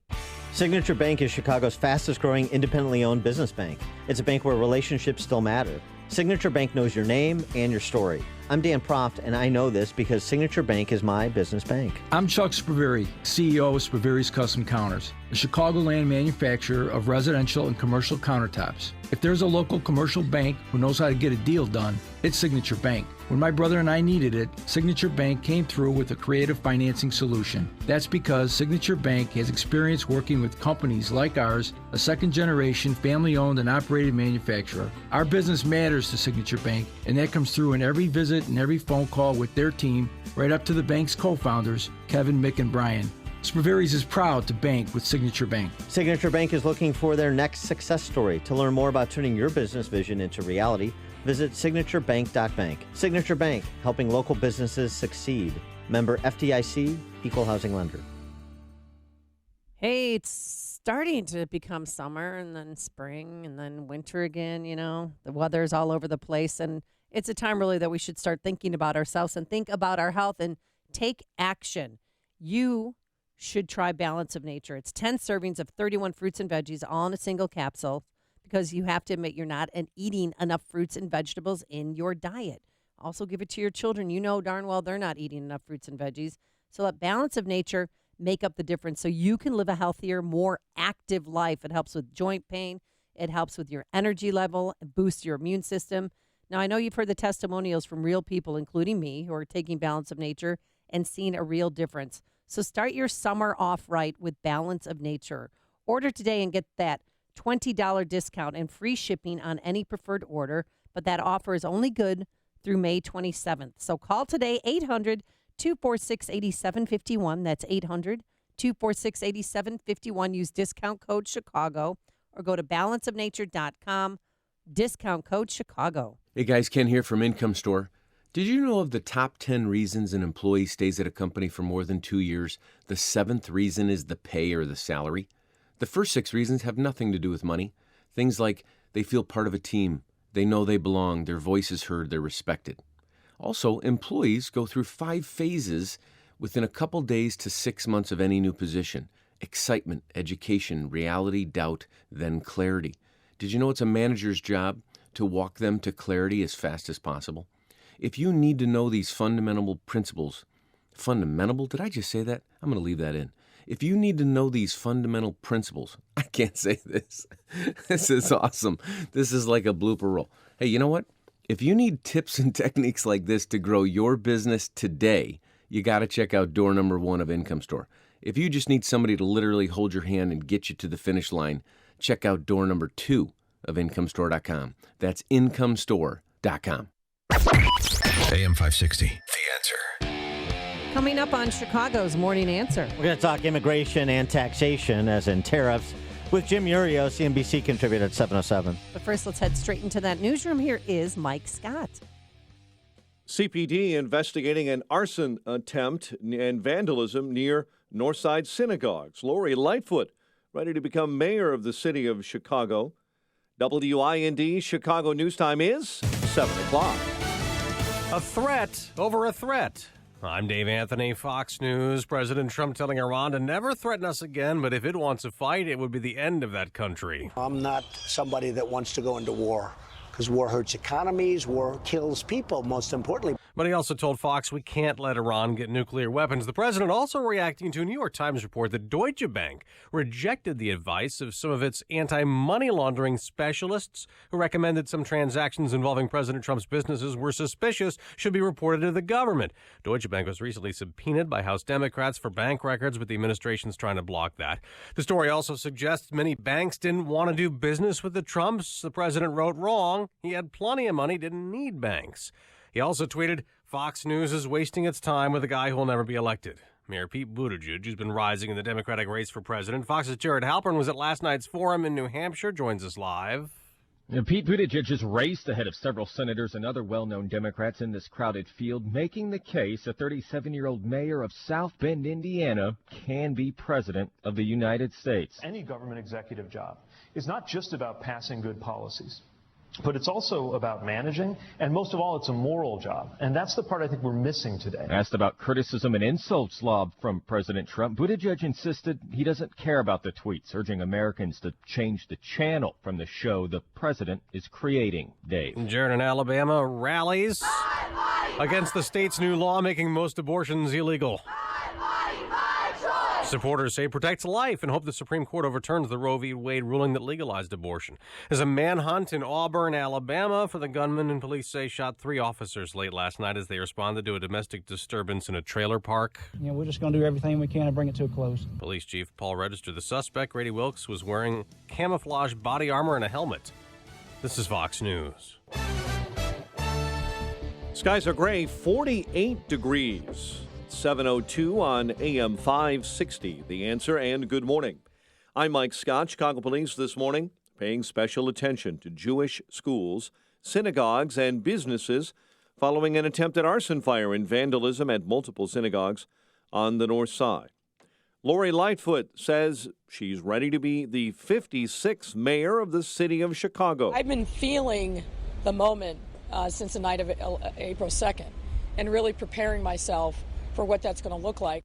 Signature Bank is Chicago's fastest growing independently owned business bank. It's a bank where relationships still matter. Signature Bank knows your name and your story. I'm Dan Proft, and I know this because Signature Bank is my business bank. I'm Chuck Spaveri, CEO of Spaveri's Custom Counters, a Chicagoland manufacturer of residential and commercial countertops. If there's a local commercial bank who knows how to get a deal done, it's Signature Bank. When my brother and I needed it, Signature Bank came through with a creative financing solution. That's because Signature Bank has experience working with companies like ours, a second-generation, family-owned and operated manufacturer. Our business matters to Signature Bank, and that comes through in every visit and every phone call with their team, right up to the bank's co-founders, Kevin, Mick, and Brian. Spaveri's is proud to bank with Signature Bank. Signature Bank is looking for their next success story. To learn more about turning your business vision into reality, visit signaturebank.bank. Signature Bank, helping local businesses succeed. Member FDIC, Equal Housing Lender. Hey, it's starting to become summer and then spring and then winter again, you know. The weather's all over the place, and it's a time really that we should start thinking about ourselves and think about our health and take action. You should try Balance of Nature. It's 10 servings of 31 fruits and veggies all in a single capsule, because you have to admit you're not eating enough fruits and vegetables in your diet. Also give it to your children. You know darn well they're not eating enough fruits and veggies. So let Balance of Nature make up the difference so you can live a healthier, more active life. It helps with joint pain. It helps with your energy level. It boosts your immune system. Now, I know you've heard the testimonials from real people, including me, who are taking Balance of Nature and seeing a real difference. So start your summer off right with Balance of Nature. Order today and get that $20 discount and free shipping on any preferred order, but that offer is only good through May 27th. So call today, 800-246-8751. That's 800-246-8751. Use discount code Chicago or go to balanceofnature.com, discount code Chicago. Hey guys, Ken here from Income Store. Did you know of the top 10 reasons an employee stays at a company for more than 2 years? The 7th reason is the pay or the salary. The first 6 reasons have nothing to do with money. Things like they feel part of a team, they know they belong, their voice is heard, they're respected. Also, employees go through 5 phases within a couple days to 6 months of any new position. Excitement, education, reality, doubt, then clarity. Did you know it's a manager's job to walk them to clarity as fast as possible? If you need to know these fundamental principles, fundamental? Did I just say that? I'm going to leave that in. If you need to know these fundamental principles, I can't say this. This is awesome. This is like a blooper roll. Hey, you know what? If you need tips and techniques like this to grow your business today, you got to check out door number 1 of Income Store. If you just need somebody to literally hold your hand and get you to the finish line, check out door number 2 of IncomeStore.com. That's IncomeStore.com. AM 560, The Answer. Coming up on Chicago's Morning Answer. We're going to talk immigration and taxation, as in tariffs, with Jim Urio, CNBC contributor at 7:07. But first, let's head straight into that newsroom. Here is Mike Scott. CPD investigating an arson attempt and vandalism near Northside synagogues. Lori Lightfoot ready to become mayor of the city of Chicago. WIND Chicago News Time is 7 o'clock. A threat over a threat. I'm Dave Anthony, Fox News. President Trump telling Iran to never threaten us again, but if it wants a fight, it would be the end of that country. I'm not somebody that wants to go into war, because war hurts economies, war kills people, most importantly. But he also told Fox we can't let Iran get nuclear weapons. The president also reacting to a New York Times report that Deutsche Bank rejected the advice of some of its anti-money laundering specialists who recommended some transactions involving President Trump's businesses were suspicious, should be reported to the government. Deutsche Bank was recently subpoenaed by House Democrats for bank records, but the administration's trying to block that. The story also suggests many banks didn't want to do business with the Trumps. The president wrote wrong. He had plenty of money, didn't need banks. He also tweeted, Fox News is wasting its time with a guy who will never be elected. Mayor Pete Buttigieg, who's been rising in the Democratic race for president. Fox's Jared Halpern was at last night's forum in New Hampshire, joins us live. Pete Buttigieg has raced ahead of several senators and other well-known Democrats in this crowded field, making the case a 37-year-old mayor of South Bend, Indiana, can be president of the United States. Any government executive job is not just about passing good policies, but it's also about managing, and most of all, it's a moral job. And that's the part I think we're missing today. Asked about criticism and insults lobbed from President Trump, Buttigieg insisted he doesn't care about the tweets, urging Americans to change the channel from the show the president is creating. Dave. Jared in Alabama rallies against the state's new law making most abortions illegal. Supporters say it protects life and hope the Supreme Court overturns the Roe v. Wade ruling that legalized abortion. There's a manhunt in Auburn, Alabama, for the gunman, and police say shot 3 officers late last night as they responded to a domestic disturbance in a trailer park. We're just going to do everything we can to bring it to a close. Police Chief Paul Register, the suspect, Grady Wilkes, was wearing camouflage body armor and a helmet. This is Fox News. Skies are gray, 48 degrees. 7:02 on AM 560. The Answer, and good morning. I'm Mike Scott. Chicago Police this morning paying special attention to Jewish schools, synagogues, and businesses following an attempted arson fire and vandalism at multiple synagogues on the north side. Lori Lightfoot says she's ready to be the 56th mayor of the city of Chicago. I've been feeling the moment since the night of April 2nd and really preparing myself for what that's going to look like.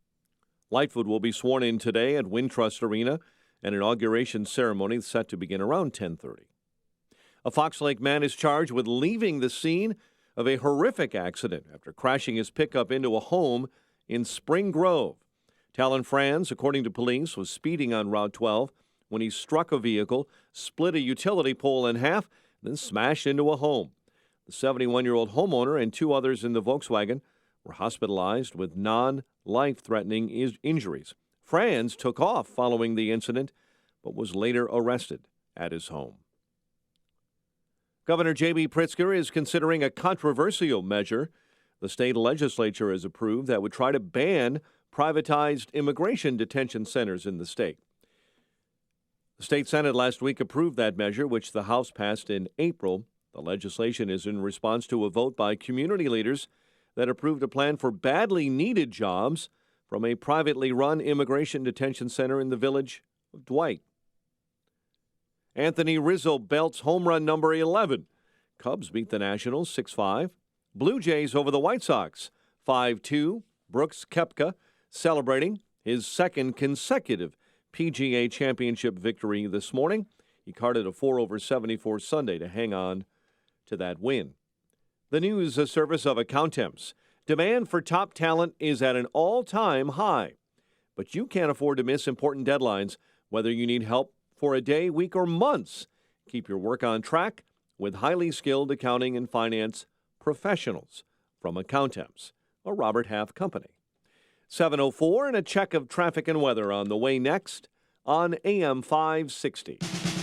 Lightfoot will be sworn in today at Wintrust Arena. An inauguration ceremony set to begin around 10:30. A Fox Lake man is charged with leaving the scene of a horrific accident after crashing his pickup into a home in Spring Grove. Talon Franz, according to police, was speeding on Route 12 when he struck a vehicle, split a utility pole in half, then smashed into a home. The 71-year-old homeowner and 2 others in the Volkswagen were hospitalized with non-life-threatening injuries. Franz took off following the incident, but was later arrested at his home. Governor J.B. Pritzker is considering a controversial measure the state legislature has approved that would try to ban privatized immigration detention centers in the state. The state Senate last week approved that measure, which the House passed in April. The legislation is in response to a vote by community leaders that approved a plan for badly needed jobs from a privately run immigration detention center in the village of Dwight. Anthony Rizzo belts home run number 11. Cubs beat the Nationals 6-5. Blue Jays over the White Sox 5-2. Brooks Koepka celebrating his second consecutive PGA Championship victory this morning. He carded a 4/74 Sunday to hang on to that win. The news service of Accountemps. Demand for top talent is at an all-time high, but you can't afford to miss important deadlines, whether you need help for a day, week, or months. Keep your work on track with highly skilled accounting and finance professionals from Accountemps, a Robert Half company. 7:04 and a check of traffic and weather on the way next on AM 560.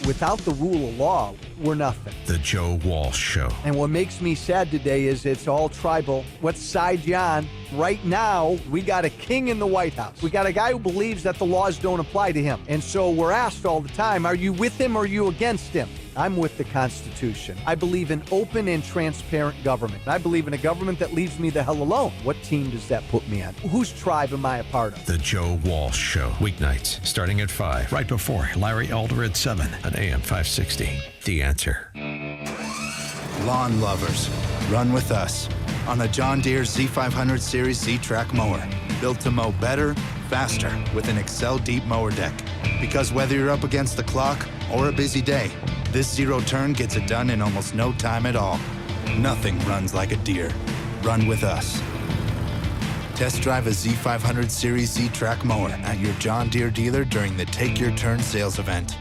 Without the rule of law, we're nothing. The Joe Walsh Show. And what makes me sad today is it's all tribal. What side you on? Right now, we got a king in the White House. We got a guy who believes that the laws don't apply to him. And so we're asked all the time, are you with him or are you against him? I'm with the Constitution. I believe in open and transparent government. I believe in a government that leaves me the hell alone. What team does that put me on? Whose tribe am I a part of? The Joe Walsh Show. Weeknights starting at 5, right before Larry Elder at 7 on AM 560. The Answer. Lawn lovers, run with us on the John Deere Z500 Series Z-Track mower. Built to mow better, faster with an Excel Deep Mower Deck. Because whether you're up against the clock or a busy day, this zero turn gets it done in almost no time at all. Nothing runs like a Deere. Run with us. Test drive a Z500 Series Z-Track mower at your John Deere dealer during the Take Your Turn sales event.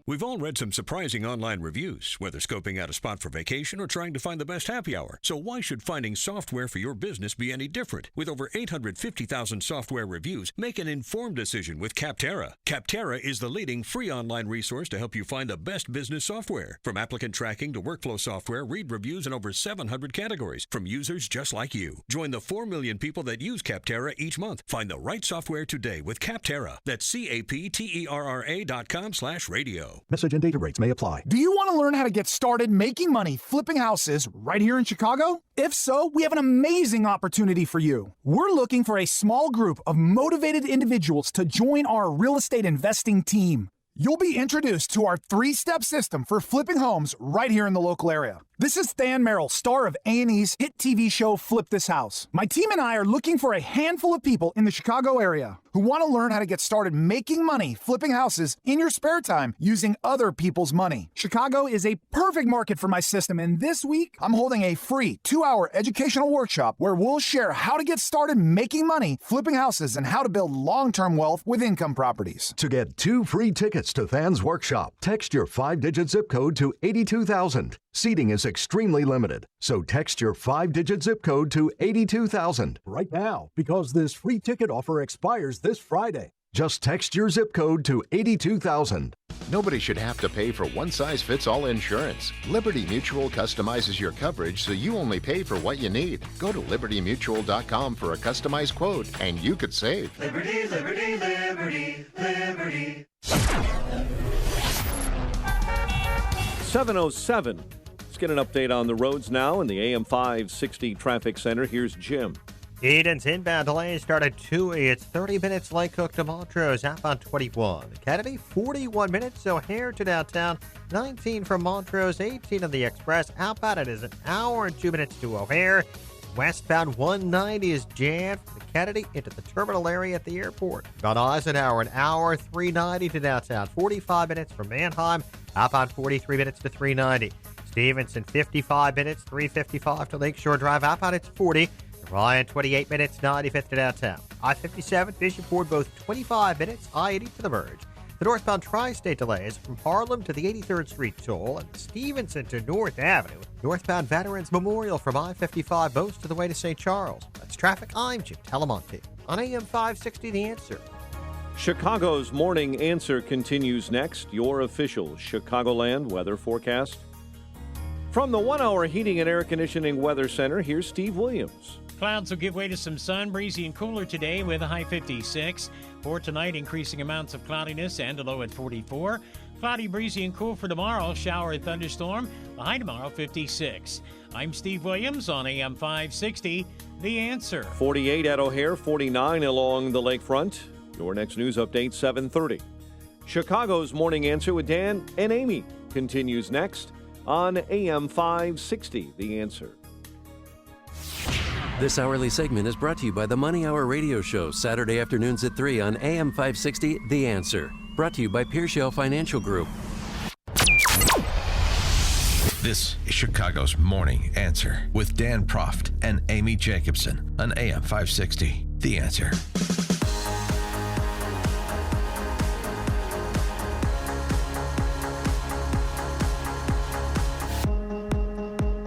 We've all read some surprising online reviews, whether scoping out a spot for vacation or trying to find the best happy hour. So why should finding software for your business be any different? With over 850,000 software reviews, make an informed decision with Capterra. Capterra is the leading free online resource to help you find the best business software. From applicant tracking to workflow software, read reviews in over 700 categories from users just like you. Join the 4 million people that use Capterra each month. Find the right software today with Capterra. That's CAPTERRA.com/radio. Message and data rates may apply. Do you want to learn how to get started making money flipping houses right here in Chicago? If so, we have an amazing opportunity for you. We're looking for a small group of motivated individuals to join our real estate investing team. You'll be introduced to our 3-step system for flipping homes right here in the local area. This is Than Merrill, star of A&E's hit TV show Flip This House. My team and I are looking for a handful of people in the Chicago area who want to learn how to get started making money flipping houses in your spare time using other people's money. Chicago is a perfect market for my system, and this week I'm holding a free 2-hour educational workshop where we'll share how to get started making money flipping houses and how to build long-term wealth with income properties. To get 2 free tickets to Than's workshop, text your 5-digit zip code to 82,000. Seating is extremely limited, so text your 5-digit zip code to 82,000 right now, because this free ticket offer expires this Friday. Just text your zip code to 82,000. Nobody should have to pay for one-size-fits-all insurance. Liberty Mutual customizes your coverage so you only pay for what you need. Go to libertymutual.com for a customized quote, and you could save. Liberty, liberty, liberty, liberty. 7:07. Let's get an update on the roads now in the AM 560 Traffic Center. Here's Jim. Eden's inbound delay started 2. It's 30 minutes Lake Cook to Montrose, outbound 21. Kennedy, 41 minutes. O'Hare to downtown, 19 from Montrose, 18 on the Express. Outbound, it is an hour and 2 minutes to O'Hare. Westbound 190 is jammed from the Kennedy into the terminal area at the airport. On Eisenhower, an hour, 390 to downtown, 45 minutes from Mannheim. Outbound, 43 minutes to 390. Stevenson, 55 minutes, 355 to Lakeshore Drive. Outbound, it's 40. Ryan, 28 minutes, 95th to downtown. I-57, Bishopford, both 25 minutes. I-80 to the merge. The northbound tri-state delays from Harlem to the 83rd Street toll and Stevenson to North Avenue. Northbound Veterans Memorial from I-55, both to the way to St. Charles. That's traffic. I'm Jim Telemonte on AM 560, The Answer. Chicago's Morning Answer continues next. Your official Chicagoland weather forecast. From the 1 Hour Heating and Air Conditioning Weather Center, here's Steve Williams. Clouds will give way to some sun, breezy and cooler today with a high 56. For tonight, increasing amounts of cloudiness and a low at 44. Cloudy, breezy and cool for tomorrow, shower and thunderstorm, a high tomorrow 56. I'm Steve Williams on AM 560, The Answer. 48 at O'Hare, 49 along the lakefront. Your next news update, 7:30. Chicago's Morning Answer with Dan and Amy continues next on AM 560, The Answer. This hourly segment is brought to you by the Money Hour radio show, Saturday afternoons at 3 on AM 560, The Answer. Brought to you by Pearshell Financial Group. This is Chicago's Morning Answer with Dan Proft and Amy Jacobson on AM 560, The Answer.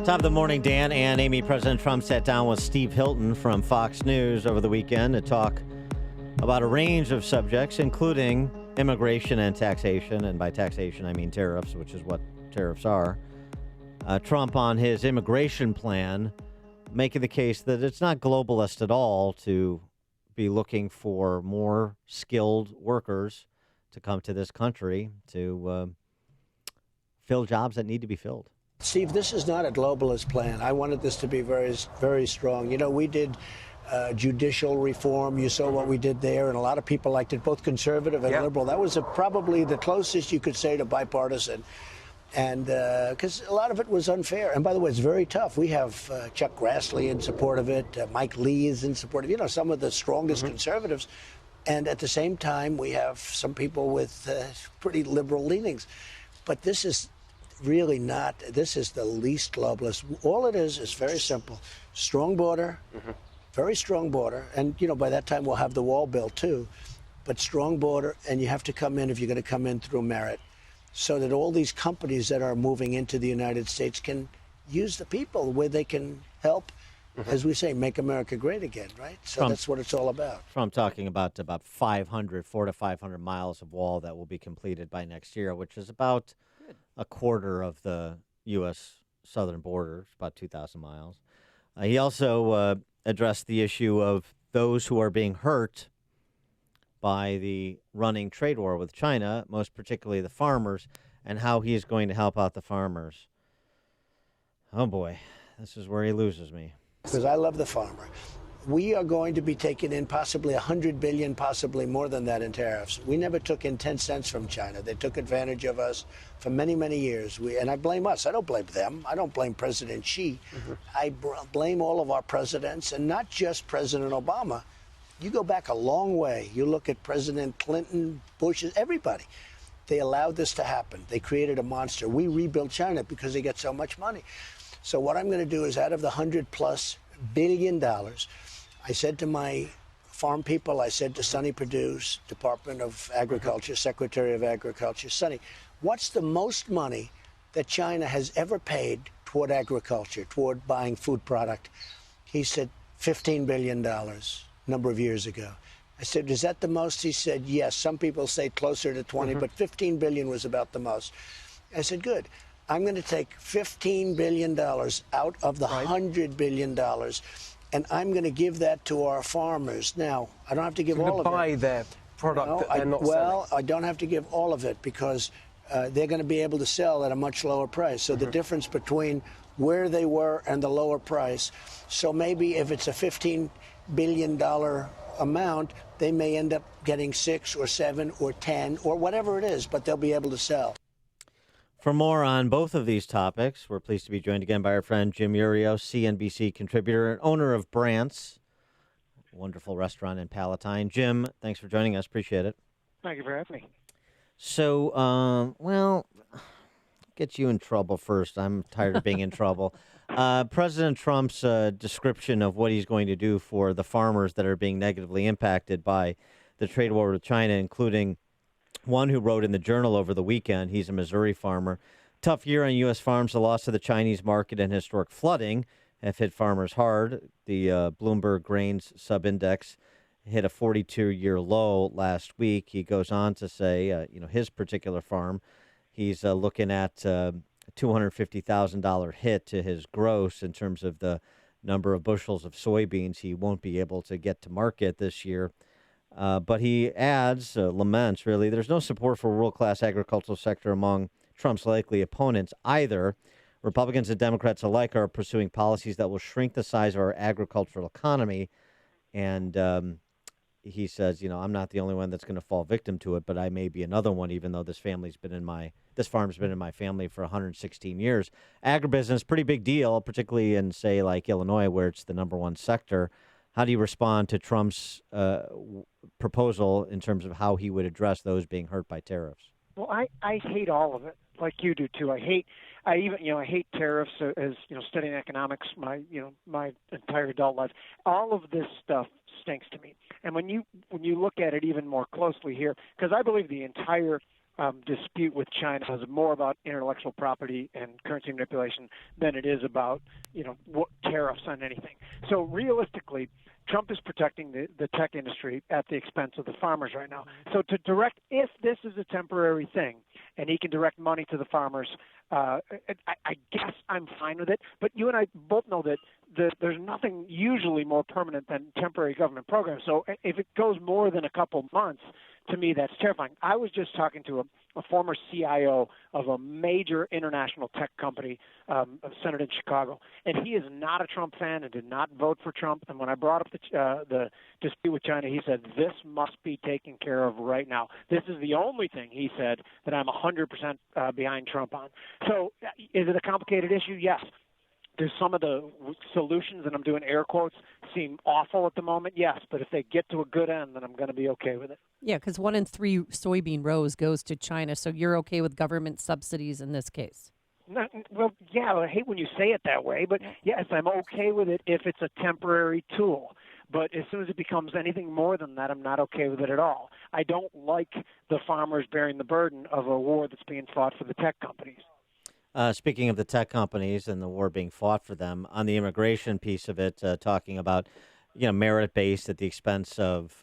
Top of the morning, Dan and Amy. President Trump sat down with Steve Hilton from Fox News over the weekend to talk about a range of subjects, including immigration and taxation. And by taxation, I mean tariffs, which is what tariffs are. Trump on his immigration plan, making the case that it's not globalist at all to be looking for more skilled workers to come to this country to fill jobs that need to be filled. Steve, this is not a globalist plan. I wanted this to be very, very strong. You know, we did judicial reform. You saw what we did there, and a lot of people liked it, both conservative and liberal. That was probably the closest you could say to bipartisan. And because a lot of it was unfair. And by the way, it's very tough. We have Chuck Grassley in support of it. Mike Lee is in support of it. You know, some of the strongest conservatives. And at the same time, we have some people with pretty liberal leanings. But this is really not. This is the least globalist. All it is very simple. Strong border, very strong border. And, you know, by that time, we'll have the wall built, too. But strong border, and you have to come in if you're going to come in through merit, so that all these companies that are moving into the United States can use the people where they can help, as we say, make America great again, right? So that's what it's all about. Trump talking about 400 to 500 miles of wall that will be completed by next year, which is about a quarter of the U.S. southern border. It's about 2,000 miles. He also addressed the issue of those who are being hurt by the running trade war with China, most particularly the farmers, and how he is going to help out the farmers. Oh, boy, this is where he loses me. Because I love the farmer. We are going to be taking in possibly $100 billion, possibly more than that in tariffs. We never took in 10 cents from China. They took advantage of us for many, many years. And I blame us. I don't blame them. I don't blame President Xi. I blame all of our presidents, and not just President Obama. You go back a long way. You look at President Clinton, Bush, everybody. They allowed this to happen. They created a monster. We rebuilt China because they get so much money. So what I'm going to do is, out of the $100+ billion, I said to my farm people, I said to Sonny Perdue, Department of Agriculture, Secretary of Agriculture, Sonny, what's the most money that China has ever paid toward agriculture, toward buying food product? He said $15 billion a number of years ago. I said, is that the most? He said, yes. Some people say closer to 20, but 15 billion was about the most. I said, good. I'm going to take $15 billion out of the $100 billion, and I'm going to give that to our farmers. Now, I don't have to give all of it. Buy their product that they're not selling. selling. I don't have to give all of it because they're going to be able to sell at a much lower price. So the difference between where they were and the lower price. So maybe if it's a $15 billion amount, they may end up getting 6 or 7 or 10 or whatever it is, but they'll be able to sell. For more on both of these topics, we're pleased to be joined again by our friend Jim Urios, CNBC contributor and owner of Brandt's, a wonderful restaurant in Palatine. Jim, thanks for joining us. Appreciate it. Thank you for having me. So, well, get you in trouble first. I'm tired of being in trouble. President Trump's description of what he's going to do for the farmers that are being negatively impacted by the trade war with China, including one who wrote in the Journal over the weekend, he's a Missouri farmer. Tough year on U.S. farms. The loss of the Chinese market and historic flooding have hit farmers hard. The Bloomberg Grains Subindex hit a 42-year low last week. He goes on to say, his particular farm, he's looking at a $250,000 hit to his gross in terms of the number of bushels of soybeans he won't be able to get to market this year. But he adds, laments, really, there's no support for a world-class agricultural sector among Trump's likely opponents either. Republicans and Democrats alike are pursuing policies that will shrink the size of our agricultural economy. And he says, I'm not the only one that's going to fall victim to it, but I may be another one, even though this farm's been in my family for 116 years. Agribusiness, pretty big deal, particularly in, say, like Illinois, where it's the number one sector. How do you respond to Trump's proposal in terms of how he would address those being hurt by tariffs? Well, I hate all of it, like you do too. I hate tariffs. As studying economics, my entire adult life, all of this stuff stinks to me. And when you look at it even more closely here, because I believe the entire dispute with China is more about intellectual property and currency manipulation than it is about what tariffs on anything. So realistically, Trump is protecting the tech industry at the expense of the farmers right now. So to direct, if this is a temporary thing and he can direct money to the farmers, I guess I'm fine with it. But you and I both know that there's nothing usually more permanent than temporary government programs. So if it goes more than a couple months, to me, that's terrifying. I was just talking to a former CIO of a major international tech company centered in Chicago, and he is not a Trump fan and did not vote for Trump. And when I brought up the dispute with China, he said, this must be taken care of right now. This is the only thing, he said, that I'm 100% behind Trump on. So is it a complicated issue? Yes. There's some of the solutions, and I'm doing air quotes, seem awful at the moment, yes. But if they get to a good end, then I'm going to be okay with it. Yeah, because 1 in 3 soybean rows goes to China, so you're okay with government subsidies in this case? Well, yeah, I hate when you say it that way, but yes, I'm okay with it if it's a temporary tool. But as soon as it becomes anything more than that, I'm not okay with it at all. I don't like the farmers bearing the burden of a war that's being fought for the tech companies. Speaking of the tech companies and the war being fought for them, on the immigration piece of it, talking about, merit-based at the expense of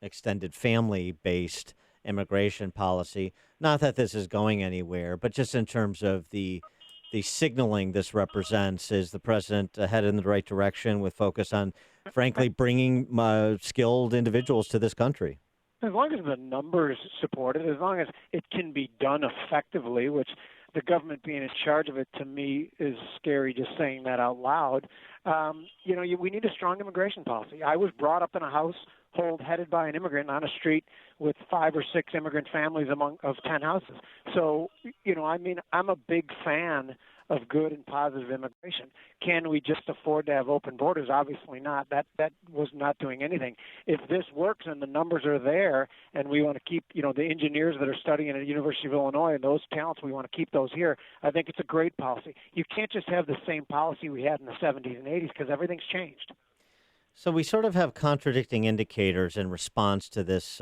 extended family-based immigration policy. Not that this is going anywhere, but just in terms of the signaling this represents, is the president headed in the right direction with focus on, frankly, bringing skilled individuals to this country? As long as the numbers support it, as long as it can be done effectively, which the government being in charge of it, to me, is scary just saying that out loud. We need a strong immigration policy. I was brought up in a household headed by an immigrant on a street with 5 or 6 immigrant families of 10 houses. So, I'm a big fan of good and positive immigration. Can we just afford to have open borders? Obviously not. That was not doing anything. If this works and the numbers are there and we want to keep, the engineers that are studying at the University of Illinois and those talents, we want to keep those here, I think it's a great policy. You can't just have the same policy we had in the 70s and 80s because everything's changed. So we sort of have contradicting indicators in response to this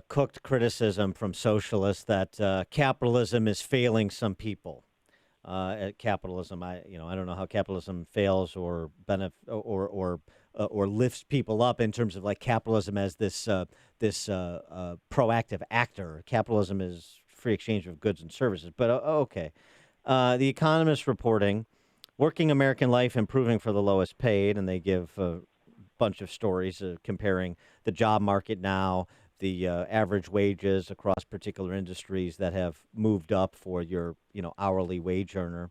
cooked criticism from socialists that capitalism is failing some people. Capitalism, I don't know how capitalism fails or lifts people up in terms of like capitalism as this proactive actor. Capitalism is free exchange of goods and services. But okay, The Economist reporting working American life improving for the lowest paid, and they give a bunch of stories comparing the job market now, the average wages across particular industries that have moved up for your, hourly wage earner.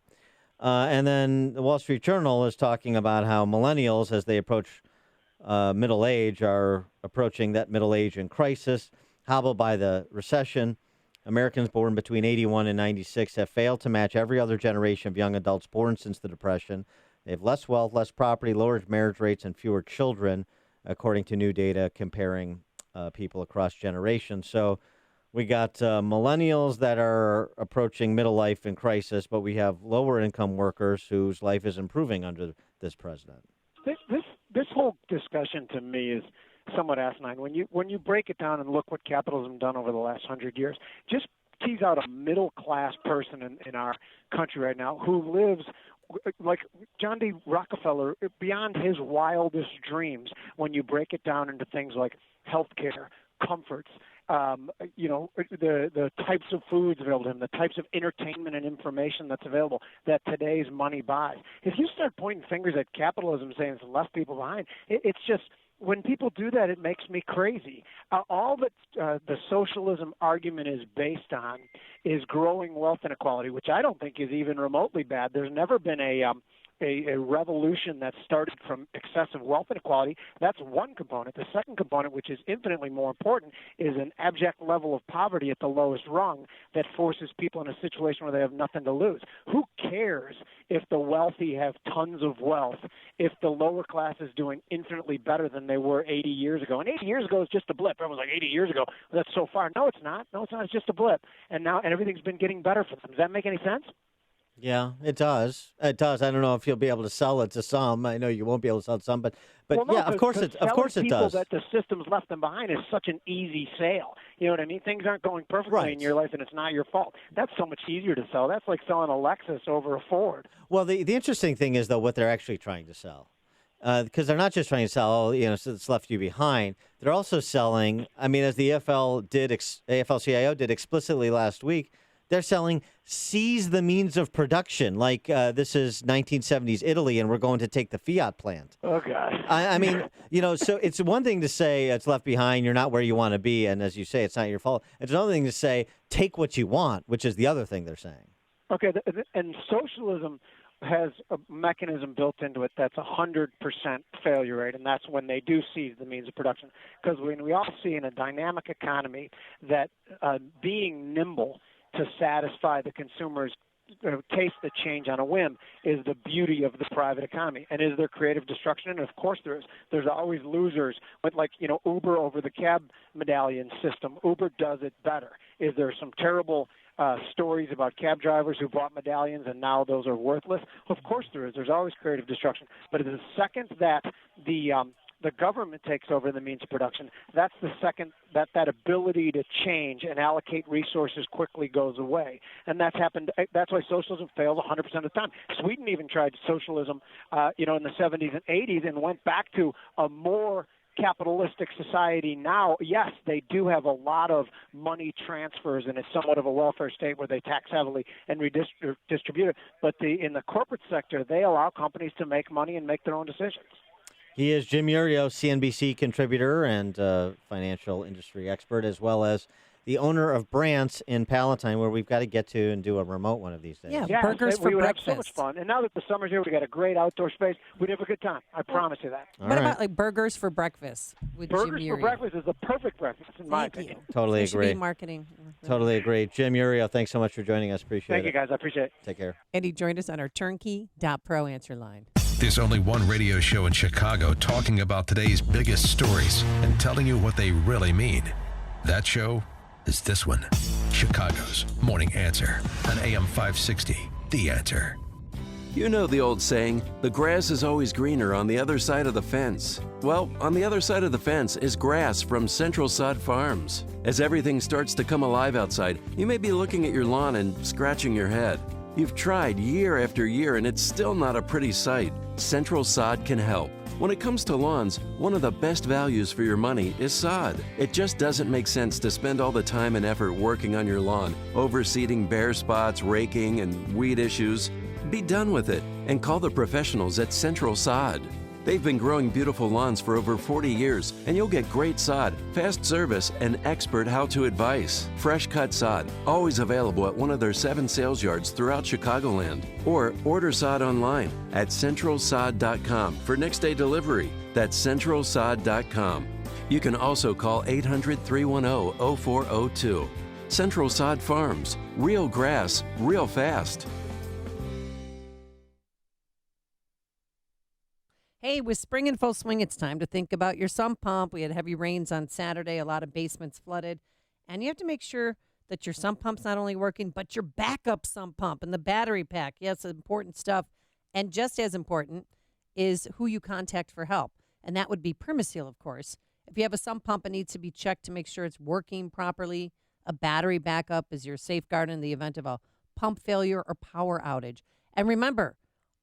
And then the Wall Street Journal is talking about how millennials, as they approach middle age, are approaching that middle age in crisis, hobbled by the recession. Americans born between 81 and 96 have failed to match every other generation of young adults born since the Depression. They have less wealth, less property, lower marriage rates, and fewer children, according to new data comparing people across generations. So we got millennials that are approaching middle life in crisis, but we have lower income workers whose life is improving under this president. This whole discussion to me is somewhat asinine. When you break it down and look what capitalism done over the last 100 years, just tease out a middle class person in our country right now who lives like John D. Rockefeller, beyond his wildest dreams, when you break it down into things like healthcare, comforts, the types of foods available to him, the types of entertainment and information that's available that today's money buys. If you start pointing fingers at capitalism saying it's left people behind, it's just, when people do that, it makes me crazy. All that the socialism argument is based on is growing wealth inequality, which I don't think is even remotely bad. There's never been a revolution that started from excessive wealth inequality. That's one component. The second component, which is infinitely more important, is an abject level of poverty at the lowest rung that forces people in a situation where they have nothing to lose. Who cares if the wealthy have tons of wealth, if the lower class is doing infinitely better than they were 80 years ago? And 80 years ago is just a blip. Everyone's like, 80 years ago, that's so far. No, it's not. No, it's not. It's just a blip. And everything's been getting better for them. Does that make any sense? Yeah, it does. It does. I don't know if you'll be able to sell it to some. I know you won't be able to sell it to some, but Well, no, yeah, of course it does. That the system's left them behind is such an easy sale. You know what I mean? Things aren't going perfectly in your life, and it's not your fault. That's so much easier to sell. That's like selling a Lexus over a Ford. Well, the interesting thing is though what they're actually trying to sell, because they're not just trying to sell, so it's left you behind. They're also selling. I mean, as the AFL-CIO did explicitly last week. They're selling seize the means of production, like this is 1970s Italy, and we're going to take the Fiat plant. Oh, God. I mean, so it's one thing to say it's left behind, you're not where you want to be, and as you say, it's not your fault. It's another thing to say take what you want, which is the other thing they're saying. Okay, and socialism has a mechanism built into it that's 100% failure rate, and that's when they do seize the means of production. Because when we all see in a dynamic economy that being nimble to satisfy the consumer's taste the change on a whim is the beauty of the private economy. And is there creative destruction? And of course there is. There's always losers. But Uber over the cab medallion system, Uber does it better. Is there some terrible stories about cab drivers who bought medallions and now those are worthless? Of course there is. There's always creative destruction. But the second that the government takes over the means of production, that's the second that ability to change and allocate resources quickly goes away. And that's happened. That's why socialism fails 100% of the time. Sweden even tried socialism, in the 70s and 80s and went back to a more capitalistic society now. Yes, they do have a lot of money transfers, and it's somewhat of a welfare state where they tax heavily and redistribute it. But in the corporate sector, they allow companies to make money and make their own decisions. He is Jim Iuorio, CNBC contributor and financial industry expert, as well as the owner of Brandt's in Palatine, where we've got to get to and do a remote one of these days. Yeah, burgers for we would breakfast. have so much fun. And now that the summer's here, we got a great outdoor space. We'd have a good time. I promise you that. What about like burgers for breakfast with Burgers Jim for Iuorio? breakfast is the perfect breakfast, in my Thank opinion. you. Totally There should agree. be marketing. Totally agree. Jim Iuorio, thanks so much for joining us. Appreciate it. Thank you, guys. I appreciate it. Take care. And he joined us on our turnkey.pro answer line. There's only one radio show in Chicago talking about today's biggest stories and telling you what they really mean. That show is this one, Chicago's Morning Answer on AM 560, The Answer. You know the old saying, the grass is always greener on the other side of the fence. Well, on the other side of the fence is grass from Central Sod Farms. As everything starts to come alive outside, you may be looking at your lawn and scratching your head. You've tried year after year and it's still not a pretty sight. Central Sod can help. When it comes to lawns, one of the best values for your money is sod. It just doesn't make sense to spend all the time and effort working on your lawn, overseeding bare spots, raking, and weed issues. Be done with it and call the professionals at Central Sod. They've been growing beautiful lawns for over 40 years, and you'll get great sod, fast service, and expert how-to advice. Fresh cut sod, always available at one of their 7 sales yards throughout Chicagoland. Or order sod online at centralsod.com for next-day delivery. That's centralsod.com. You can also call 800-310-0402. Central Sod Farms. Real grass, real fast. Hey, with spring in full swing, it's time to think about your sump pump. We had heavy rains on Saturday, a lot of basements flooded, and you have to make sure that your sump pump's not only working, but your backup sump pump and the battery pack. Yes, important stuff. And just as important is who you contact for help, and that would be Permaseal, of course. If you have a sump pump, it needs to be checked to make sure it's working properly. A battery backup is your safeguard in the event of a pump failure or power outage. And remember,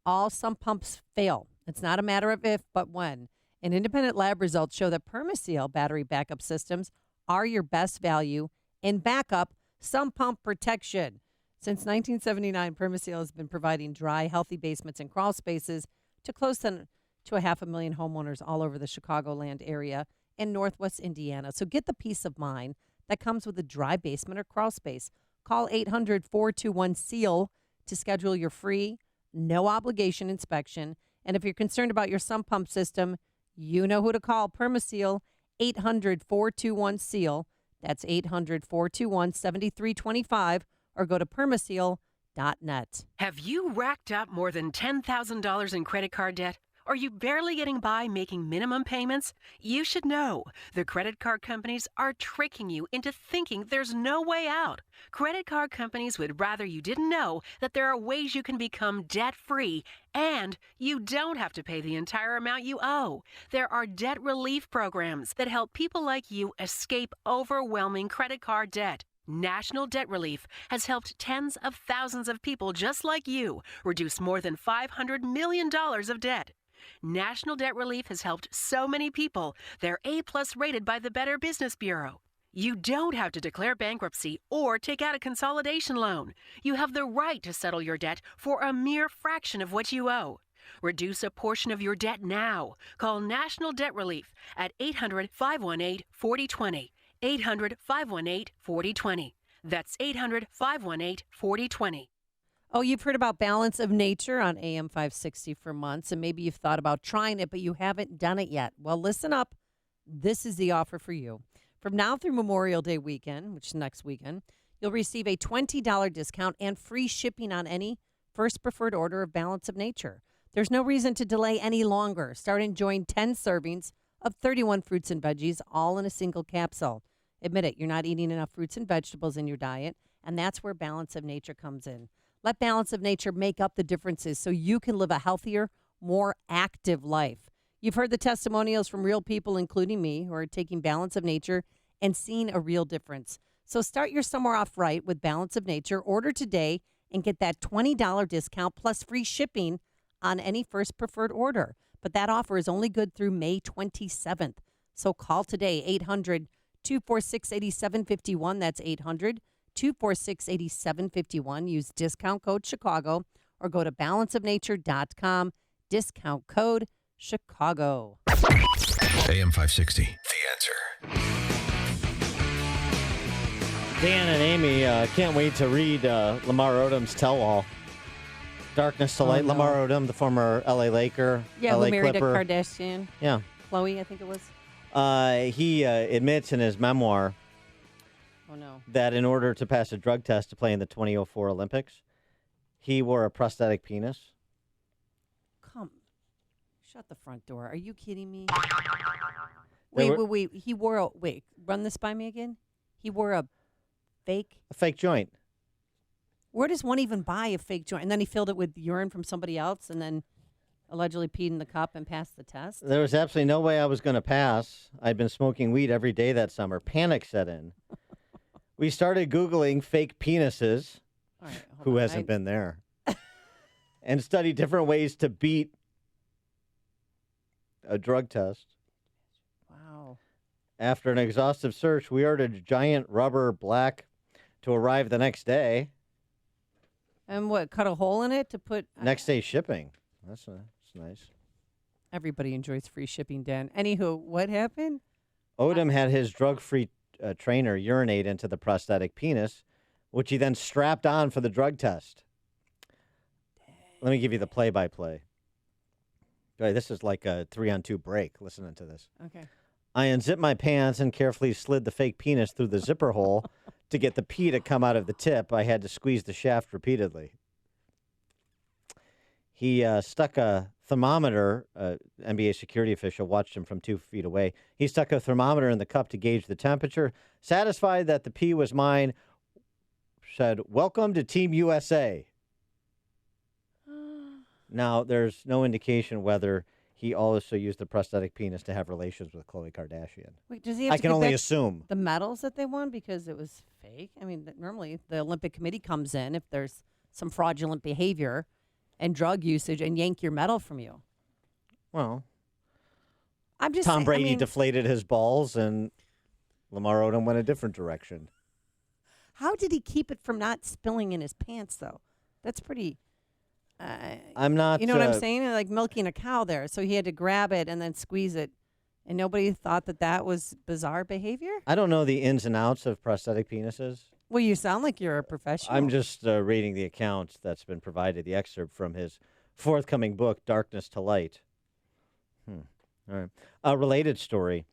All sump pumps fail. It's not a matter of if, but when. And independent lab results show that Permaseal battery backup systems are your best value in backup sump pump protection. Since 1979, Permaseal has been providing dry, healthy basements and crawl spaces to close to 500,000 homeowners all over the Chicagoland area and Northwest Indiana. So get the peace of mind that comes with a dry basement or crawl space. Call 800-421-SEAL to schedule your free, no obligation inspection. And if you're concerned about your sump pump system, you know who to call. Permaseal, 800-421-SEAL. That's 800-421-7325. Or go to permaseal.net. Have you racked up more than $10,000 in credit card debt? Are you barely getting by making minimum payments? You should know. The credit card companies are tricking you into thinking there's no way out. Credit card companies would rather you didn't know that there are ways you can become debt-free and you don't have to pay the entire amount you owe. There are debt relief programs that help people like you escape overwhelming credit card debt. National Debt Relief has helped tens of thousands of people just like you reduce more than $500 million of debt. National Debt Relief has helped so many people, they're A-plus rated by the Better Business Bureau. You don't have to declare bankruptcy or take out a consolidation loan. You have the right to settle your debt for a mere fraction of what you owe. Reduce a portion of your debt now. Call National Debt Relief at 800-518-4020. 800-518-4020. That's 800-518-4020. Oh, you've heard about Balance of Nature on AM 560 for months, and maybe you've thought about trying it, but you haven't done it yet. Well, listen up. This is the offer for you. From now through Memorial Day weekend, which is next weekend, you'll receive a $20 discount and free shipping on any first preferred order of Balance of Nature. There's no reason to delay any longer. Start enjoying 10 servings of 31 fruits and veggies, all in a single capsule. Admit it, you're not eating enough fruits and vegetables in your diet, and that's where Balance of Nature comes in. Let Balance of Nature make up the differences so you can live a healthier, more active life. You've heard the testimonials from real people, including me, who are taking Balance of Nature and seeing a real difference. So start your summer off right with Balance of Nature. Order today and get that $20 discount plus free shipping on any first preferred order. But that offer is only good through May 27th. So call today, 800-246-8751. That's 800-246-8751. Use discount code Chicago or go to balanceofnature.com. Discount code Chicago. AM 560. The Answer. Dan and Amy can't wait to read Lamar Odom's tell-all. Darkness to Light. no. Lamar Odom, the former L.A. Laker, Yeah, L.A. who married Clipper. a Kardashian. Yeah. Khloe, I think it was. He admits in his memoir Oh, no. that in order to pass a drug test to play in the 2004 Olympics, he wore a prosthetic penis. Shut the front door. Are you kidding me? They Wait. He wore a... Wait, run this by me again. He wore a fake... A fake joint. Where does one even buy a fake joint? And then he filled it with urine from somebody else and then allegedly peed in the cup and passed the test? There was absolutely no way I was going to pass. I'd been smoking weed every day that summer. Panic set in. We started Googling fake penises. All right, Who hasn't been there? And studied different ways to beat a drug test. Wow. After an exhaustive search, we ordered a giant rubber black to arrive the next day. And what, cut a hole in it to put... Next day shipping. That's nice. Everybody enjoys free shipping, Dan. Anywho, what happened? Odom had his drug-free trainer urinate into the prosthetic penis, which he then strapped on for the drug test. Let me give you the play-by-play. This is like a 3-on-2 break, listening to this. Okay. I unzipped my pants and carefully slid the fake penis through the zipper hole. To get the pee to come out of the tip, I had to squeeze the shaft repeatedly. He stuck a thermometer, NBA security official watched him from 2 feet away. He stuck a thermometer in the cup to gauge the temperature. Satisfied that the pee was mine, said, "Welcome to Team USA." Now, there's no indication whether he also used the prosthetic penis to have relations with Khloe Kardashian. Wait, does he have I to can give only back assume. the medals that they won because it was fake? I mean, normally the Olympic Committee comes in if there's some fraudulent behavior and drug usage and yank your medal from you. Well, I'm just Tom saying, Brady I mean, deflated his balls, and Lamar Odom went a different direction. how did he keep it from not spilling in his pants, though? That's pretty. I'm not. You know what I'm saying? Like milking a cow there. So he had to grab it and then squeeze it. And nobody thought that was bizarre behavior? I don't know the ins and outs of prosthetic penises. Well, you sound like you're a professional. I'm just reading the account that's been provided, the excerpt from his forthcoming book, Darkness to Light. All right. A related story.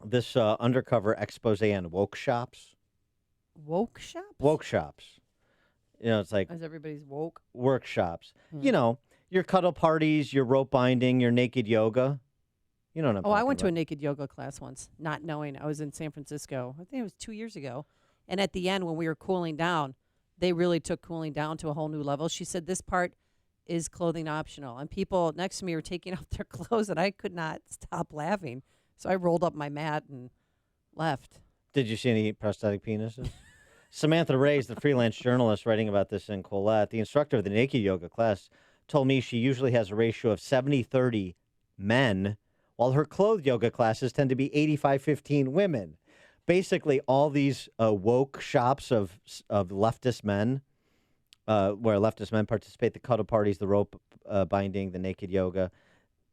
This undercover expose on woke shops. Woke shops? Woke shops. You know, it's like As everybody's woke. workshops. You know, your cuddle parties, your rope binding, your naked yoga. You know what I'm Oh, I talking went to a about. naked yoga class once, not knowing. I was in San Francisco. I think it was 2 years ago. And at the end, when we were cooling down, they really took cooling down to a whole new level. She said this part is clothing optional. And people next to me were taking off their clothes, and I could not stop laughing. So I rolled up my mat and left. Did you see any prosthetic penises? Samantha Ray is the freelance journalist writing about this in Colette. The instructor of the naked yoga class told me she usually has a ratio of 70-30 men, while her clothed yoga classes tend to be 85-15 women. Basically, all these woke shops of leftist men, where leftist men participate, the cuddle parties, the rope binding, the naked yoga,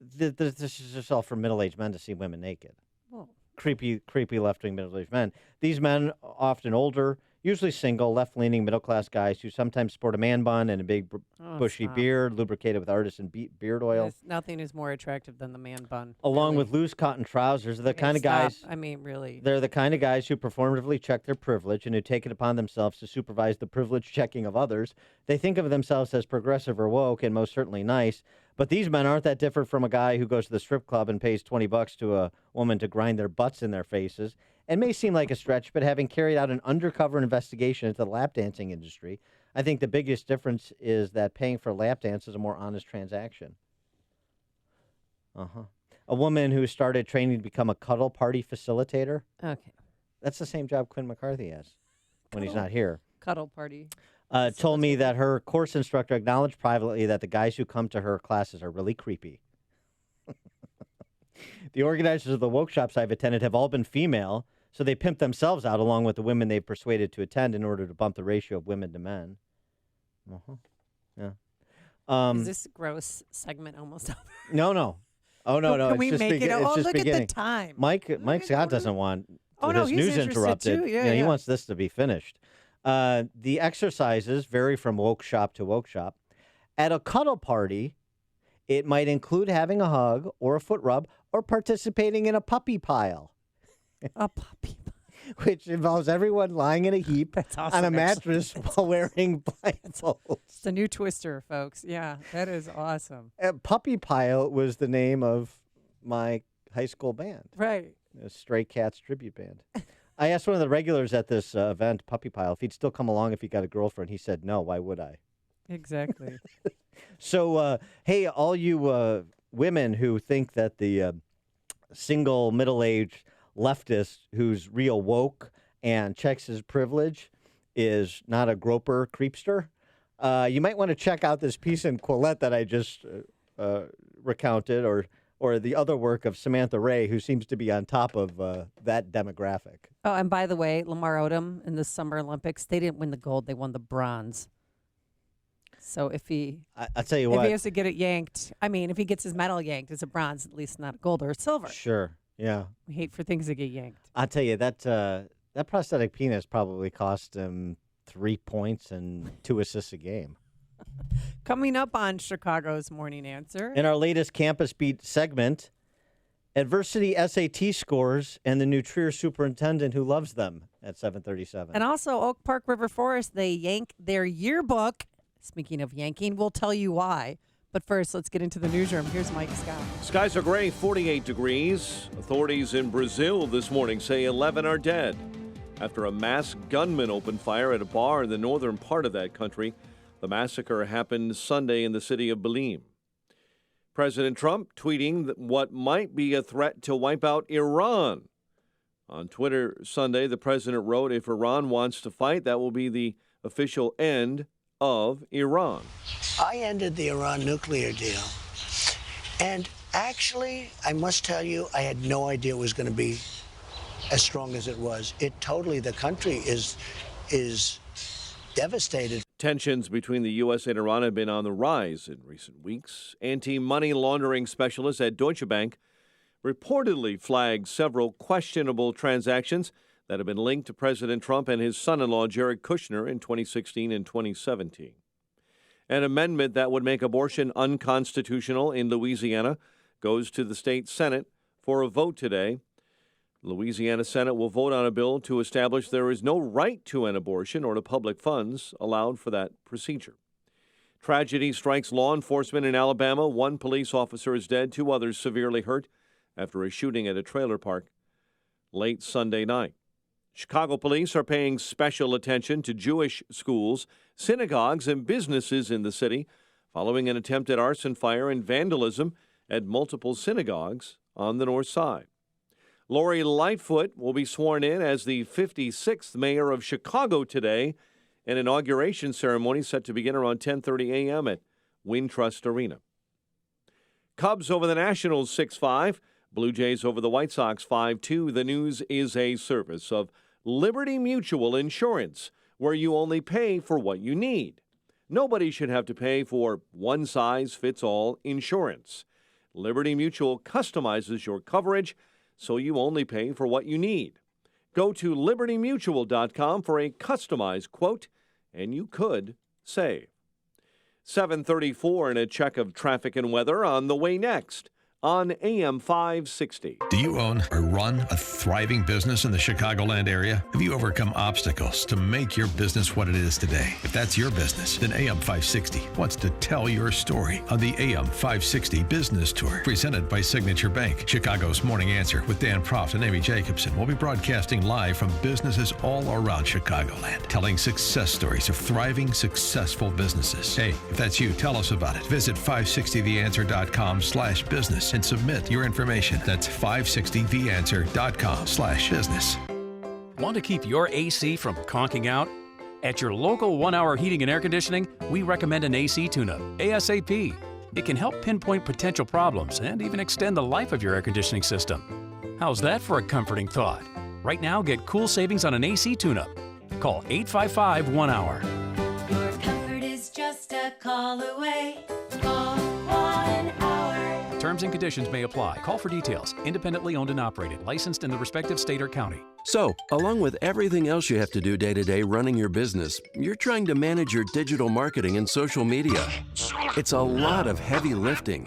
this is just all for middle-aged men to see women naked. Well, Creepy left-wing middle-aged men. These men, often older, usually single, left-leaning middle-class guys who sometimes sport a man bun and a big bushy stop. beard, lubricated with artisan beard oil. Nothing is more attractive than the man bun. Along with loose cotton trousers, are the kind of Stop. guys. I mean, really. They're the kind of guys who performatively check their privilege and who take it upon themselves to supervise the privilege checking of others. They think of themselves as progressive or woke and most certainly nice. But these men aren't that different from a guy who goes to the strip club and pays $20 to a woman to grind their butts in their faces. It may seem like a stretch, but having carried out an undercover investigation into the lap dancing industry, I think the biggest difference is that paying for a lap dance is a more honest transaction. A woman who started training to become a cuddle party facilitator. Okay. That's the same job Quinn McCarthy has when he's not here. Cuddle party. Told me that her course instructor acknowledged privately that the guys who come to her classes are really creepy. The organizers of the woke shops I've attended have all been female, so they pimp themselves out along with the women they've persuaded to attend in order to bump the ratio of women to men. Yeah. Is this gross segment almost over? No. Oh, no. Can it's we just make it? it's Oh, just look beginning. at the time. Mike Scott doesn't want his he's news interested interrupted. too. Yeah, He yeah. wants this to be finished. The exercises vary from woke shop to woke shop. At a cuddle party, it might include having a hug or a foot rub or participating in a puppy pile. A puppy pile. Which involves everyone lying in a heap awesome, on a actually. mattress while wearing blindfolds. It's a new Twister, folks. Yeah, that is awesome. Puppy Pile was the name of my high school band. Right. A Stray Cats tribute band. I asked one of the regulars at this event, Puppy Pile, if he'd still come along if he got a girlfriend. He said, no, why would I? Exactly. So, hey, all you women who think that the single middle-aged leftist who's real woke and checks his privilege is not a groper creepster, you might want to check out this piece in Quillette that I just recounted, or the other work of Samantha Ray, who seems to be on top of that demographic. Oh, and by the way, Lamar Odom in the Summer Olympics, they didn't win the gold; they won the bronze. So if I'll tell you if what, he has to get it yanked, I mean, if he gets his medal yanked, it's a bronze, at least not a gold or a silver. Sure, yeah. We hate for things to get yanked. I'll tell you, that prosthetic penis probably cost him 3 points and 2 assists a game. Coming up on Chicago's Morning Answer. In our latest Campus Beat segment, adversity SAT scores and the new Trier superintendent who loves them at 7:37. And also Oak Park River Forest, they yank their yearbook. Speaking of yanking, we'll tell you why. But first, let's get into the newsroom. Here's Mike Scott. Skies are gray, 48 degrees. Authorities in Brazil this morning say 11 are dead after a masked gunman opened fire at a bar in the northern part of that country. The massacre happened Sunday in the city of Belém. President Trump tweeting what might be a threat to wipe out Iran. On Twitter Sunday, the president wrote, if Iran wants to fight, that will be the official end of Iran. I ended the Iran nuclear deal. And actually, I must tell you, I had no idea it was going to be as strong as it was. The country is devastated. Tensions between the U.S. and Iran have been on the rise in recent weeks. Anti-money laundering specialists at Deutsche Bank reportedly flagged several questionable transactions that have been linked to President Trump and his son-in-law Jared Kushner in 2016 and 2017. An amendment that would make abortion unconstitutional in Louisiana goes to the state Senate for a vote today. The Louisiana Senate will vote on a bill to establish there is no right to an abortion or to public funds allowed for that procedure. Tragedy strikes law enforcement in Alabama. One police officer is dead, 2 others severely hurt after a shooting at a trailer park late Sunday night. Chicago police are paying special attention to Jewish schools, synagogues, and businesses in the city following an attempted arson fire and vandalism at multiple synagogues on the north side. Lori Lightfoot will be sworn in as the 56th mayor of Chicago today. An inauguration ceremony set to begin around 10:30 a.m. at Wintrust Arena. Cubs over the Nationals 6-5. Blue Jays over the White Sox 5-2. The news is a service of Liberty Mutual Insurance, where you only pay for what you need. Nobody should have to pay for one-size-fits-all insurance. Liberty Mutual customizes your coverage so you only pay for what you need. Go to libertymutual.com for a customized quote, and you could save. 7:34 and a check of traffic and weather on the way next on AM 560. Do you own or run a thriving business in the Chicagoland area? Have you overcome obstacles to make your business what it is today? If that's your business, then AM 560 wants to tell your story on the AM 560 Business Tour, presented by Signature Bank. Chicago's Morning Answer with Dan Proft and Amy Jacobson will be broadcasting live from businesses all around Chicagoland, telling success stories of thriving, successful businesses. Hey, if that's you, tell us about it. Visit 560theanswer.com/business and submit your information. That's 560theanswer.com/business. Want to keep your AC from conking out? At your local 1 Hour Heating and Air Conditioning, we recommend an AC tune-up, ASAP. It can help pinpoint potential problems and even extend the life of your air conditioning system. How's that for a comforting thought? Right now, get cool savings on an AC tune-up. Call 855-1-HOUR. Your comfort is just a call away. Call 1 Hour. Terms and conditions may apply. Call for details. Independently owned and operated. Licensed in the respective state or county. So, along with everything else you have to do day to day running your business, you're trying to manage your digital marketing and social media. It's a lot of heavy lifting.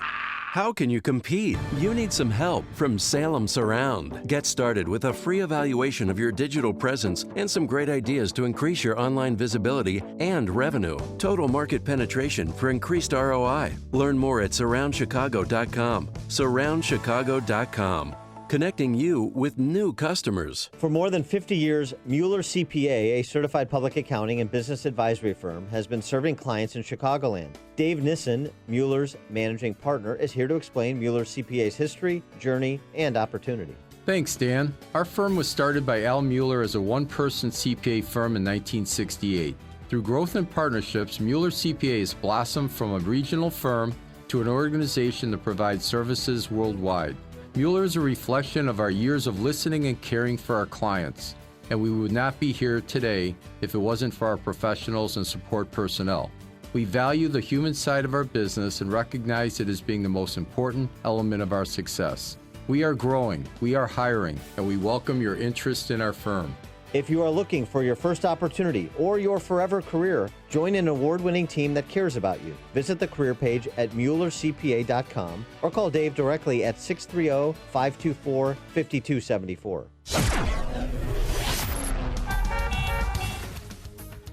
How can you compete? You need some help from Salem Surround. Get started with a free evaluation of your digital presence and some great ideas to increase your online visibility and revenue. Total market penetration for increased ROI. Learn more at surroundchicago.com. Surroundchicago.com. Connecting you with new customers. For more than 50 years, Mueller CPA, a certified public accounting and business advisory firm, has been serving clients in Chicagoland. Dave Nissen, Mueller's managing partner, is here to explain Mueller CPA's history, journey, and opportunity. Thanks, Dan. Our firm was started by Al Mueller as a one-person CPA firm in 1968. Through growth and partnerships, Mueller CPA has blossomed from a regional firm to an organization that provides services worldwide. Mueller is a reflection of our years of listening and caring for our clients, and we would not be here today if it wasn't for our professionals and support personnel. We value the human side of our business and recognize it as being the most important element of our success. We are growing, we are hiring, and we welcome your interest in our firm. If you are looking for your first opportunity or your forever career, join an award-winning team that cares about you. Visit the career page at MuellerCPA.com or call Dave directly at 630-524-5274.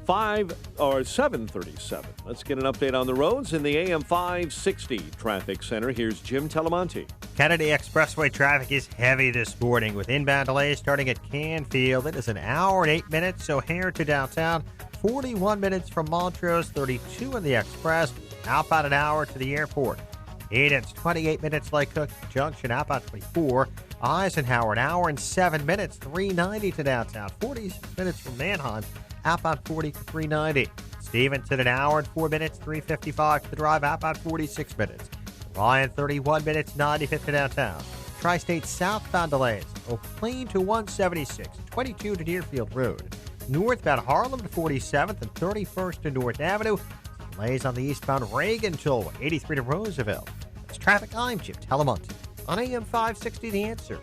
7:37. Let's get an update on the roads in the AM 560 Traffic Center. Here's Jim Telemonte. Kennedy Expressway traffic is heavy this morning with inbound delays starting at Canfield. It is an hour and 8 minutes, O'Hare to downtown. 41 minutes from Montrose, 32 in the Express. Outbound an hour to the airport. It's 28 minutes Lake Cook Junction, outbound 24. Eisenhower, an hour and 7 minutes, 390 to downtown. 46 minutes from Manheim, outbound 40 to 390. Stevenson, an hour and 4 minutes, 3:55 to the drive, outbound 46 minutes. Ryan, 31 minutes, 95th to downtown. Tri-State southbound delays. Oak Plain to 176, 22 to Deerfield Road. Northbound Harlem to 47th and 31st to North Avenue. Delays on the eastbound Reagan Tollway, 83 to Roosevelt. It's traffic. I'm Jim Telemonte on AM 560 The Answer.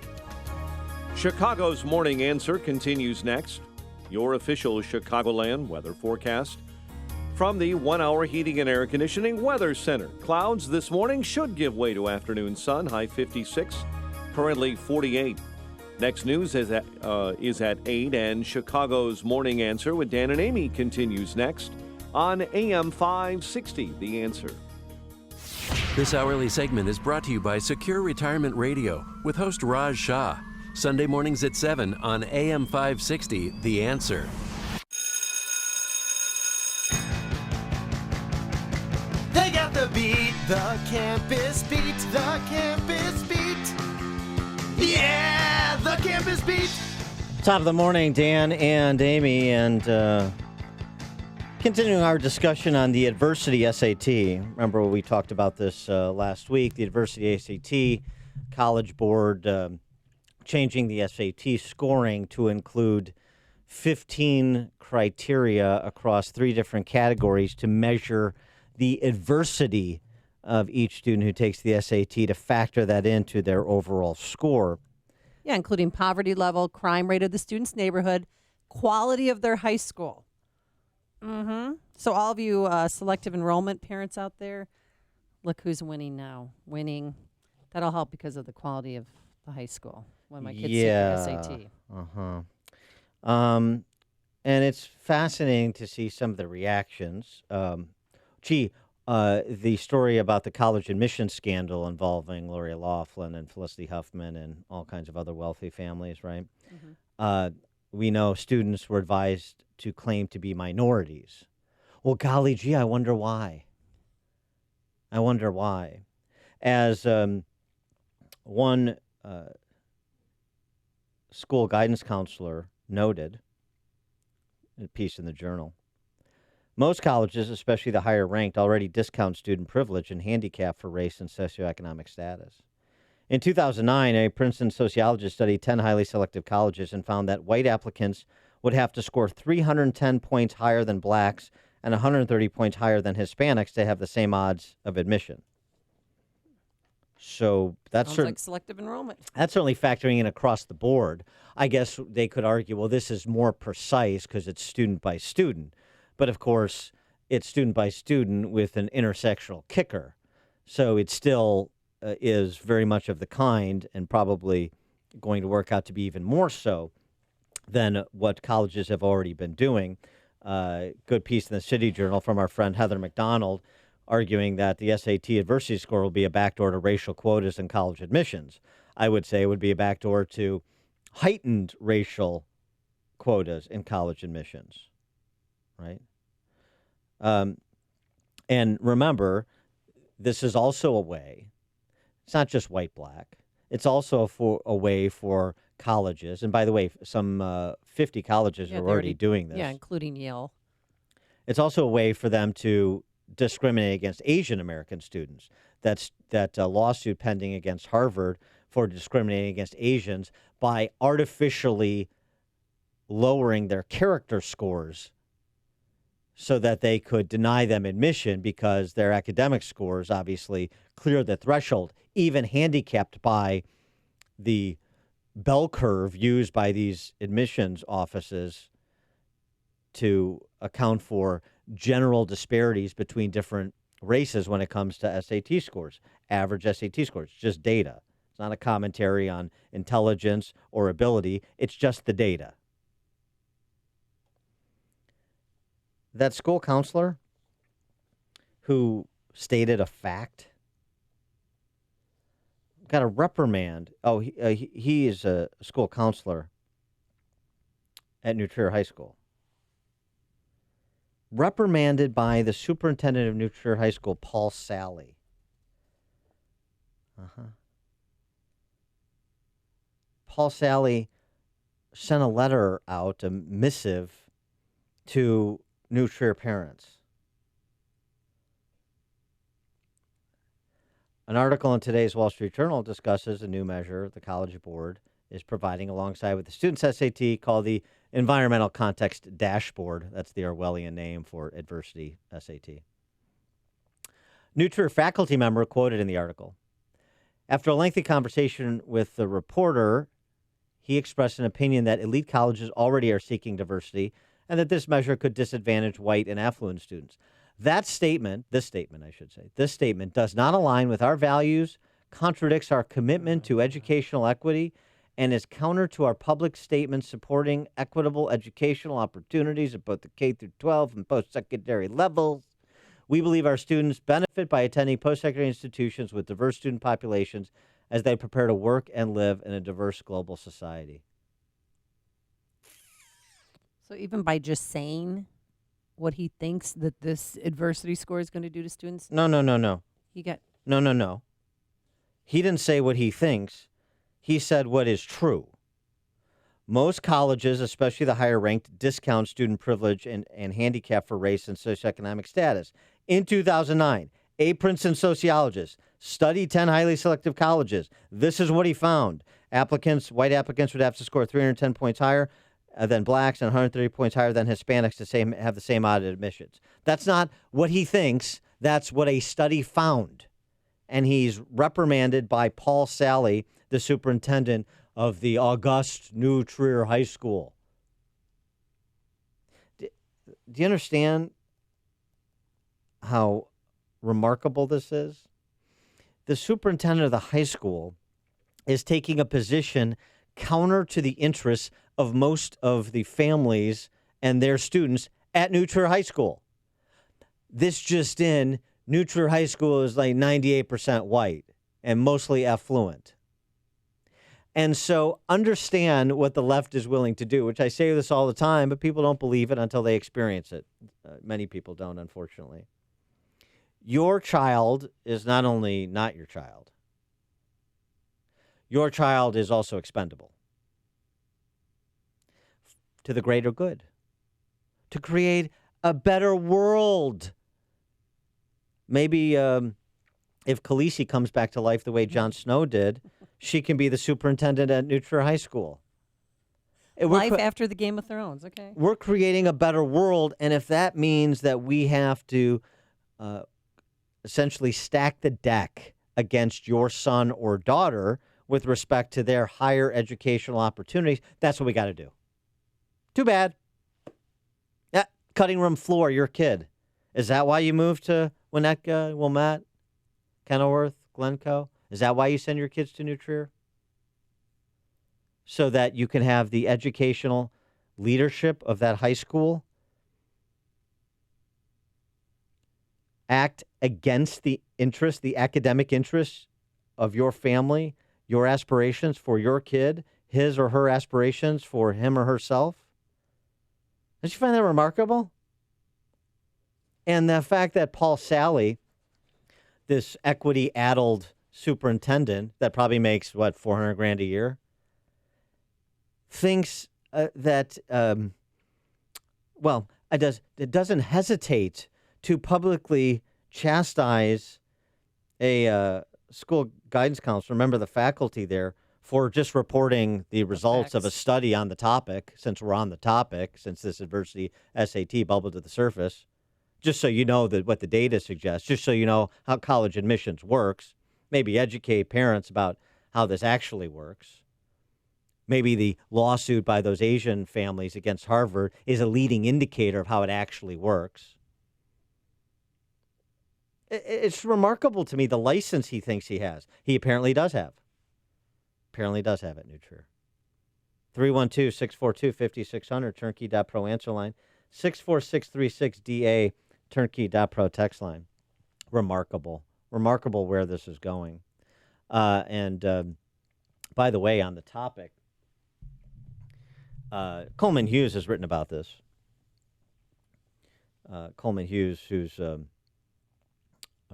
Chicago's Morning Answer continues next. Your official Chicagoland weather forecast from the 1 Hour Heating and Air Conditioning Weather Center. Clouds this morning should give way to afternoon sun, high 56, currently 48. Next news is at 8, and Chicago's Morning Answer with Dan and Amy continues next on AM 560, The Answer. This hourly segment is brought to you by Secure Retirement Radio with host Raj Shah. Sunday mornings at 7 on AM 560, The Answer. They got the beat, the campus beat, the campus beat. Yeah, the campus beat. Top of the morning, Dan and Amy, and continuing our discussion on the adversity SAT. Remember we talked about this last week, the adversity SAT, College Board changing the SAT scoring to include 15 criteria across 3 different categories to measure the adversity of each student who takes the SAT, to factor that into their overall score. Yeah, including poverty level, crime rate of the student's neighborhood, quality of their high school. So all of you selective enrollment parents out there, look who's winning now. Winning. That'll help because of the quality of the high school when my kids take the SAT. And it's fascinating to see some of the reactions. The story about the college admissions scandal involving Lori Loughlin and Felicity Huffman and all kinds of other wealthy families, right? We know students were advised to claim to be minorities. Well, golly gee, I wonder why. As one school guidance counselor noted in a piece in the Journal, most colleges, especially the higher ranked, already discount student privilege and handicap for race and socioeconomic status. In 2009, a Princeton sociologist studied 10 highly selective colleges and found that white applicants would have to score 310 points higher than blacks and 130 points higher than Hispanics to have the same odds of admission. So that's Sounds like selective enrollment. That's certainly factoring in across the board. I guess they could argue, well, this is more precise because it's student by student. But, of course, it's student by student with an intersectional kicker. So it still is very much of the kind, and probably going to work out to be even more so than what colleges have already been doing. Good piece in the City Journal from our friend Heather McDonald, arguing that the SAT adversity score will be a backdoor to racial quotas in college admissions. I would say it would be a backdoor to heightened racial quotas in college admissions. Right. And remember, this is also a way, it's not just white, black, it's also a way for colleges. And by the way, some 50 colleges are already doing this. Yeah, including Yale. It's also a way for them to discriminate against Asian American students. That lawsuit pending against Harvard for discriminating against Asians by artificially lowering their character scores so that they could deny them admission because their academic scores obviously clear the threshold, even handicapped by the bell curve used by these admissions offices to account for general disparities between different races when it comes to SAT scores, average SAT scores, just data. It's not a commentary on intelligence or ability. It's just the data. That school counselor who stated a fact got a reprimand. Oh, he is a school counselor at New Trier High School. Reprimanded by the superintendent of New Trier High School, Paul Sally. Paul Sally sent a letter out, a missive, to New Trier parents. An article in today's Wall Street Journal discusses a new measure the College Board is providing alongside with the students' SAT called the Environmental Context Dashboard. That's the Orwellian name for adversity SAT. New Trier faculty member quoted in the article. After a lengthy conversation with the reporter, he expressed an opinion that elite colleges already are seeking diversity and that this measure could disadvantage white and affluent students. This statement does not align with our values, contradicts our commitment to educational equity, and is counter to our public statements supporting equitable educational opportunities at both the K through 12 and post-secondary levels. We believe our students benefit by attending post-secondary institutions with diverse student populations as they prepare to work and live in a diverse global society. So even by just saying what he thinks that this adversity score is going to do to students? No. He got No. He didn't say what he thinks. He said what is true. Most colleges, especially the higher ranked, discount student privilege and handicap for race and socioeconomic status. In 2009, a Princeton sociologist studied 10 highly selective colleges. This is what he found. White applicants would have to score 310 points higher than blacks and 130 points higher than Hispanics to have the same odd admissions. That's not what he thinks. That's what a study found. And he's reprimanded by Paul Sally, the superintendent of the august New Trier High School. Do you understand how remarkable this is? The superintendent of the high school is taking a position counter to the interests of most of the families and their students at New Trier High School. This just in, New Trier High School is like 98% white and mostly affluent. And so understand what the left is willing to do, which I say this all the time, but people don't believe it until they experience it. Many people don't, unfortunately. Your child is not only not your child is also expendable to the greater good, to create a better world. Maybe if Khaleesi comes back to life the way Jon Snow did, she can be the superintendent at New Trier High School. Life after the Game of Thrones, okay? We're creating a better world, and if that means that we have to essentially stack the deck against your son or daughter with respect to their higher educational opportunities, that's what we got to do. Too bad. Yeah, cutting room floor, your kid. Is that why you moved to Winnetka, Wilmette, Kenilworth, Glencoe? Is that why you send your kids to New Trier? So that you can have the educational leadership of that high school act against the interests, the academic interests of your family, your aspirations for your kid, his or her aspirations for him or herself? Don't you find that remarkable? And the fact that Paul Sally, this equity-addled superintendent that probably makes, $400,000 a year, thinks that, it doesn't hesitate to publicly chastise a school guidance counselor, remember the faculty there, for just reporting the results of a study on the topic, since we're on the topic, since this adversity SAT bubbled to the surface, just so you know that what the data suggests, just so you know how college admissions works, maybe educate parents about how this actually works. Maybe the lawsuit by those Asian families against Harvard is a leading indicator of how it actually works. It's remarkable to me the license he thinks he has. He apparently does have. Apparently does have at New Trier. 312-642-5600, turnkey.pro answer line. 64636-DA, turnkey.pro text line. Remarkable. Remarkable where this is going. And by the way, on the topic, Coleman Hughes has written about this. Coleman Hughes, who's a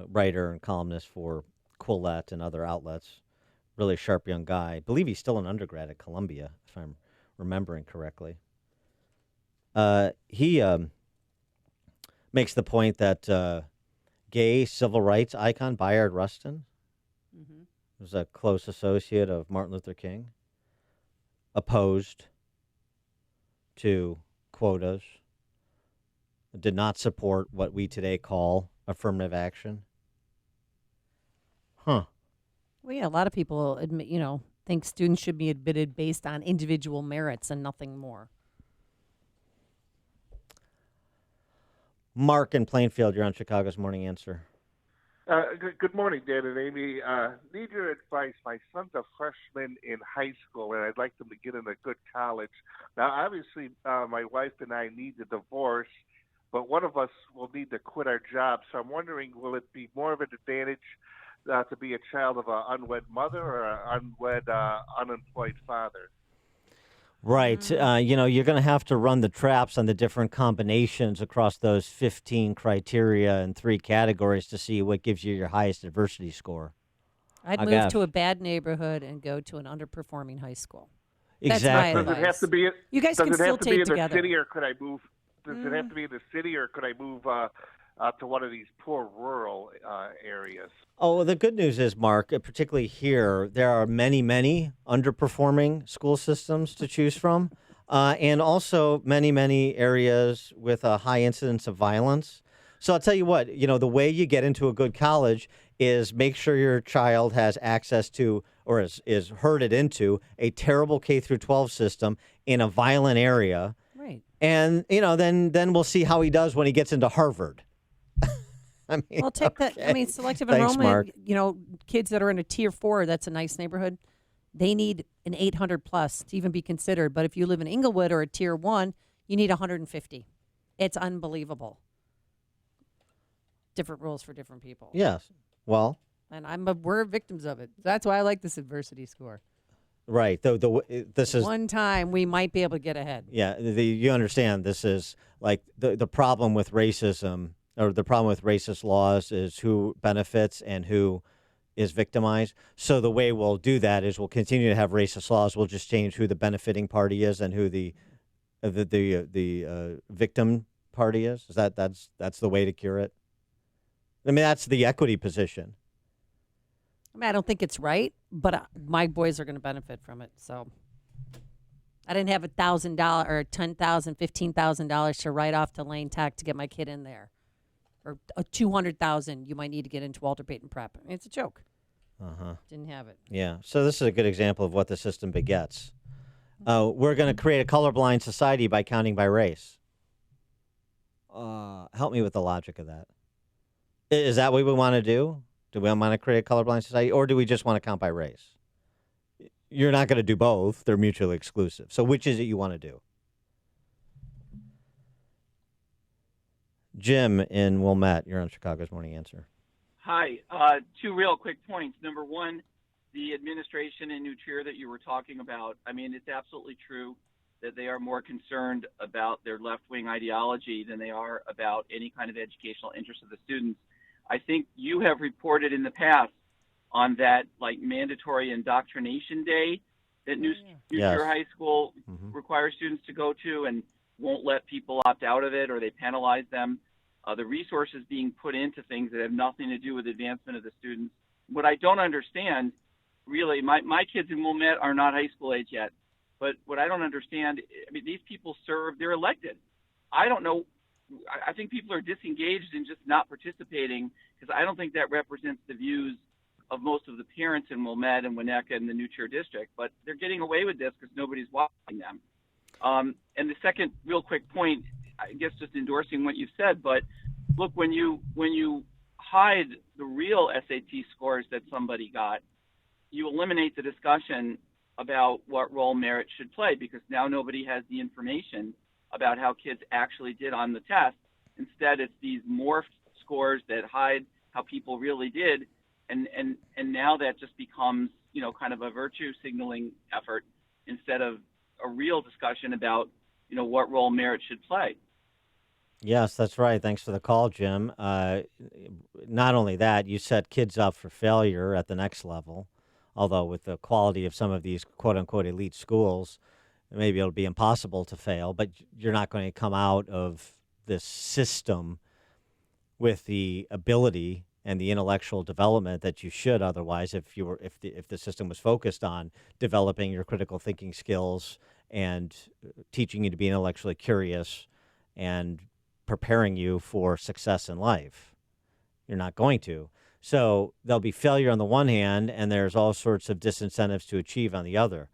writer and columnist for Quillette and other outlets, really sharp young guy. I believe he's still an undergrad at Columbia, if I'm remembering correctly. He makes the point that gay civil rights icon Bayard Rustin was a close associate of Martin Luther King, opposed to quotas, did not support what we today call affirmative action. Huh. Well, yeah, a lot of people admit, think students should be admitted based on individual merits and nothing more. Mark in Plainfield, you're on Chicago's Morning Answer. Good morning, Dan and Amy. Need your advice. My son's a freshman in high school, and I'd like them to get in a good college. Now, obviously, my wife and I need a divorce, but one of us will need to quit our job. So I'm wondering, will it be more of an advantage to be a child of an unwed mother or an unwed, unemployed father? Right. You're going to have to run the traps on the different combinations across those 15 criteria and 3 categories to see what gives you your highest adversity score. I'd move to a bad neighborhood and go to an underperforming high school. Exactly. That's my Does it have to be? You guys can still take in together. the city, or could I move? Does it have to be in the city, or could I move to one of these poor rural areas? Oh, well, the good news is, Mark, particularly here, there are many, many underperforming school systems to choose from, and also many, many areas with a high incidence of violence. So I'll tell you what, the way you get into a good college is make sure your child has access to, or is herded into, a terrible K through 12 system in a violent area. Right. And, then we'll see how he does when he gets into Harvard. Well, take that. Selective Thanks, enrollment, Mark. Kids that are in a tier 4, that's a nice neighborhood. They need an 800 plus to even be considered. But if you live in Inglewood or a tier 1, you need 150. It's unbelievable. Different rules for different people. Yes. Well. And we're victims of it. That's why I like this adversity score. Right. This is one time we might be able to get ahead. Yeah. You understand this is like the problem with racism, or the problem with racist laws, is who benefits and who is victimized. So the way we'll do that is we'll continue to have racist laws. We'll just change who the benefiting party is and who the victim party is. That's the way to cure it? That's the equity position. I don't think it's right, but my boys are going to benefit from it. So I didn't have $1,000 or $10,000, $15,000 to write off to Lane Tech to get my kid in there, or $200,000 you might need to get into Walter Payton Prep. It's a joke. Didn't have it. Yeah. So this is a good example of what the system begets. We're going to create a colorblind society by counting by race. Help me with the logic of that. Is that what we want to do? Do we want to create a colorblind society, or do we just want to count by race? You're not going to do both. They're mutually exclusive. So which is it you want to do? Jim in Wilmette, you're on Chicago's Morning Answer. Hi. 2 real quick points. Number one, the administration in New Trier that you were talking about, it's absolutely true that they are more concerned about their left-wing ideology than they are about any kind of educational interest of the students. I think you have reported in the past on that mandatory indoctrination day that New Trier High School requires students to go to and won't let people opt out of it, or they penalize them. The resources being put into things that have nothing to do with advancement of the students. What I don't understand, really, my kids in Wilmette are not high school age yet, but what I don't understand, these people they're elected. I don't know. I think people are disengaged and just not participating, because I don't think that represents the views of most of the parents in Wilmette and Winnetka and the New Trier district. But they're getting away with this because nobody's watching them. And the second real quick point, I guess just endorsing what you said, but look, when you hide the real SAT scores that somebody got, you eliminate the discussion about what role merit should play, because now nobody has the information about how kids actually did on the test. Instead, it's these morphed scores that hide how people really did, and now that just becomes kind of a virtue signaling effort instead of a real discussion about what role merit should play. Yes, that's right. Thanks for the call, Jim. Not only that, you set kids up for failure at the next level, although with the quality of some of these quote-unquote elite schools, maybe it'll be impossible to fail, but you're not going to come out of this system with the ability and the intellectual development that you should otherwise if the system was focused on developing your critical thinking skills and teaching you to be intellectually curious and preparing you for success in life. You're not going to. So there'll be failure on the one hand, and there's all sorts of disincentives to achieve on the other.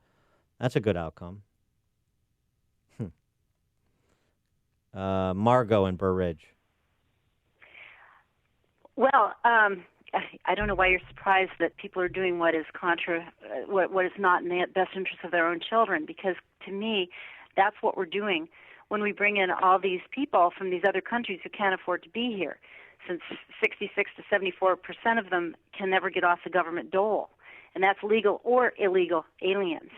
That's a good outcome. Margot in Burr Ridge. Well, I don't know why you're surprised that people are doing what is what is not in the best interest of their own children, because to me, that's what we're doing when we bring in all these people from these other countries who can't afford to be here, since 66 to 74% of them can never get off the government dole, and that's legal or illegal aliens.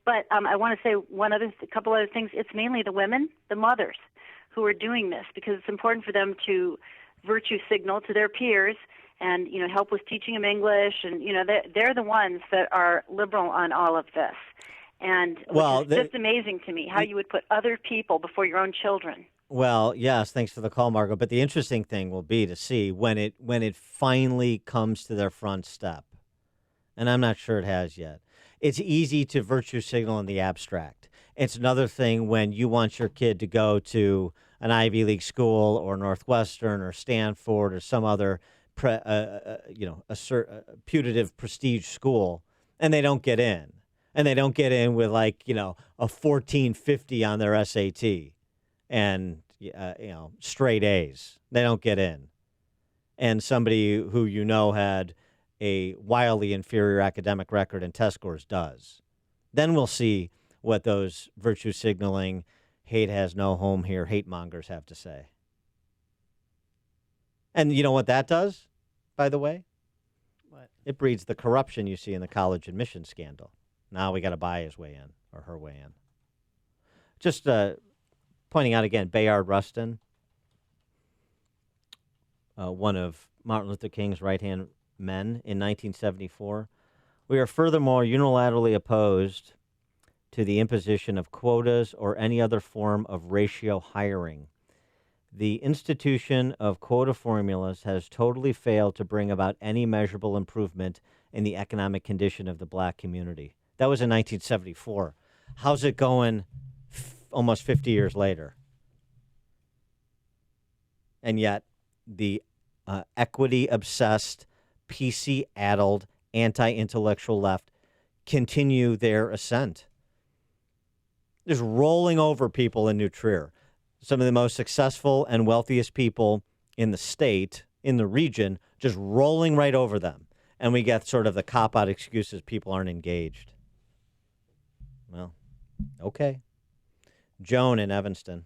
But I want to say a couple other things. It's mainly the women, the mothers, who are doing this, because it's important for them to virtue signal to their peers and, help with teaching them English. And, they're the ones that are liberal on all of this. And it's just amazing to me how you would put other people before your own children. Well, yes, thanks for the call, Margot. But the interesting thing will be to see when it finally comes to their front step. And I'm not sure it has yet. It's easy to virtue signal in the abstract. It's another thing when you want your kid to go to an Ivy League school or Northwestern or Stanford or some other putative prestige school, and they don't get in. And they don't get in with a 1450 on their SAT and straight A's. They don't get in. And somebody who had a wildly inferior academic record and test scores does. Then we'll see what those virtue signaling, hate has no home here, hate mongers have to say. And you know what that does, by the way? What? It breeds the corruption you see in the college admission scandal. Now we got to buy his way in, or her way in. Just pointing out again, Bayard Rustin, one of Martin Luther King's right-hand men in 1974. We are furthermore unilaterally opposed to the imposition of quotas or any other form of ratio hiring. The institution of quota formulas has totally failed to bring about any measurable improvement in the economic condition of the black community. That was in 1974. How's it going almost 50 years later? And yet, the equity-obsessed, PC-addled, anti-intellectual left continue their ascent. Just rolling over people in New Trier. Some of the most successful and wealthiest people in the state, in the region, just rolling right over them. And we get sort of the cop-out excuses people aren't engaged. Well, okay. Joan in Evanston.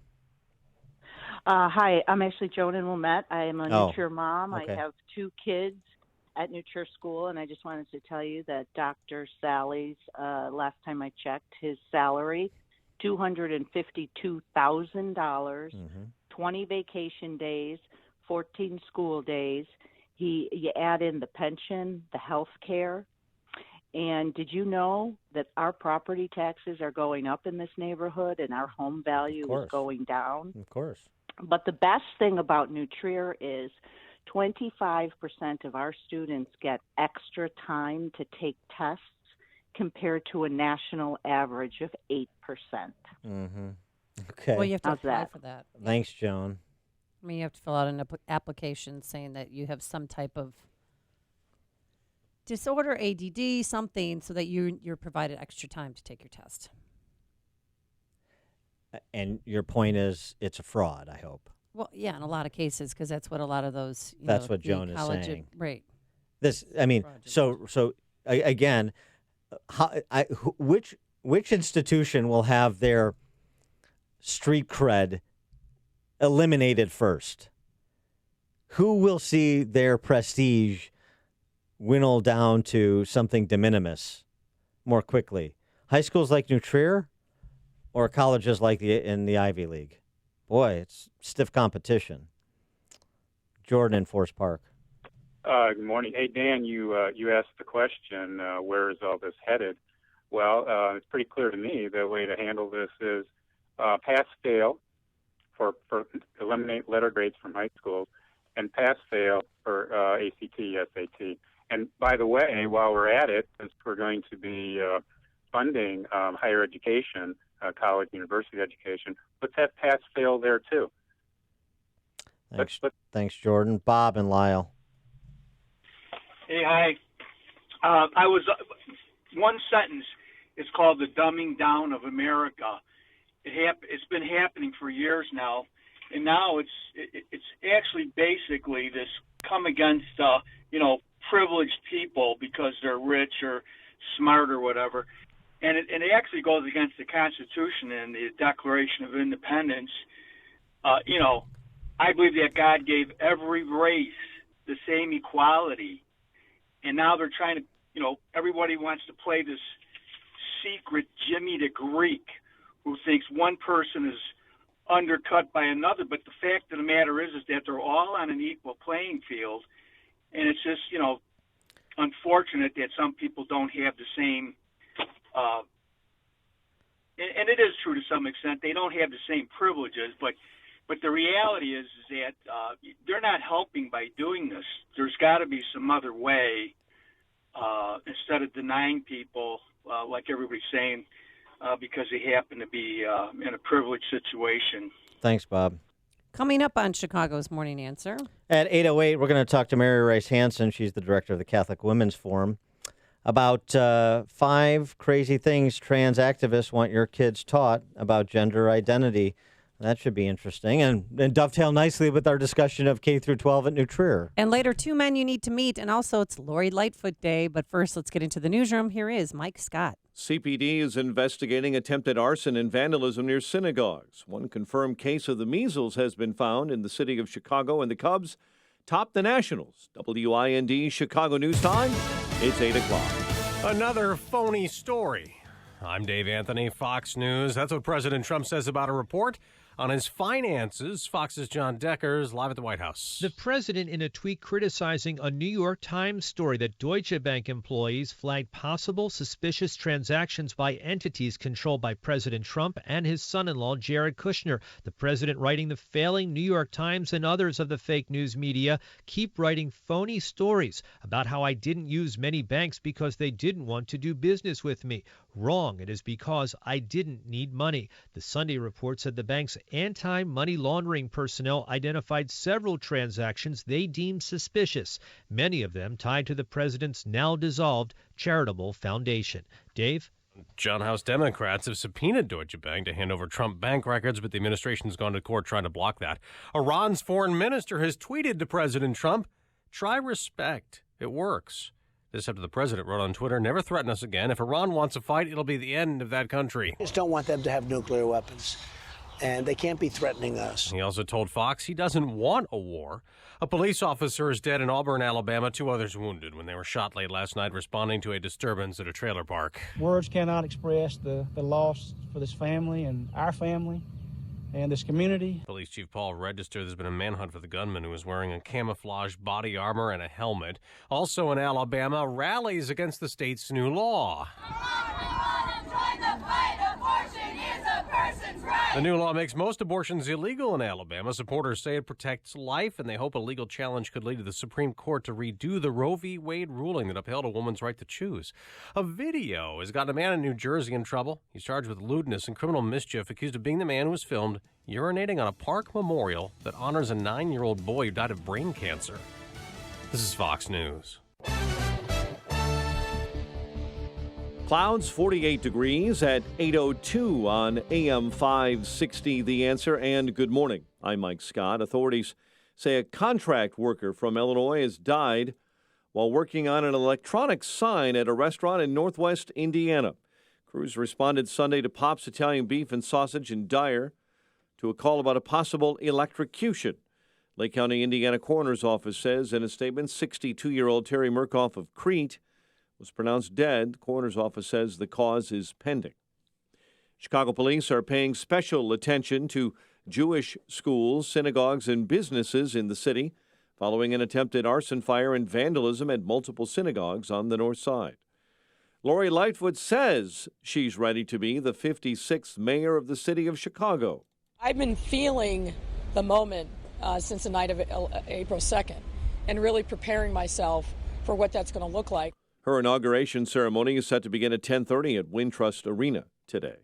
Hi, I'm actually Joan in Wilmette. I am a New Trier mom. Okay. I have 2 kids at New Trier School, and I just wanted to tell you that Dr. Sally's, last time I checked, his salary, $252,000, 20 vacation days, 14 school days. You add in the pension, the health care. And did you know that our property taxes are going up in this neighborhood and our home value is going down? Of course. But the best thing about New Trier is 25% of our students get extra time to take tests compared to a national average of 8%. Okay. Well, you have to How's apply that? for that. Thanks, Joan. I mean, you have to fill out an application saying that you have some type of disorder, ADD, something, so that you're provided extra time to take your test. And your point is it's a fraud, I hope. Well, yeah, in a lot of cases, because that's what a lot of those. That's what the Joan is college saying. Right. Again, which institution will have their street cred eliminated first? Who will see their prestige whittle down to something de minimis more quickly? High schools like New Trier or colleges like in the Ivy League? Boy, it's stiff competition. Jordan in Forest Park. Good morning. Hey, Dan, you asked the question, where is all this headed? Well, it's pretty clear to me the way to handle this is pass-fail for eliminate letter grades from high schools and pass-fail for ACT, SAT. And by the way, while we're at it, since we're going to be funding higher education, college, university education, let's have pass-fail there too. Thanks, Jordan. Bob and Lyle. Hey, hi. I was one sentence. It's called the dumbing down of America. It's been happening for years now, and now it's actually basically this come against privileged people because they're rich or smart or whatever, and it actually goes against the Constitution and the Declaration of Independence. I believe that God gave every race the same equality, and now they're trying to, everybody wants to play this secret Jimmy the Greek who thinks one person is undercut by another, but the fact of the matter is that they're all on an equal playing field, and it's just, unfortunate that some people don't have the same, and it is true to some extent, they don't have the same privileges, but the reality is that they're not helping by doing this. There's got to be some other way instead of denying people, like everybody's saying, because they happen to be in a privileged situation. Thanks, Bob. Coming up on Chicago's Morning Answer. At 8:08, we're going to talk to Mary Rice Hansen. She's the director of the Catholic Women's Forum about 5 crazy things trans activists want your kids taught about gender identity. That should be interesting and dovetail nicely with our discussion of K through 12 at New Trier. And later, 2 men you need to meet. And also, it's Lori Lightfoot Day. But first, let's get into the newsroom. Here is Mike Scott. CPD is investigating attempted arson and vandalism near synagogues. One confirmed case of the measles has been found in the city of Chicago, and the Cubs top the Nationals. WIND Chicago News Time. It's 8 o'clock. Another phony story. I'm Dave Anthony, Fox News. That's what President Trump says about a report on his finances. Fox's John Deckers live at the White House. The president in a tweet criticizing a New York Times story that Deutsche Bank employees flagged possible suspicious transactions by entities controlled by President Trump and his son-in-law Jared Kushner. The president writing the failing New York Times and others of the fake news media keep writing phony stories about how I didn't use many banks because they didn't want to do business with me. Wrong. It is because I didn't need money. The Sunday report said the bank's anti-money laundering personnel identified several transactions they deemed suspicious, many of them tied to the president's now-dissolved charitable foundation. Dave? John, House Democrats have subpoenaed Deutsche Bank to hand over Trump bank records, but the administration's gone to court trying to block that. Iran's foreign minister has tweeted to President Trump, "Try respect. It works." This after the president wrote on Twitter, "Never threaten us again. If Iran wants a fight, it'll be the end of that country." I just don't want them to have nuclear weapons, and they can't be threatening us. He also told Fox he doesn't want a war. A police officer is dead in Auburn, Alabama. 2 others wounded when they were shot late last night responding to a disturbance at a trailer park. Words cannot express the loss for this family and our family and this community. Police Chief Paul Register, there's been a manhunt for the gunman who was wearing a camouflage body armor and a helmet. Also in Alabama, rallies against the state's new law. The new law makes most abortions illegal in Alabama. Supporters say it protects life, and they hope a legal challenge could lead to the Supreme Court to redo the Roe v. Wade ruling that upheld a woman's right to choose. A video has gotten a man in New Jersey in trouble. He's charged with lewdness and criminal mischief, accused of being the man who was filmed urinating on a park memorial that honors a 9-year-old boy who died of brain cancer. This is Fox News. Clouds 48 degrees at 8:02 on AM 560 The Answer, and good morning. I'm Mike Scott. Authorities say a contract worker from Illinois has died while working on an electronic sign at a restaurant in northwest Indiana. Crews responded Sunday to Pop's Italian Beef and Sausage in Dyer to a call about a possible electrocution. Lake County, Indiana Coroner's Office says in a statement 62-year-old Terry Murkoff of Crete was pronounced dead. Coroner's office says the cause is pending. Chicago police are paying special attention to Jewish schools, synagogues, and businesses in the city following an attempted arson fire and vandalism at multiple synagogues on the north side. Lori Lightfoot says she's ready to be the 56th mayor of the city of Chicago. I've been feeling the moment since the night of April 2nd, and really preparing myself for what that's going to look like. Her inauguration ceremony is set to begin at 10:30 at Wintrust Arena today.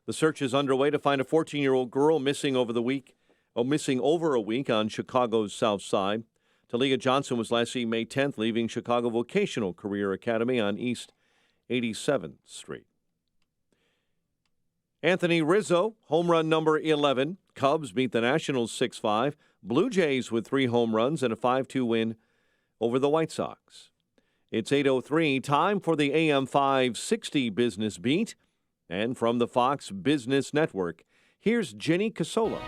The search is underway to find a 14-year-old girl missing over a week on Chicago's South Side. Talia Johnson was last seen May 10th leaving Chicago Vocational Career Academy on East 87th Street. Anthony Rizzo, home run number 11. Cubs beat the Nationals 6-5. Blue Jays with 3 home runs and a 5-2 win over the White Sox. It's 8:03, time for the AM 560 Business Beat. And from the Fox Business Network, here's Jenny Casola.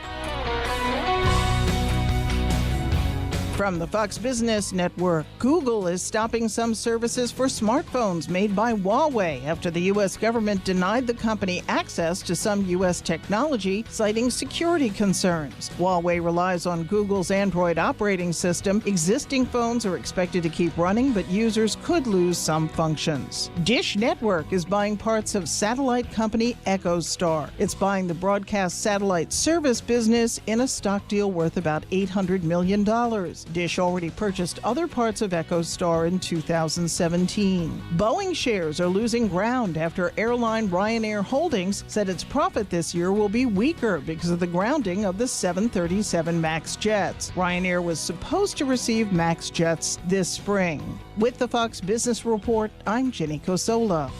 From the Fox Business Network, Google is stopping some services for smartphones made by Huawei after the U.S. government denied the company access to some U.S. technology, citing security concerns. Huawei relies on Google's Android operating system. Existing phones are expected to keep running, but users could lose some functions. Dish Network is buying parts of satellite company EchoStar. It's buying the broadcast satellite service business in a stock deal worth about $800 million. Dish already purchased other parts of EchoStar in 2017. Boeing shares are losing ground after airline Ryanair Holdings said its profit this year will be weaker because of the grounding of the 737 MAX jets. Ryanair was supposed to receive MAX jets this spring. With the Fox Business Report, I'm Jenny Cosola.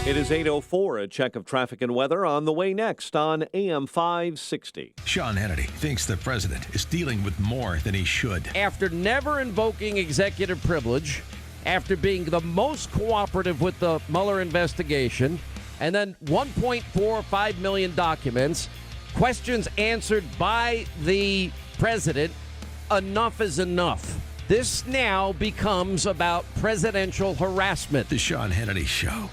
It is 8:04, a check of traffic and weather on the way next on AM 560. Sean Hannity thinks the president is dealing with more than he should. After never invoking executive privilege, after being the most cooperative with the Mueller investigation, and then 1.45 million documents, questions answered by the president, enough is enough. This now becomes about presidential harassment. The Sean Hannity Show.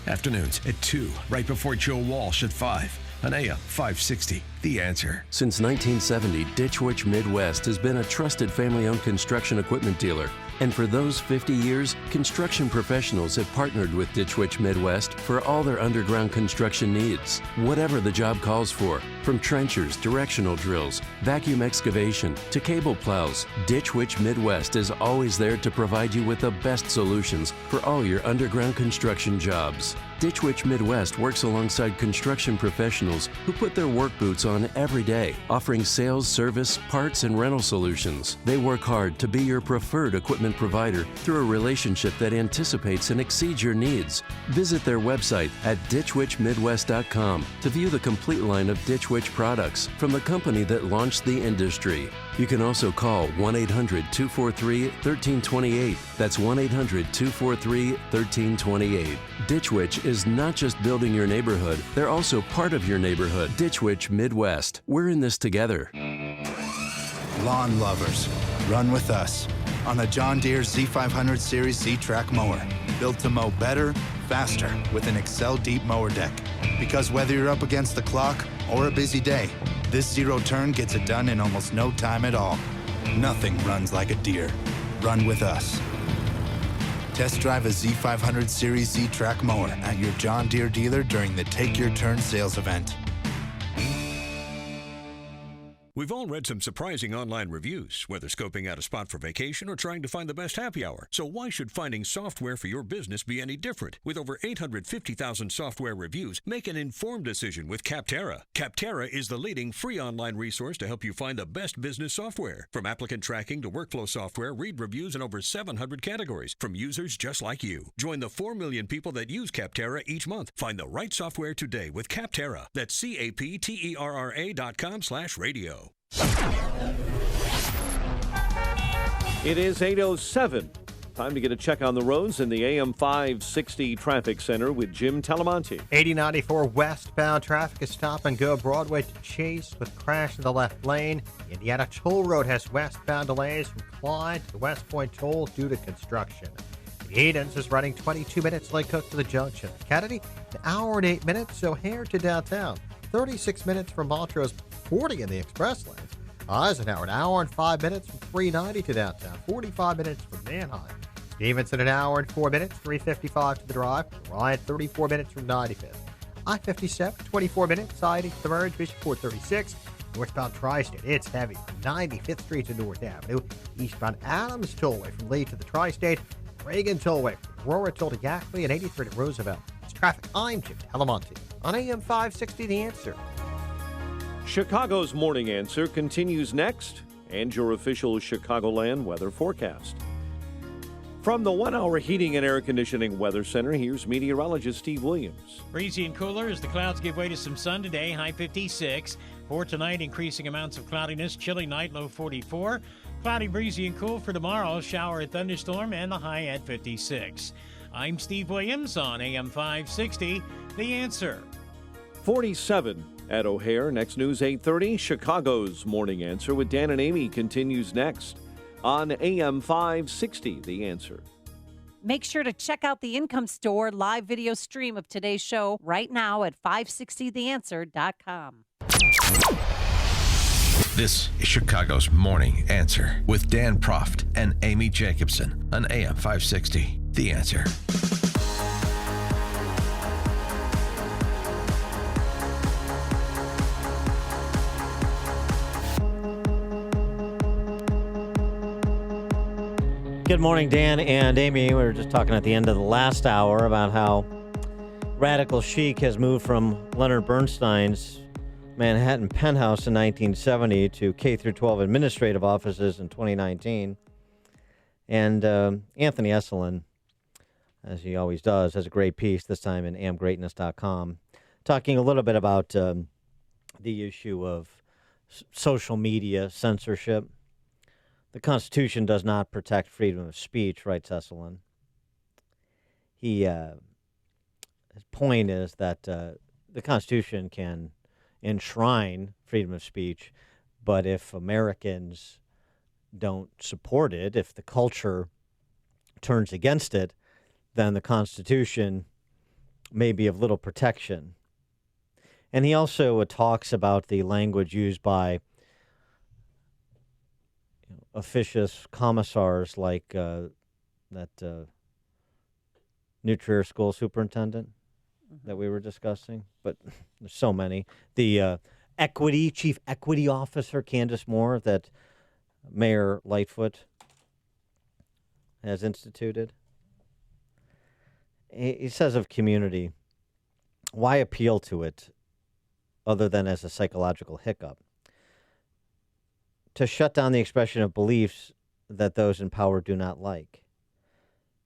Afternoons at 2, right before Joe Walsh at 5 on AM 560. The Answer. Since 1970, Ditch Witch Midwest has been a trusted family-owned construction equipment dealer. And for those 50 years, construction professionals have partnered with Ditch Witch Midwest for all their underground construction needs. Whatever the job calls for, from trenchers, directional drills, vacuum excavation, to cable plows, Ditch Witch Midwest is always there to provide you with the best solutions for all your underground construction jobs. Ditch Witch Midwest works alongside construction professionals who put their work boots on every day, offering sales, service, parts, and rental solutions. They work hard to be your preferred equipment provider through a relationship that anticipates and exceeds your needs. Visit their website at ditchwitchmidwest.com to view the complete line of Ditch Witch products from the company that launched the industry. You can also call 1-800-243-1328. That's 1-800-243-1328. Ditch Witch is not just building your neighborhood, they're also part of your neighborhood. Ditch Witch Midwest. We're in this together. Lawn lovers, run with us on a John Deere Z500 Series Z-Track mower. Built to mow better, faster with an Excel Deep Mower Deck. Because whether you're up against the clock or a busy day, this zero turn gets it done in almost no time at all. Nothing runs like a Deere. Run with us. Test drive a Z500 Series Z-Track mower at your John Deere dealer during the Take Your Turn sales event. We've all read some surprising online reviews, whether scoping out a spot for vacation or trying to find the best happy hour. So why should finding software for your business be any different? With over 850,000 software reviews, make an informed decision with Capterra. Capterra is the leading free online resource to help you find the best business software. From applicant tracking to workflow software, read reviews in over 700 categories from users just like you. Join the 4 million people that use Capterra each month. Find the right software today with Capterra. That's CAPTERRA.com/radio. It is 8:07. Time to get a check on the roads in the AM 560 Traffic Center with Jim Talamonte. 8094 westbound traffic is stop and go Broadway to Chase with crash in the left lane. Indiana Toll Road has westbound delays from Clyde to the West Point Toll due to construction. The Edens is running 22 minutes Lake Cook to the junction. Kennedy, an hour and 8 minutes O'Hare to downtown. 36 minutes from Montrose, 40 in the express lanes. Eisenhower, an hour and 5 minutes from 390 to downtown. 45 minutes from Manheim. Stevenson, an hour and 4 minutes, 355 to the drive. Ryan, 34 minutes from 95th. I-57, 24-minute side to merge, Bishop 436. Northbound Tri-State, it's heavy from 95th Street to North Avenue. Eastbound Adams Tollway from Lee to the Tri-State. Reagan Tollway from Aurora Toll to Gackley and 83rd at Roosevelt. It's traffic. I'm Jim Telemonte on AM 560 The Answer. Chicago's Morning Answer continues next, and your official Chicagoland weather forecast. From the 1 Hour Heating and Air Conditioning Weather Center, here's meteorologist Steve Williams. Breezy and cooler as the clouds give way to some sun today, high 56. For tonight, increasing amounts of cloudiness, chilly night, low 44. Cloudy, breezy, and cool for tomorrow, shower or thunderstorm, and the high at 56. I'm Steve Williams on AM 560, The Answer. 47 at O'Hare. Next news 8:30. Chicago's Morning Answer with Dan and Amy continues next on AM 560, The Answer. Make sure to check out the Income Store live video stream of today's show right now at 560theanswer.com. This is Chicago's Morning Answer with Dan Proft and Amy Jacobson on AM 560, The Answer. Good morning, Dan and Amy. We were just talking at the end of the last hour about how Radical Chic has moved from Leonard Bernstein's Manhattan penthouse in 1970 to K-12 administrative offices in 2019. And Anthony Esselin, as he always does, has a great piece, this time in amgreatness.com, talking a little bit about the issue of social media censorship. The Constitution does not protect freedom of speech, writes Esselin. His point is that the Constitution can enshrine freedom of speech, but if Americans don't support it, if the culture turns against it, then the Constitution may be of little protection. And he also talks about the language used by officious commissars like that New Trier school superintendent that we were discussing, but there's so many. The chief equity officer, Candace Moore, that Mayor Lightfoot has instituted. He says of community, why appeal to it other than as a psychological hiccup? To shut down the expression of beliefs that those in power do not like.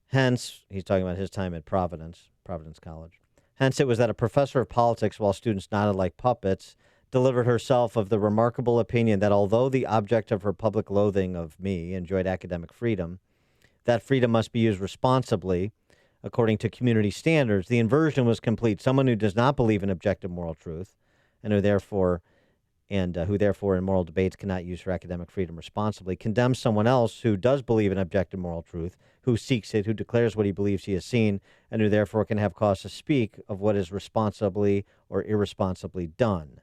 Hence, he's talking about his time at Providence College. Hence, it was that a professor of politics, while students nodded like puppets, delivered herself of the remarkable opinion that although the object of her public loathing of me enjoyed academic freedom, that freedom must be used responsibly, according to community standards. The inversion was complete. Someone who does not believe in objective moral truth, and who therefore in moral debates cannot use her academic freedom responsibly, condemns someone else who does believe in objective moral truth, who seeks it, who declares what he believes he has seen, and who therefore can have cause to speak of what is responsibly or irresponsibly done.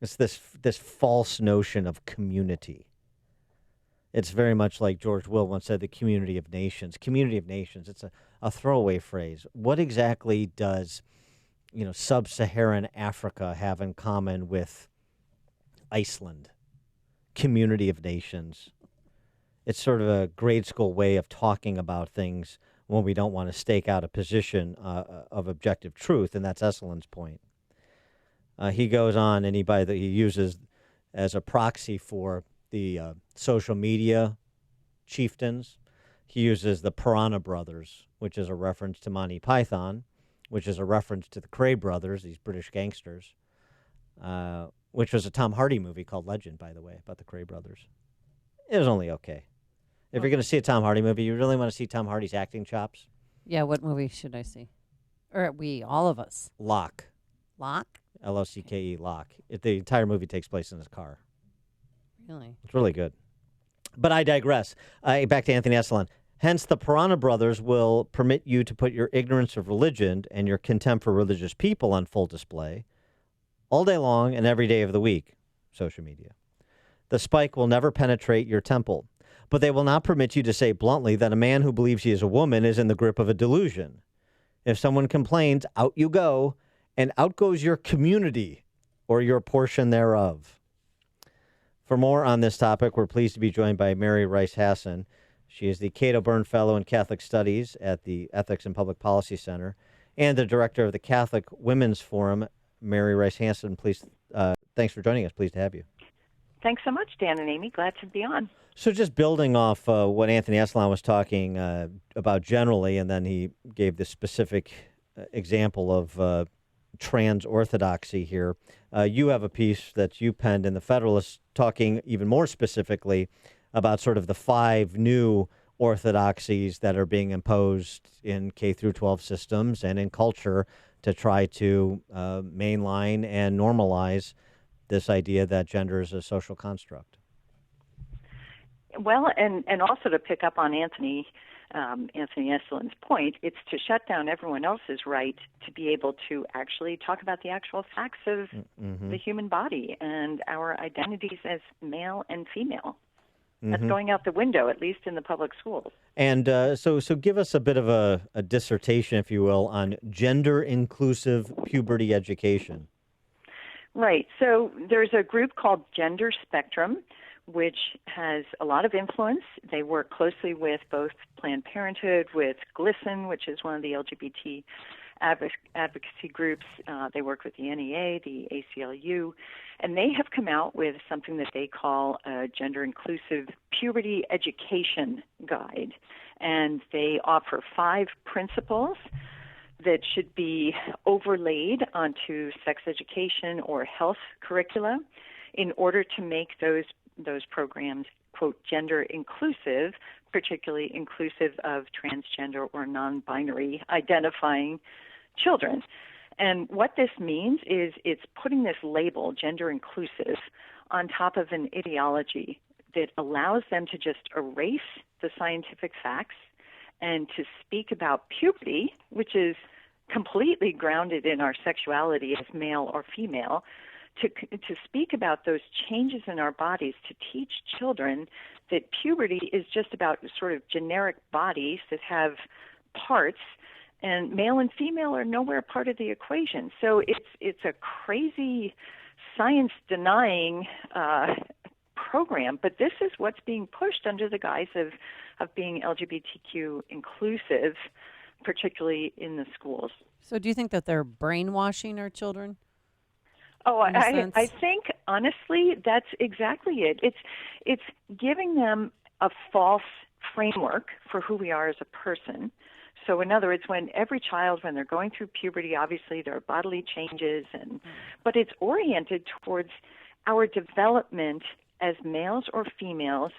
It's this false notion of community. It's very much like George Will once said, the community of nations. Community of nations, it's a throwaway phrase. What exactly does sub-Saharan Africa have in common with Iceland? Community of nations. It's sort of a grade school way of talking about things when we don't want to stake out a position of objective truth, and that's Esselin's point. He goes on and he uses as a proxy for the social media chieftains, he uses the Piranha Brothers, which is a reference to Monty Python, which is a reference to the Cray brothers, these British gangsters, which was a Tom Hardy movie called Legend, by the way, about the Cray brothers. It was only okay. If you're going to see a Tom Hardy movie, you really want to see Tom Hardy's acting chops? Yeah, what movie should I see? Or all of us? Locke. Locke? L-O-C-K-E, Locke. The entire movie takes place in his car. Really? It's really good. But I digress. Back to Anthony Esselin. Hence, the Piranha Brothers will permit you to put your ignorance of religion and your contempt for religious people on full display all day long and every day of the week, social media. The spike will never penetrate your temple, but they will not permit you to say bluntly that a man who believes he is a woman is in the grip of a delusion. If someone complains, out you go, and out goes your community or your portion thereof. For more on this topic, we're pleased to be joined by Mary Rice Hasson. She is the Cato Byrne Fellow in Catholic Studies at the Ethics and Public Policy Center and the director of the Catholic Women's Forum. Mary Rice Hasson, please, thanks for joining us. Pleased to have you. Thanks so much, Dan and Amy. Glad to be on. So just building off what Anthony Esolen was talking about generally, and then he gave this specific example of trans orthodoxy here. You have a piece that you penned in the Federalist talking even more specifically about sort of the 5 new orthodoxies that are being imposed in K through 12 systems and in culture to try to mainline and normalize this idea that gender is a social construct. Well, and also to pick up on Anthony Esolen's point, it's to shut down everyone else's right to be able to actually talk about the actual facts of the human body and our identities as male and female. That's going out the window, at least in the public schools. And so give us a bit of a dissertation, if you will, on gender-inclusive puberty education. Right. So there's a group called Gender Spectrum, which has a lot of influence. They work closely with both Planned Parenthood, with GLSEN, which is one of the LGBT advocacy groups. They work with the NEA, the ACLU, and they have come out with something that they call a gender-inclusive puberty education guide. And they offer 5 principles that should be overlaid onto sex education or health curricula in order to make those programs, quote, gender inclusive, particularly inclusive of transgender or non-binary identifying children. And what this means is it's putting this label, gender inclusive, on top of an ideology that allows them to just erase the scientific facts and to speak about puberty, which is completely grounded in our sexuality as male or female, to speak about those changes in our bodies, to teach children that puberty is just about sort of generic bodies that have parts, and male and female are nowhere part of the equation. So it's a crazy science-denying program, but this is what's being pushed under the guise of being LGBTQ inclusive, particularly in the schools. So do you think that they're brainwashing our children? Oh, I think, honestly, that's exactly it. It's giving them a false framework for who we are as a person. So in other words, when every child, when they're going through puberty, obviously there are bodily changes, but it's oriented towards our development as males or females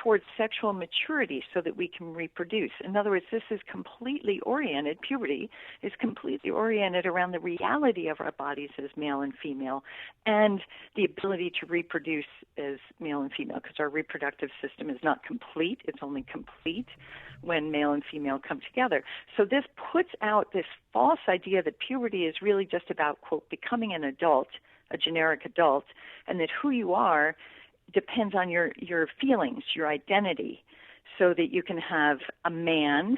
towards sexual maturity so that we can reproduce. In other words, this is completely oriented, puberty is completely oriented around the reality of our bodies as male and female and the ability to reproduce as male and female, because our reproductive system is not complete. It's only complete when male and female come together. So this puts out this false idea that puberty is really just about, quote, becoming an adult, a generic adult, and that who you are depends on your feelings, your identity, so that you can have a man,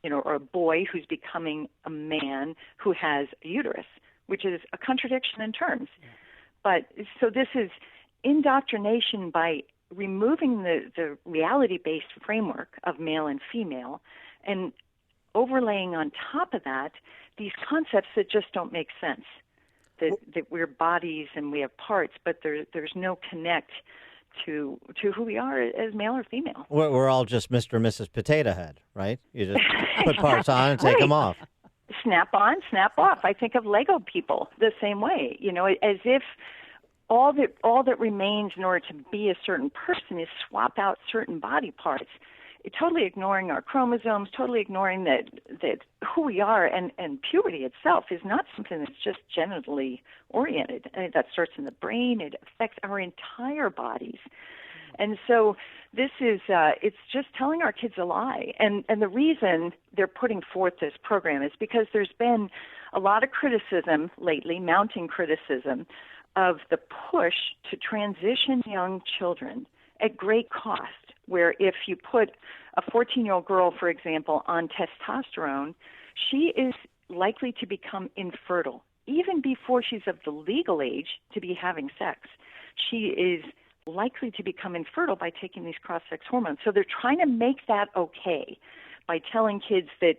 or a boy who's becoming a man who has a uterus, which is a contradiction in terms. But so this is indoctrination by removing the reality-based framework of male and female and overlaying on top of that these concepts that just don't make sense, that we're bodies and we have parts, but there's no connect to who we are as male or female. We're all just Mr. and Mrs. Potato Head, right? You just put parts on and take them off. Snap on, snap off. I think of Lego people the same way, as if all that remains in order to be a certain person is swap out certain body parts, totally ignoring our chromosomes, totally ignoring that who we are, and puberty itself is not something that's just genitally oriented. That starts in the brain. It affects our entire bodies. And so this is, it's just telling our kids a lie. And the reason they're putting forth this program is because there's been a lot of criticism lately, mounting criticism, of the push to transition young children at great cost where if you put a 14-year-old girl, for example, on testosterone, she is likely to become infertile even before she's of the legal age to be having sex. She is likely to become infertile by taking these cross-sex hormones. So they're trying to make that okay by telling kids that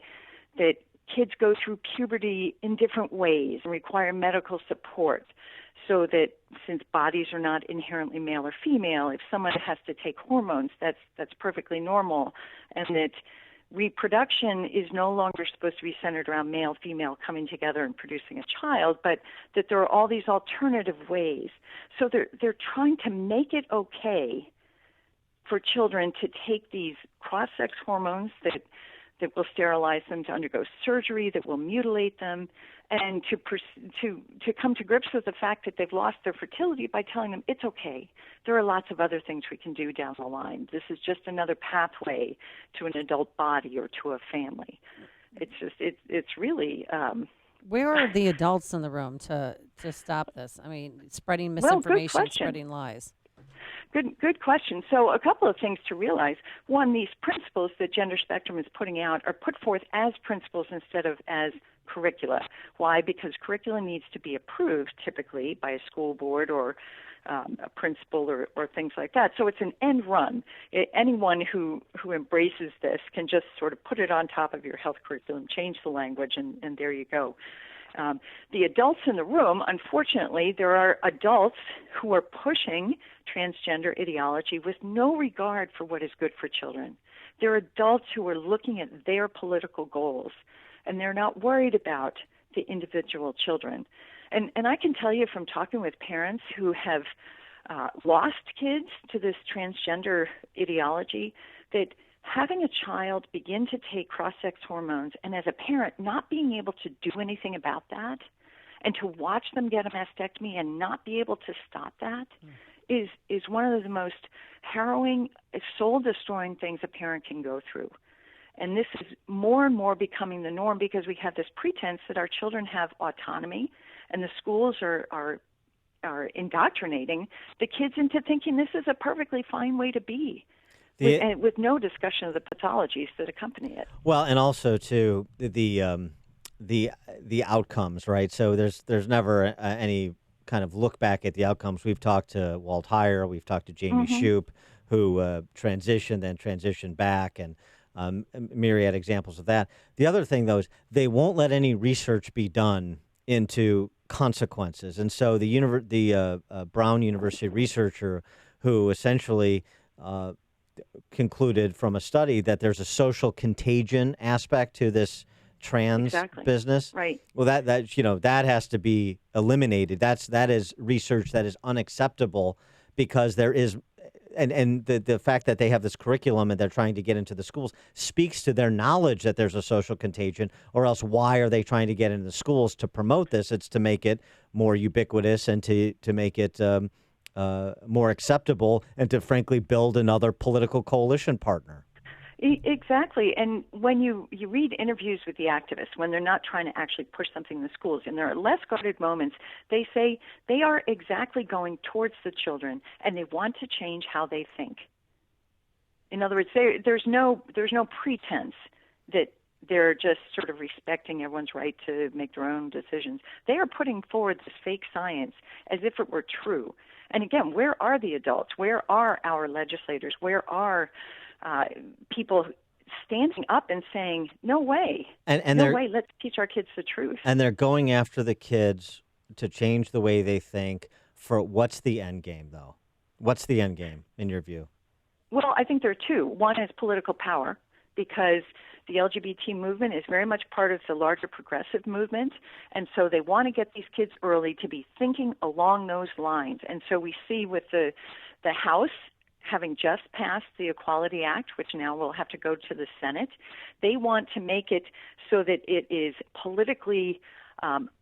kids go through puberty in different ways and require medical support, so that since bodies are not inherently male or female, if someone has to take hormones, that's perfectly normal, and that reproduction is no longer supposed to be centered around male, female coming together and producing a child, but that there are all these alternative ways. So they're trying to make it okay for children to take these cross-sex hormones that will sterilize them, to undergo surgery that will mutilate them, and to come to grips with the fact that they've lost their fertility by telling them it's okay. There are lots of other things we can do down the line. This is just another pathway to an adult body or to a family. It's really. Where are the adults in the room to stop this? I mean, spreading misinformation, spreading lies. Good question. So a couple of things to realize. One, these principles that Gender Spectrum is putting out are put forth as principles instead of as curricula. Why? Because curricula needs to be approved typically by a school board or a principal or things like that. So it's an end run. Anyone who embraces this can just sort of put it on top of your health curriculum, change the language, and there you go. The adults in the room, unfortunately, there are adults who are pushing transgender ideology with no regard for what is good for children. There are adults who are looking at their political goals, and they're not worried about the individual children. And I can tell you from talking with parents who have lost kids to this transgender ideology that having a child begin to take cross-sex hormones and as a parent not being able to do anything about that and to watch them get a mastectomy and not be able to stop that is one of the most harrowing, soul-destroying things a parent can go through. And this is more and more becoming the norm because we have this pretense that our children have autonomy and the schools are indoctrinating the kids into thinking this is a perfectly fine way to be. With no discussion of the pathologies that accompany it. Well, and also too the outcomes, right? So there's never any kind of look back at the outcomes. We've talked to Walt Heyer, we've talked to Jamie Shoup, who transitioned back, and myriad examples of that. The other thing, though, is they won't let any research be done into consequences, and so the Brown University researcher who essentially concluded from a study that there's a social contagion aspect to this trans business. Right. Well, that has to be eliminated. That is research that is unacceptable because there is, and the fact that they have this curriculum and they're trying to get into the schools speaks to their knowledge that there's a social contagion, or else why are they trying to get into the schools to promote this? It's to make it more ubiquitous and to make it more acceptable and to frankly build another political coalition partner. Exactly. And when you read interviews with the activists, when they're not trying to actually push something in the schools, and there are less guarded moments, they say they are exactly going towards the children and they want to change how they think. In other words, there's no pretense that they're just sort of respecting everyone's right to make their own decisions. They are putting forward this fake science as if it were true. And again, where are the adults? Where are our legislators? Where are people standing up and saying, no way, no way, let's teach our kids the truth? And they're going after the kids to change the way they think. For what's the end game, though? What's the end game, in your view? Well, I think there are two. One is political power, because the LGBT movement is very much part of the larger progressive movement, and so they want to get these kids early to be thinking along those lines. And so we see with the House having just passed the Equality Act, which now will have to go to the Senate, they want to make it so that it is politically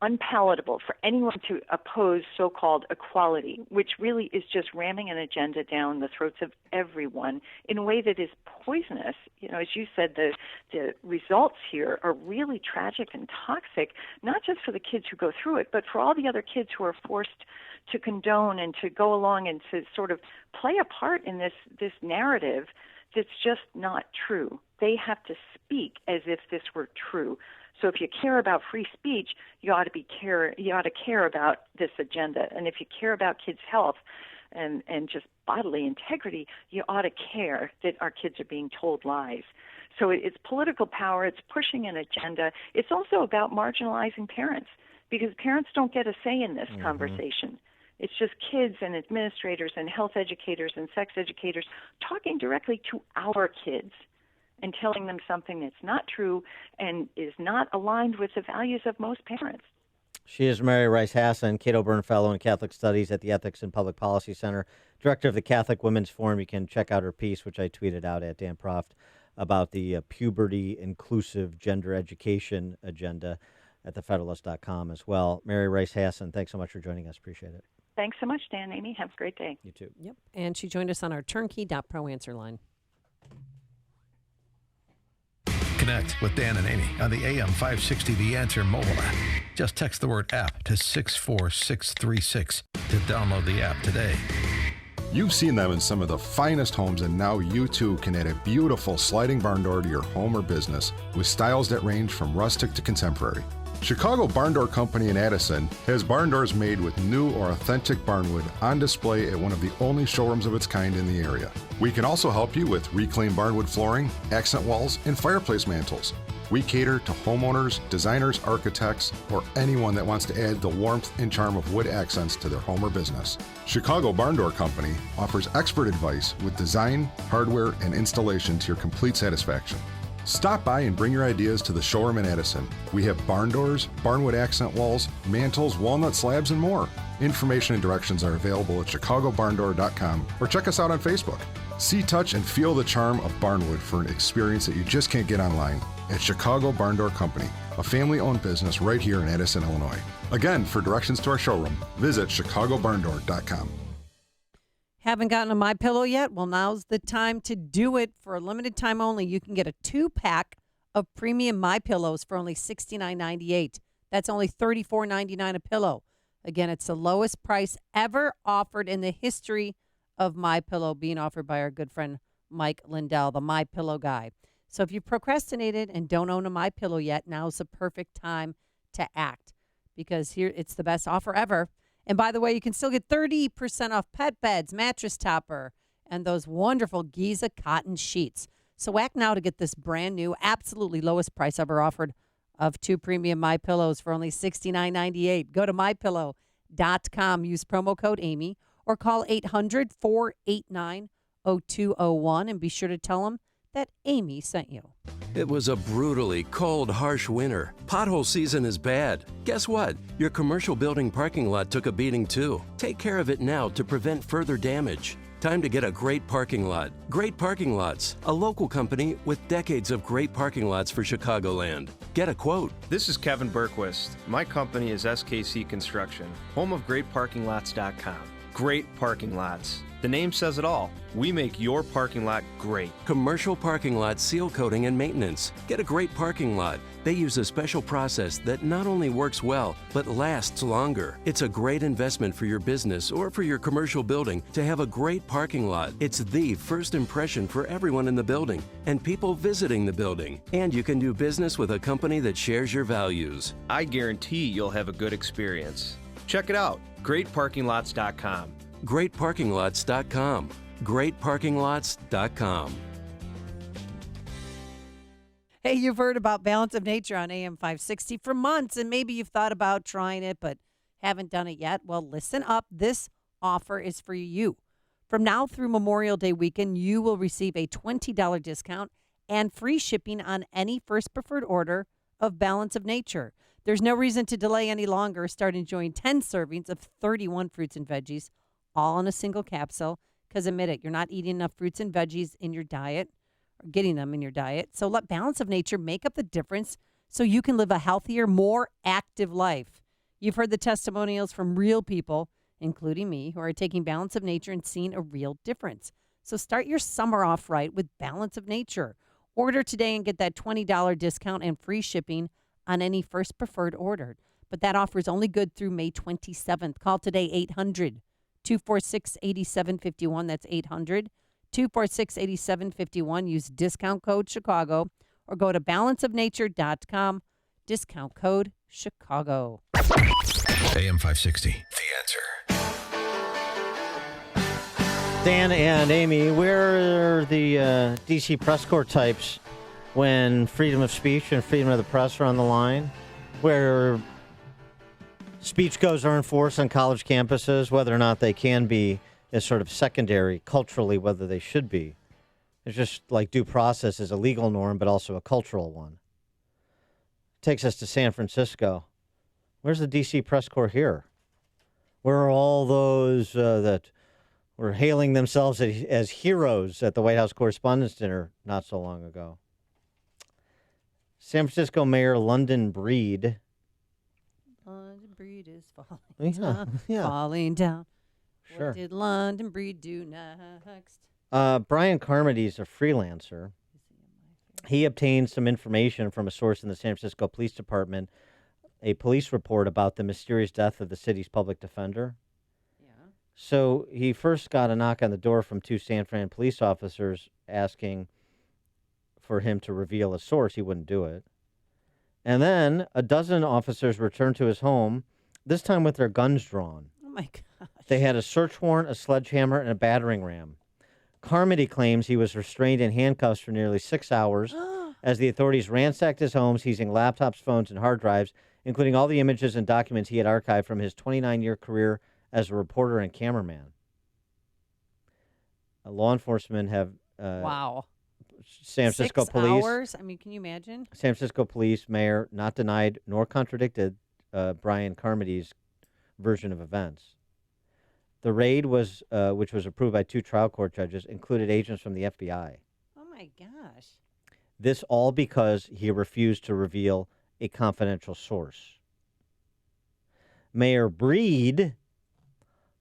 unpalatable for anyone to oppose so-called equality, which really is just ramming an agenda down the throats of everyone in a way that is poisonous. You know, as you said, the results here are really tragic and toxic, not just for the kids who go through it, but for all the other kids who are forced to condone and to go along and to sort of play a part in this narrative that's just not true. They have to speak as if this were true. So if you care about free speech, you ought to care about this agenda. And if you care about kids' health and just bodily integrity, you ought to care that our kids are being told lies. So it's political power. It's pushing an agenda. It's also about marginalizing parents, because parents don't get a say in this conversation. It's just kids and administrators and health educators and sex educators talking directly to our kids and telling them something that's not true and is not aligned with the values of most parents. She is Mary Rice Hasson, Cato Byrne Fellow in Catholic Studies at the Ethics and Public Policy Center, Director of the Catholic Women's Forum. You can check out her piece, which I tweeted out at Dan Proft, about the puberty inclusive gender education agenda at thefederalist.com as well. Mary Rice Hasson, thanks so much for joining us. Appreciate it. Thanks so much, Dan, Amy. Have a great day. You too. Yep. And she joined us on our turnkey.pro answer line. Connect with Dan and Amy on the AM 560 The Answer mobile app. Just text the word app to 64636 to download the app today. You've seen them in some of the finest homes, and now you too can add a beautiful sliding barn door to your home or business with styles that range from rustic to contemporary. Chicago Barn Door Company in Addison has barn doors made with new or authentic barnwood on display at one of the only showrooms of its kind in the area. We can also help you with reclaimed barnwood flooring, accent walls, and fireplace mantles. We cater to homeowners, designers, architects, or anyone that wants to add the warmth and charm of wood accents to their home or business. Chicago Barn Door Company offers expert advice with design, hardware, and installation to your complete satisfaction. Stop by and bring your ideas to the showroom in Addison. We have barn doors, barnwood accent walls, mantles, walnut slabs, and more. Information and directions are available at chicagobarndoor.com or check us out on Facebook. See, touch, and feel the charm of barnwood for an experience that you just can't get online at Chicago Barn Door Company, a family-owned business right here in Addison, Illinois. Again, for directions to our showroom, visit chicagobarndoor.com. Haven't gotten a MyPillow yet? Well, now's the time to do it. For a limited time only, you can get a 2-pack of premium MyPillows for only $69.98. That's only $34.99 a pillow. Again, it's the lowest price ever offered in the history of MyPillow, being offered by our good friend Mike Lindell, the MyPillow guy. So if you've procrastinated and don't own a MyPillow yet, now's the perfect time to act, because here it's the best offer ever. And by the way, you can still get 30% off pet beds, mattress topper, and those wonderful Giza cotton sheets. So act now to get this brand new, absolutely lowest price ever offered of 2 premium MyPillows for only $69.98. Go to MyPillow.com, use promo code Amy, or call 800-489-0201 and be sure to tell them that Amy sent you. It was a brutally cold, harsh winter. Pothole season is bad. Guess what? Your commercial building parking lot took a beating too. Take care of it now to prevent further damage. Time to get a great parking lot. Great Parking Lots, a local company with decades of great parking lots for Chicagoland. Get a quote. This is Kevin Berquist. My company is SKC Construction, home of GreatParkingLots.com. Great parking lots. The name says it all. We make your parking lot great. Commercial parking lot seal coating and maintenance. Get a great parking lot. They use a special process that not only works well, but lasts longer. It's a great investment for your business or for your commercial building to have a great parking lot. It's the first impression for everyone in the building and people visiting the building. And you can do business with a company that shares your values. I guarantee you'll have a good experience. Check it out. GreatParkingLots.com. GreatParkingLots.com. GreatParkingLots.com. Hey, you've heard about Balance of Nature on AM 560 for months, and maybe you've thought about trying it but haven't done it yet. Well, listen up. This offer is for you. From now through Memorial Day weekend, you will receive a $20 discount and free shipping on any first preferred order of Balance of Nature. There's no reason to delay any longer. Start enjoying 10 servings of 31 fruits and veggies, all in a single capsule. Because admit it, you're not eating enough fruits and veggies in your diet or getting them in your diet. So let Balance of Nature make up the difference so you can live a healthier, more active life. You've heard the testimonials from real people, including me, who are taking Balance of Nature and seeing a real difference. So start your summer off right with Balance of Nature. Order today and get that $20 discount and free shipping on any first preferred order. But that offer is only good through May 27th. Call today, 800-246-8751. That's 246-8751. Use discount code Chicago or go to balanceofnature.com. Discount code Chicago. AM 560, The Answer. Dan and Amy, where are the D.C. press corps types when freedom of speech and freedom of the press are on the line? Where speech goes are enforced on college campuses, whether or not they can be is sort of secondary culturally, whether they should be. It's just like due process is a legal norm, but also a cultural one. Takes us to San Francisco. Where's the D.C. press corps here? Where are all those that were hailing themselves as heroes at the White House Correspondents' Dinner not so long ago? San Francisco Mayor London Breed. London Breed is falling Yeah, down. yeah. Falling down. Sure. What did London Breed do next? Brian Carmody is a freelancer. He obtained some information from a source in the San Francisco Police Department, a police report about the mysterious death of the city's public defender. Yeah. So he first got a knock on the door from 2 San Fran police officers asking for him to reveal a source. He wouldn't do it. And then a dozen officers returned to his home, this time with their guns drawn. Oh, my gosh. They had a search warrant, a sledgehammer, and a battering ram. Carmody claims he was restrained in handcuffs for nearly 6 hours as the authorities ransacked his home, seizing laptops, phones, and hard drives, including all the images and documents he had archived from his 29-year career as a reporter and cameraman. Law enforcement have... wow. San Francisco 6 police... hours? I mean, can you imagine? San Francisco police mayor not denied nor contradicted Brian Carmody's version of events. The raid was, which was approved by 2 trial court judges, included agents from the FBI. Oh, my gosh. This all because he refused to reveal a confidential source. Mayor Breed,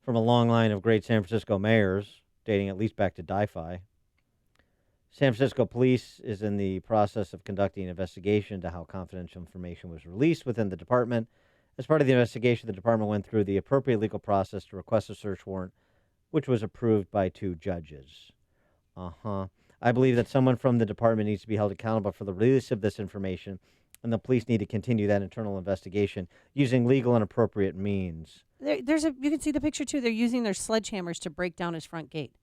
from a long line of great San Francisco mayors, dating at least back to Di-Fi. San Francisco police is in the process of conducting an investigation into how confidential information was released within the department. As part of the investigation, the department went through the appropriate legal process to request a search warrant, which was approved by 2 judges. I believe that someone from the department needs to be held accountable for the release of this information, and the police need to continue that internal investigation using legal and appropriate means. You can see the picture, too. They're using their sledgehammers to break down his front gate.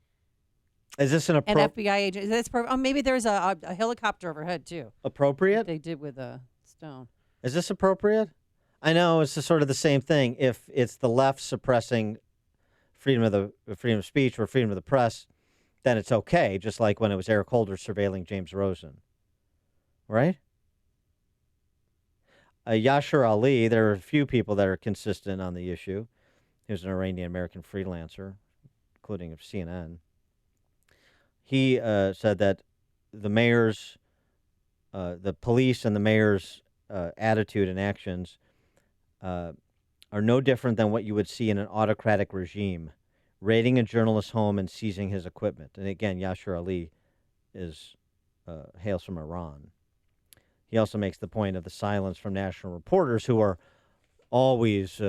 Is this an An FBI agent. Maybe there's a helicopter overhead, too. Appropriate? They did with a stone. Is this appropriate? I know it's sort of the same thing. If it's the left suppressing freedom of speech or freedom of the press, then it's okay, just like when it was Eric Holder surveilling James Rosen. Right? Yashar Ali, there are a few people that are consistent on the issue. He's an Iranian-American freelancer, including of CNN. He said that the mayor's, the police and the mayor's attitude and actions are no different than what you would see in an autocratic regime, raiding a journalist's home and seizing his equipment. And again, Yashar Ali hails from Iran. He also makes the point of the silence from national reporters who are always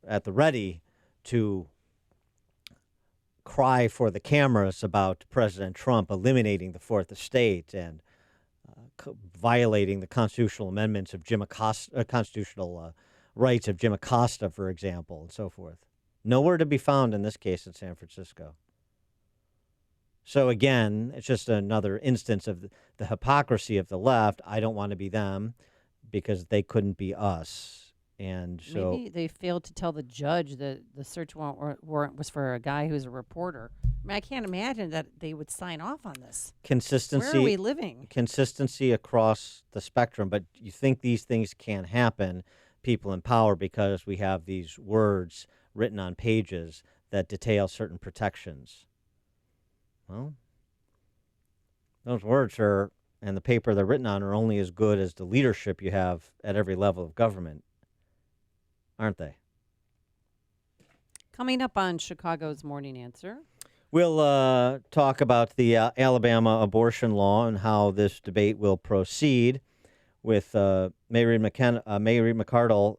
at the ready to cry for the cameras about President Trump eliminating the Fourth Estate and violating the constitutional amendments of Jim Acosta, constitutional rights of Jim Acosta, for example, and so forth. Nowhere to be found in this case in San Francisco. So again, it's just another instance of the hypocrisy of the left. I don't want to be them because they couldn't be us. And so maybe they failed to tell the judge that the search warrant was for a guy who's a reporter. I mean, I can't imagine that they would sign off on this. Consistency. Where are we living? Consistency across the spectrum. But you think these things can't happen, people in power, because we have these words written on pages that detail certain protections. Well, those words are, and the paper they're written on, are only as good as the leadership you have at every level of government, aren't they? Coming up on Chicago's Morning Answer. We'll talk about the Alabama abortion law and how this debate will proceed with Mary McCardle,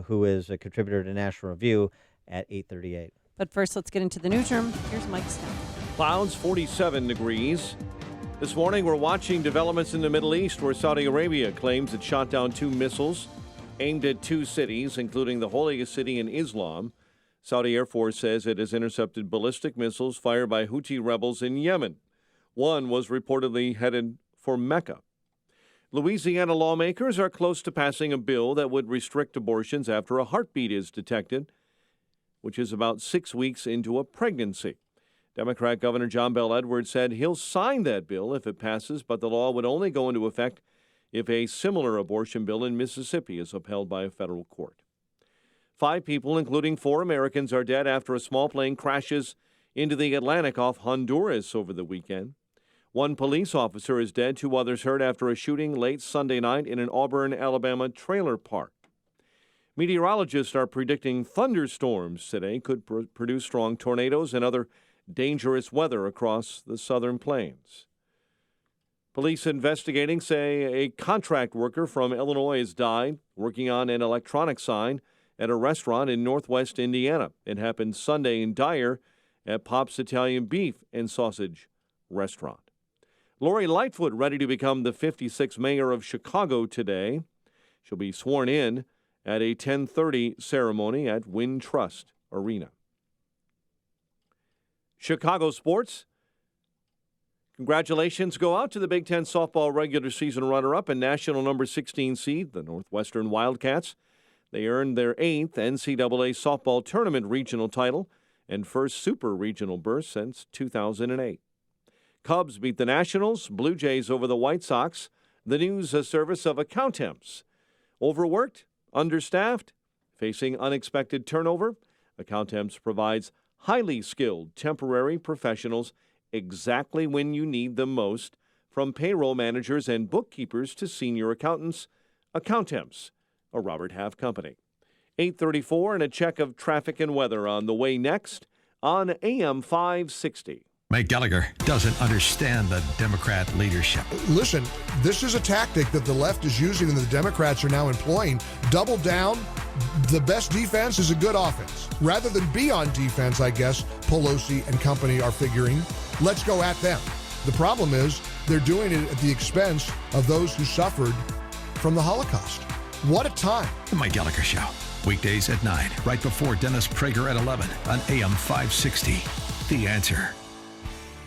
who is a contributor to National Review, at 8:38. But first, let's get into the newsroom. Here's Mike Stone. Clouds, 47 degrees. This morning, we're watching developments in the Middle East where Saudi Arabia claims it shot down 2 missiles aimed at 2 cities, including the holiest city in Islam. Saudi Air Force says it has intercepted ballistic missiles fired by Houthi rebels in Yemen. One was reportedly headed for Mecca. Louisiana lawmakers are close to passing a bill that would restrict abortions after a heartbeat is detected, which is about 6 weeks into a pregnancy. Democrat Governor John Bel Edwards said he'll sign that bill if it passes, but the law would only go into effect if a similar abortion bill in Mississippi is upheld by a federal court. 5 people, including 4 Americans, are dead after a small plane crashes into the Atlantic off Honduras over the weekend. 1 police officer is dead, 2 others hurt after a shooting late Sunday night in an Auburn, Alabama trailer park. Meteorologists are predicting thunderstorms today could produce strong tornadoes and other dangerous weather across the southern plains. Police investigating say a contract worker from Illinois has died working on an electronic sign at a restaurant in northwest Indiana. It happened Sunday in Dyer at Pop's Italian Beef and Sausage Restaurant. Lori Lightfoot ready to become the 56th mayor of Chicago today. She'll be sworn in at a 10:30 ceremony at Wintrust Arena. Chicago sports. Congratulations go out to the Big Ten softball regular season runner-up and national number 16 seed, the Northwestern Wildcats. They earned their 8th NCAA softball tournament regional title and first super regional berth since 2008. Cubs beat the Nationals, Blue Jays over the White Sox. The news service of Accountemps. Overworked, understaffed, facing unexpected turnover, Accountemps provides highly skilled temporary professionals exactly when you need them most, from payroll managers and bookkeepers to senior accountants. Accountemps, a Robert Half company. 8:34 and a check of traffic and weather on the way next on AM 560. Mike Gallagher doesn't understand the Democrat leadership. Listen, this is a tactic that the left is using and the Democrats are now employing. Double down. The best defense is a good offense. Rather than be on defense, I guess, Pelosi and company are figuring, let's go at them. The problem is they're doing it at the expense of those who suffered from the Holocaust. What a time. The Mike Gallagher Show. Weekdays at 9, right before Dennis Prager at 11 on AM 560. The Answer.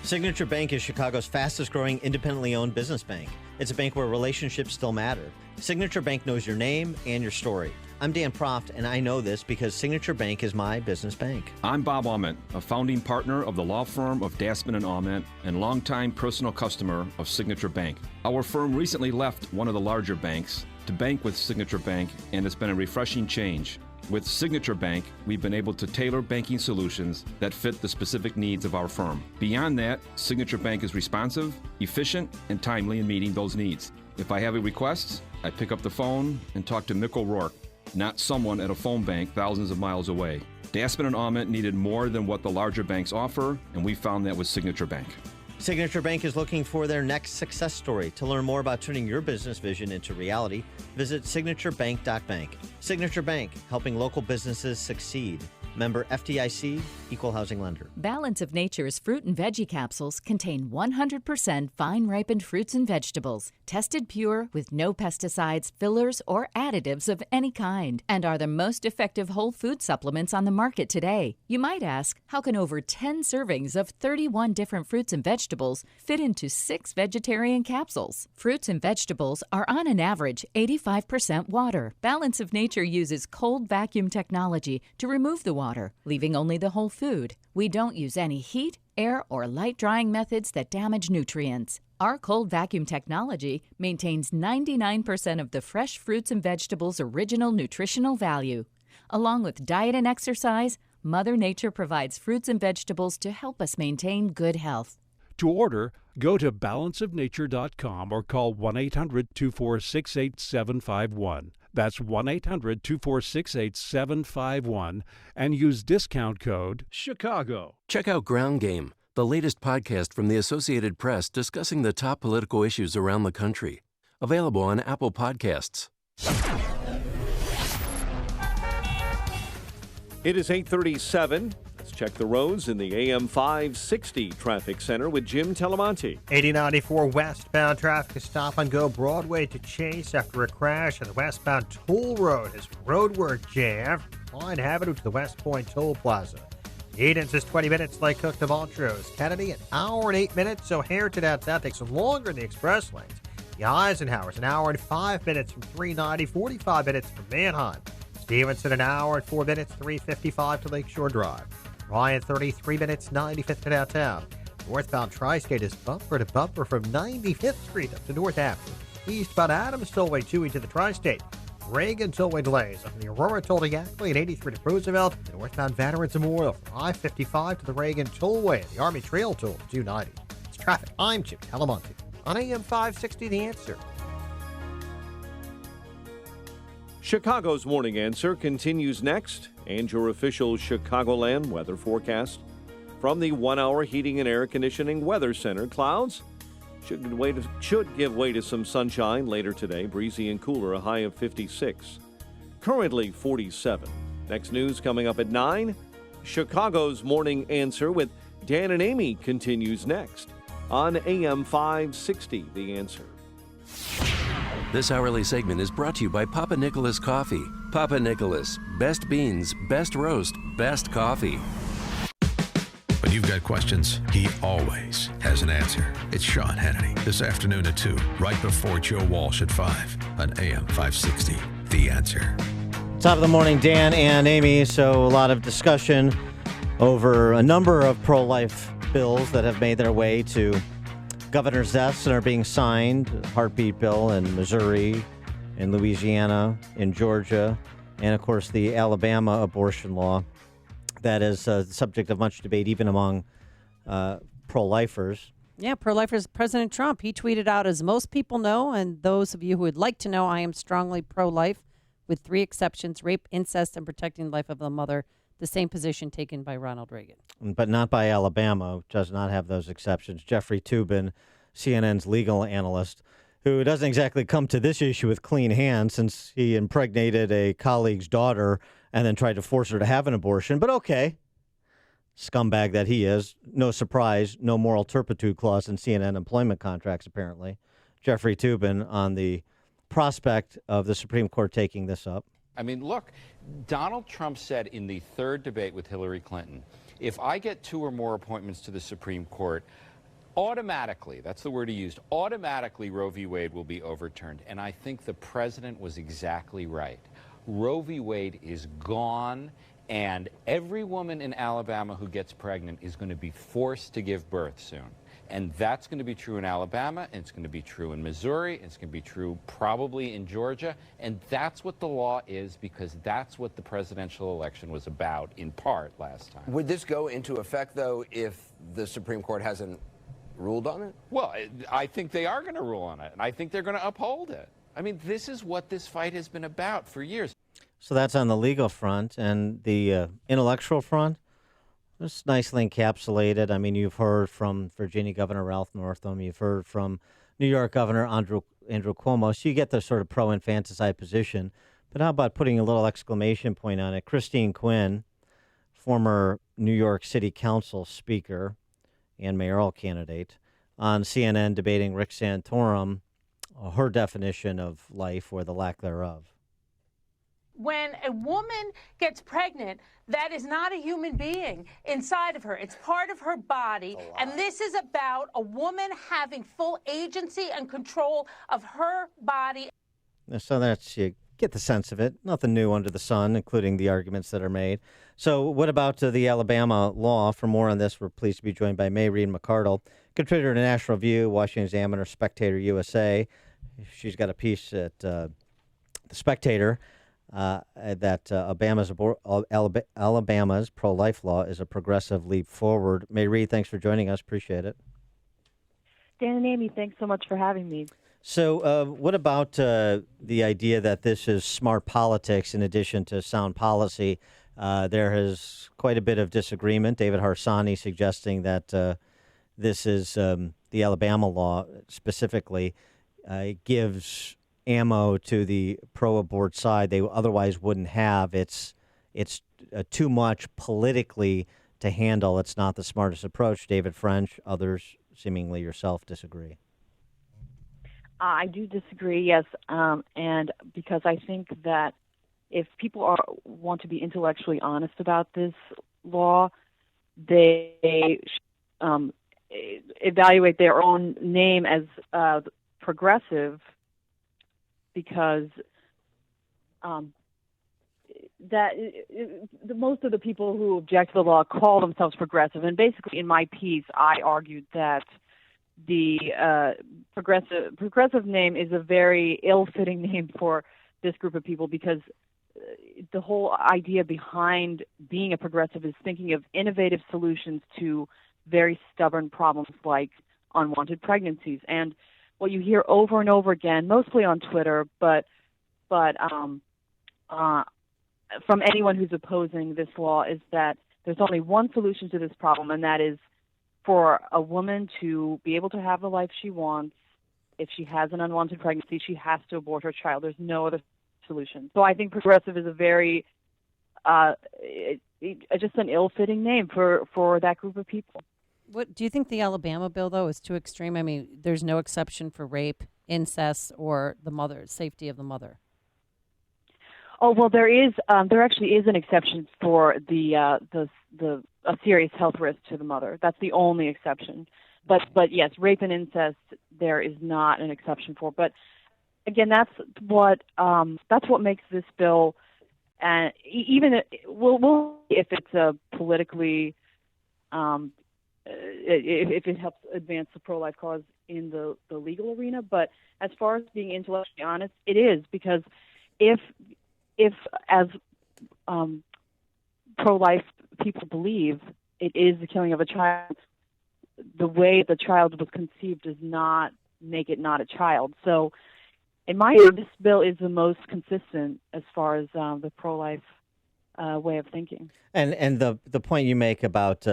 Signature Bank is Chicago's fastest growing independently owned business bank. It's a bank where relationships still matter. Signature Bank knows your name and your story. I'm Dan Proft, and I know this because Signature Bank is my business bank. I'm Bob Aument, a founding partner of the law firm of Dassman & Aument and longtime personal customer of Signature Bank. Our firm recently left one of the larger banks to bank with Signature Bank, and it's been a refreshing change. With Signature Bank, we've been able to tailor banking solutions that fit the specific needs of our firm. Beyond that, Signature Bank is responsive, efficient, and timely in meeting those needs. If I have a request, I pick up the phone and talk to Mick O'Rourke, not someone at a phone bank thousands of miles away. Dassman & Aument needed more than what the larger banks offer, and we found that with Signature Bank. Signature Bank is looking for their next success story. To learn more about turning your business vision into reality, visit signaturebank.bank. Signature Bank, helping local businesses succeed. Member FDIC, Equal Housing Lender. Balance of Nature's fruit and veggie capsules contain 100% vine-ripened fruits and vegetables, tested pure with no pesticides, fillers, or additives of any kind, and are the most effective whole food supplements on the market today. You might ask, how can over 10 servings of 31 different fruits and vegetables fit into 6 vegetarian capsules? Fruits and vegetables are on an average 85% water. Balance of Nature uses cold vacuum technology to remove the water, leaving only the whole food. We don't use any heat, air, or light drying methods that damage nutrients. Our cold vacuum technology maintains 99% of the fresh fruits and vegetables' original nutritional value. Along with diet and exercise, Mother Nature provides fruits and vegetables to help us maintain good health. To order, go to balanceofnature.com or call 1-800-246-8751. That's 1-800-246-8751 and use discount code CHICAGO. Check out Ground Game, the latest podcast from the Associated Press discussing the top political issues around the country. Available on Apple Podcasts. It is 8:37 Let's check the roads in the AM 560 Traffic Center with Jim Telemonte. 8094 westbound traffic is stop and go Broadway to Chase after a crash on the westbound toll road as roadwork jam from Pine Avenue to the West Point Toll Plaza. Edens is 20 minutes, Lake Cook to Montrose. Kennedy, an hour and 8 minutes. O'Hare to downtown takes longer in the express lanes. The Eisenhower's an hour and 5 minutes from 390, 45 minutes from Manheim. Stevenson, an hour and 4 minutes, 355 to Lakeshore Drive. Ryan, 33 minutes, 95th to downtown. Northbound Tri-State is bumper to bumper from 95th Street up to North Avenue. Eastbound Adams Tollway 2 into the Tri-State. Reagan Tollway delays up from the Aurora Toll to Yackley and 83 to Roosevelt. And northbound Veterans Memorial from I-55 to the Reagan Tollway and the Army Trail Toll to 290. It's traffic. I'm Jim Telemonte on AM 560 The Answer. Chicago's Morning Answer continues next, and your official Chicagoland weather forecast. From the 1 Hour Heating and Air Conditioning Weather Center, clouds should give way to some sunshine later today. Breezy and cooler, a high of 56. Currently 47. Next news coming up at 9. Chicago's Morning Answer with Dan and Amy continues next on AM 560, The Answer. This hourly segment is brought to you by Papa Nicholas Coffee. Papa Nicholas, best beans, best roast, best coffee. When you've got questions, he always has an answer. It's Sean Hannity this afternoon at 2, right before Joe Walsh at 5 on AM 560. The Answer. Top of the morning, Dan and Amy. So a lot of discussion over a number of pro-life bills that have made their way to governor's desks and are being signed. Heartbeat bill in Missouri, in Louisiana, in Georgia, and of course the Alabama abortion law. That is the subject of much debate even among pro-lifers. Yeah, pro-lifers. President Trump, he tweeted out, as most people know, and those of you who would like to know, I am strongly pro-life with 3 exceptions: rape, incest, and protecting the life of the mother. The same position taken by Ronald Reagan. But not by Alabama, which does not have those exceptions. Jeffrey Toobin, CNN's legal analyst, who doesn't exactly come to this issue with clean hands since he impregnated a colleague's daughter and then tried to force her to have an abortion. But okay, scumbag that he is. No surprise, no moral turpitude clause in CNN employment contracts, apparently. Jeffrey Toobin on the prospect of the Supreme Court taking this up. I mean, look, Donald Trump said in the third debate with Hillary Clinton, if I get 2 or more appointments to the Supreme Court, automatically, that's the word he used, automatically Roe v. Wade will be overturned. And I think the president was exactly right. Roe v. Wade is gone, and every woman in Alabama who gets pregnant is going to be forced to give birth soon. And that's going to be true in Alabama, and it's going to be true in Missouri, and it's going to be true probably in Georgia. And that's what the law is, because that's what the presidential election was about, in part, last time. Would this go into effect, though, if the Supreme Court hasn't ruled on it? Well, I think they are going to rule on it, and I think they're going to uphold it. I mean, this is what this fight has been about for years. So that's on the legal front. And the intellectual front? It's nicely encapsulated. I mean, you've heard from Virginia Governor Ralph Northam. You've heard from New York Governor Andrew Cuomo. So you get the sort of pro-infanticide position. But how about putting a little exclamation point on it? Christine Quinn, former New York City Council speaker and mayoral candidate, on CNN debating Rick Santorum, her definition of life or the lack thereof. When a woman gets pregnant, that is not a human being inside of her. It's part of her body. And this is about a woman having full agency and control of her body. So that's, you get the sense of it. Nothing new under the sun, including the arguments that are made. So what about the Alabama law? For more on this, we're pleased to be joined by Mayreen McArdle, contributor to National Review, Washington Examiner, Spectator USA. She's got a piece at The Spectator that Alabama's pro-life law is a progressive leap forward. Mayreen, thanks for joining us. Appreciate it. Dan and Amy, thanks so much for having me. So what about the idea that this is smart politics in addition to sound policy? There is quite a bit of disagreement. David Harsanyi suggesting that this is the Alabama law specifically gives ammo to the pro-abort side they otherwise wouldn't have. It's too much politically to handle. It's not the smartest approach. David French, others, seemingly yourself, disagree. I do disagree, yes, and because I think that if people want to be intellectually honest about this law, they evaluate their own name as progressive, because most of the people who object to the law call themselves progressive. And basically, in my piece, I argued that the progressive name is a very ill-fitting name for this group of people, because the whole idea behind being a progressive is thinking of innovative solutions to very stubborn problems like unwanted pregnancies. And what you hear over and over again, mostly on Twitter, but from anyone who's opposing this law, is that there's only one solution to this problem, and that is for a woman to be able to have the life she wants. If she has an unwanted pregnancy, she has to abort her child. There's no other solution. So I think progressive is a very, just an ill-fitting name for that group of people. What do you think the Alabama bill, though, is too extreme? I mean, there's no exception for rape, incest, or the mother, safety of the mother. Oh, well, there actually is an exception for a serious health risk to the mother. That's the only exception. But yes, rape and incest, there is not an exception for. But again, that's what makes this bill, and even we'll if it's a politically, if it helps advance the pro-life cause in the legal arena. But as far as being intellectually honest, it is, because if as pro-life people believe it is the killing of a child, the way the child was conceived does not make it not a child. So in my view, this bill is the most consistent as far as the pro-life way of thinking. And the point you make about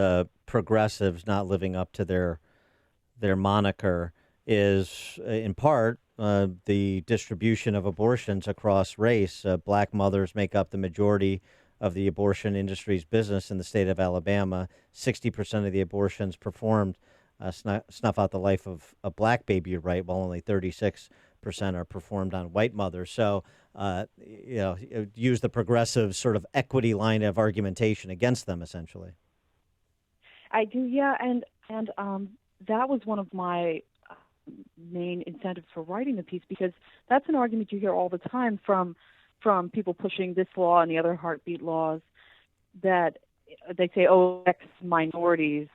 progressives not living up to their moniker is in part the distribution of abortions across race. Black mothers make up the majority of the abortion industry's business in the state of Alabama. 60% of the abortions performed snuff out the life of a black baby, right, while only 36% are performed on white mothers. So, use the progressive sort of equity line of argumentation against them, essentially. I do, yeah, and that was one of my main incentives for writing the piece, because that's an argument you hear all the time from people pushing this law and the other heartbeat laws, that they say, oh, it affects minorities,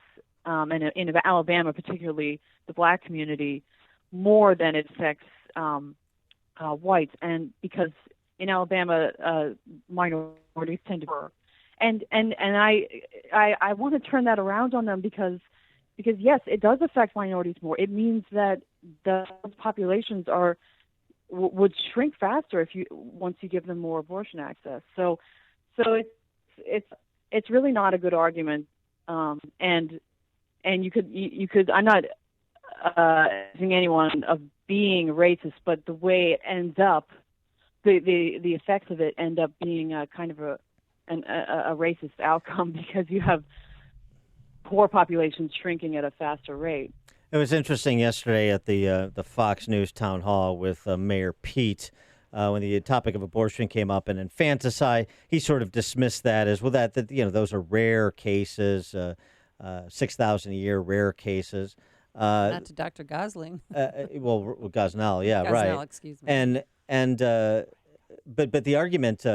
and in Alabama, particularly the black community, more than it affects whites, and because in Alabama, minorities tend to work, and I want to turn that around on them, because yes, it does affect minorities more. It means that the populations would shrink faster once you give them more abortion access. So it's really not a good argument, and you could I'm not accusing anyone of being racist, but the way it ends up, the effects of it end up being a kind of a racist outcome, because you have poor populations shrinking at a faster rate. It was interesting yesterday at the Fox News town hall with Mayor Pete, when the topic of abortion came up and infanticide. He sort of dismissed that as, well, that those are rare cases, 6,000 a year rare cases. Not to Dr. Gosling. Gosnell, yeah, Gosnell, right. excuse me. But the argument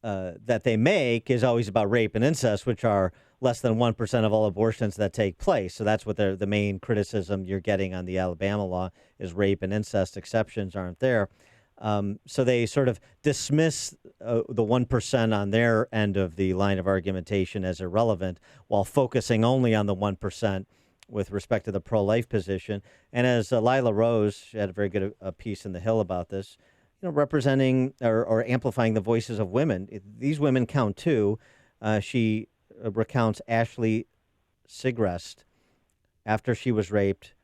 that they make is always about rape and incest, which are less than 1% of all abortions that take place. So that's what the main criticism you're getting on the Alabama law is rape and incest exceptions aren't there. So they sort of dismiss the 1% on their end of the line of argumentation as irrelevant, while focusing only on the 1% with respect to the pro-life position. And as Lila Rose, she had a very good piece in The Hill about this, representing or amplifying the voices of women. These women count too. She recounts Ashley Sigrist. After she was raped,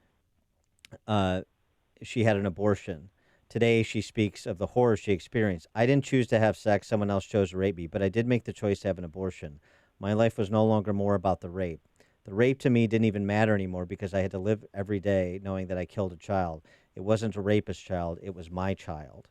she had an abortion. Today, she speaks of the horror she experienced. I didn't choose to have sex. Someone else chose to rape me, but I did make the choice to have an abortion. My life was no longer more about the rape. The rape to me didn't even matter anymore because I had to live every day knowing that I killed a child. It wasn't a rapist's child. It was my child.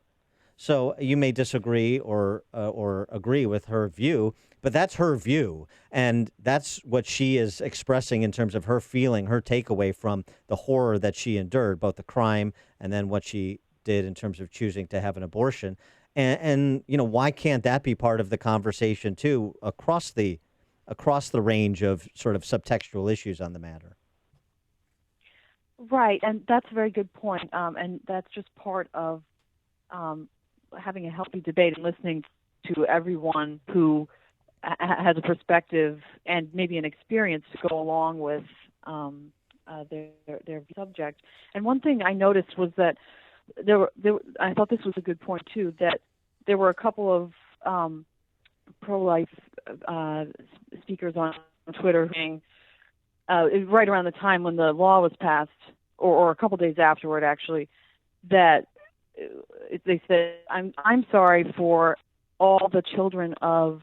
So you may disagree or agree with her view, but that's her view. And that's what she is expressing in terms of her feeling, her takeaway from the horror that she endured, both the crime and then what she did in terms of choosing to have an abortion. And why can't that be part of the conversation, too, across the range of sort of subtextual issues on the matter? Right, and that's a very good point. And that's just part of having a healthy debate and listening to everyone who has a perspective and maybe an experience to go along with their subject. And one thing I noticed was that I thought this was a good point too, that there were a couple of pro-life speakers on Twitter saying right around the time when the law was passed, or a couple days afterward, actually, that they said, "I'm sorry for all the children of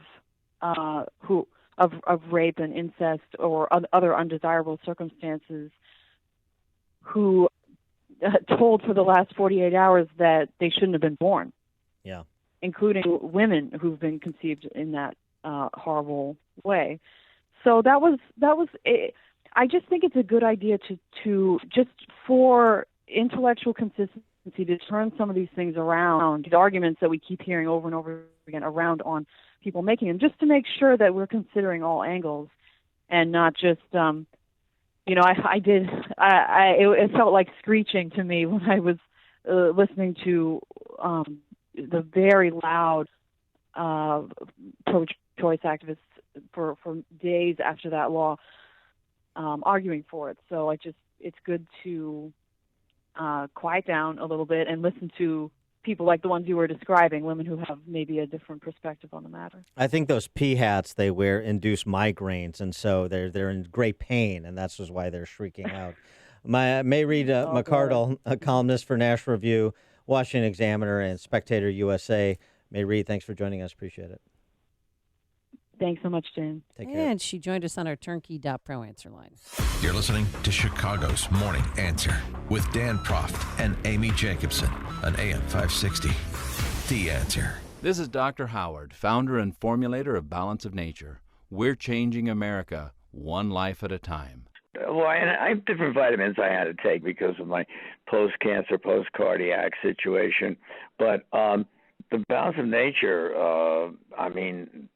rape and incest or other undesirable circumstances who told for the last 48 hours that they shouldn't have been born." Yeah. Including women who've been conceived in that horrible way. So that was it. I just think it's a good idea to just for intellectual consistency to turn some of these things around, the arguments that we keep hearing over and over again around on people making them, just to make sure that we're considering all angles and not just it felt like screeching to me when I was listening to the very loud pro-choice activists for days after that law arguing for it. So it's good to quiet down a little bit and listen to people like the ones you were describing, women who have maybe a different perspective on the matter. I think those pea hats they wear induce migraines, and so they're in great pain, and that's just why they're shrieking out. Mayreed McArdle, a columnist for National Review, Washington Examiner, and Spectator USA. Mayreed, thanks for joining us. Appreciate it. Thanks so much, Jan. Take care. And she joined us on our Turnkey.pro answer line. You're listening to Chicago's Morning Answer with Dan Proft and Amy Jacobson on AM 560. The Answer. This is Dr. Howard, founder and formulator of Balance of Nature. We're changing America one life at a time. Well, I have different vitamins I had to take because of my post-cancer, post-cardiac situation. But the Balance of Nature,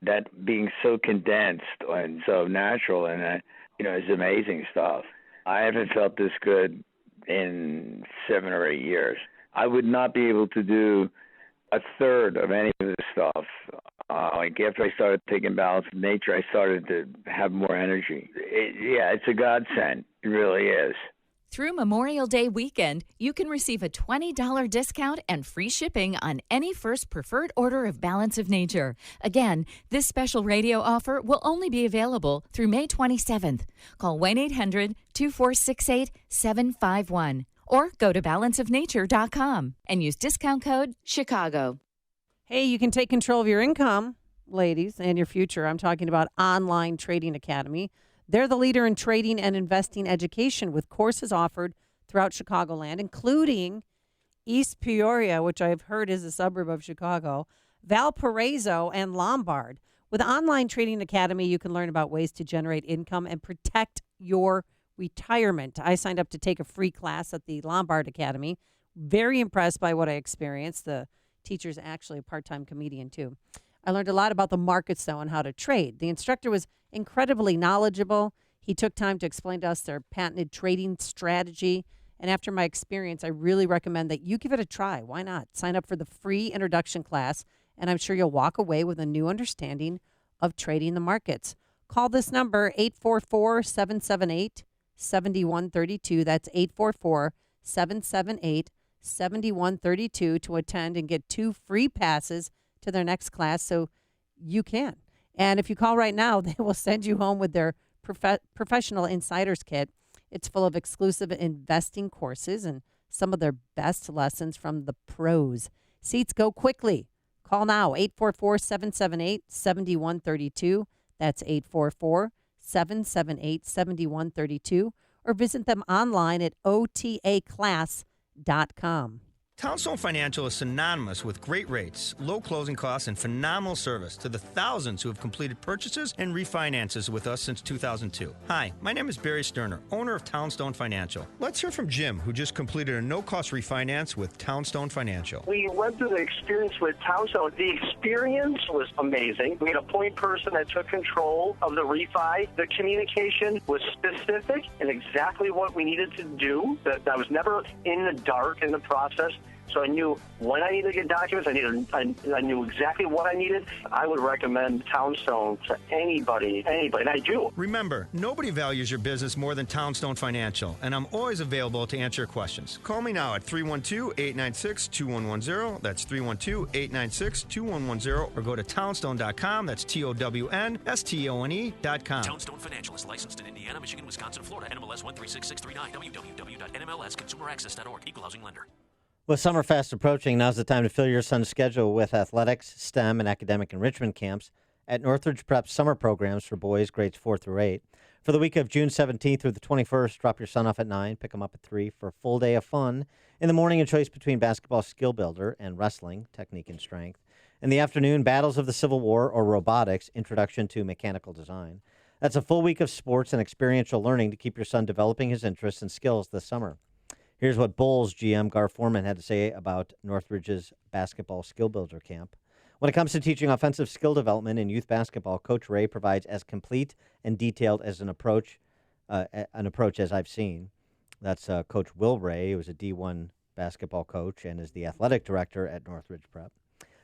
that being so condensed and so natural, and is amazing stuff. I haven't felt this good in 7 or 8 years. I would not be able to do a third of any of this stuff. After I started taking Balance of Nature, I started to have more energy. It's a godsend. It really is. Through Memorial Day weekend, you can receive a $20 discount and free shipping on any first preferred order of Balance of Nature. Again, this special radio offer will only be available through May 27th. Call 1-800-2468-751 or go to balanceofnature.com and use discount code CHICAGO. Hey, you can take control of your income, ladies, and your future. I'm talking about Online Trading Academy. They're the leader in trading and investing education with courses offered throughout Chicagoland, including East Peoria, which I've heard is a suburb of Chicago, Valparaiso, and Lombard. With Online Trading Academy, you can learn about ways to generate income and protect your retirement. I signed up to take a free class at the Lombard Academy. Very impressed by what I experienced. The teacher's actually a part-time comedian, too. I learned a lot about the markets, though, and how to trade. The instructor was incredibly knowledgeable. He took time to explain to us their patented trading strategy. And after my experience, I really recommend that you give it a try. Why not? Sign up for the free introduction class, and I'm sure you'll walk away with a new understanding of trading the markets. Call this number, 844-778-7132. That's 844-778-7132 to attend and get 2 free passes to their next class, so you can. And if you call right now, they will send you home with their professional insiders kit. It's full of exclusive investing courses and some of their best lessons from the pros. Seats go quickly. Call now, 844-778-7132. That's 844-778-7132, or visit them online at otaclass.com. Townstone Financial is synonymous with great rates, low closing costs, and phenomenal service to the thousands who have completed purchases and refinances with us since 2002. Hi, my name is Barry Sterner, owner of Townstone Financial. Let's hear from Jim, who just completed a no-cost refinance with Townstone Financial. We went through the experience with Townstone. The experience was amazing. We had a point person that took control of the refi. The communication was specific and exactly what we needed to do. That I was never in the dark in the process. So I knew when I needed to get documents. I knew exactly what I needed. I would recommend Townstone to anybody, and I do. Remember, nobody values your business more than Townstone Financial, and I'm always available to answer your questions. Call me now at 312-896-2110. That's 312-896-2110, or go to townstone.com. That's TOWNSTONE.com. Townstone Financial is licensed in Indiana, Michigan, Wisconsin, Florida. NMLS 136639. www.nmlsconsumeraccess.org. Equal housing lender. With Summerfest approaching, now's the time to fill your son's schedule with athletics, STEM, and academic enrichment camps at Northridge Prep's summer programs for boys grades 4 through 8. For the week of June 17th through the 21st, drop your son off at 9, pick him up at 3 for a full day of fun. In the morning, a choice between basketball skill builder and wrestling, technique and strength. In the afternoon, battles of the Civil War or robotics, introduction to mechanical design. That's a full week of sports and experiential learning to keep your son developing his interests and skills this summer. Here's what Bulls GM Gar Foreman had to say about Northridge's basketball skill builder camp. When it comes to teaching offensive skill development in youth basketball, Coach Ray provides as complete and detailed as an approach as I've seen. That's Coach Will Ray, who is a D1 basketball coach and is the athletic director at Northridge Prep.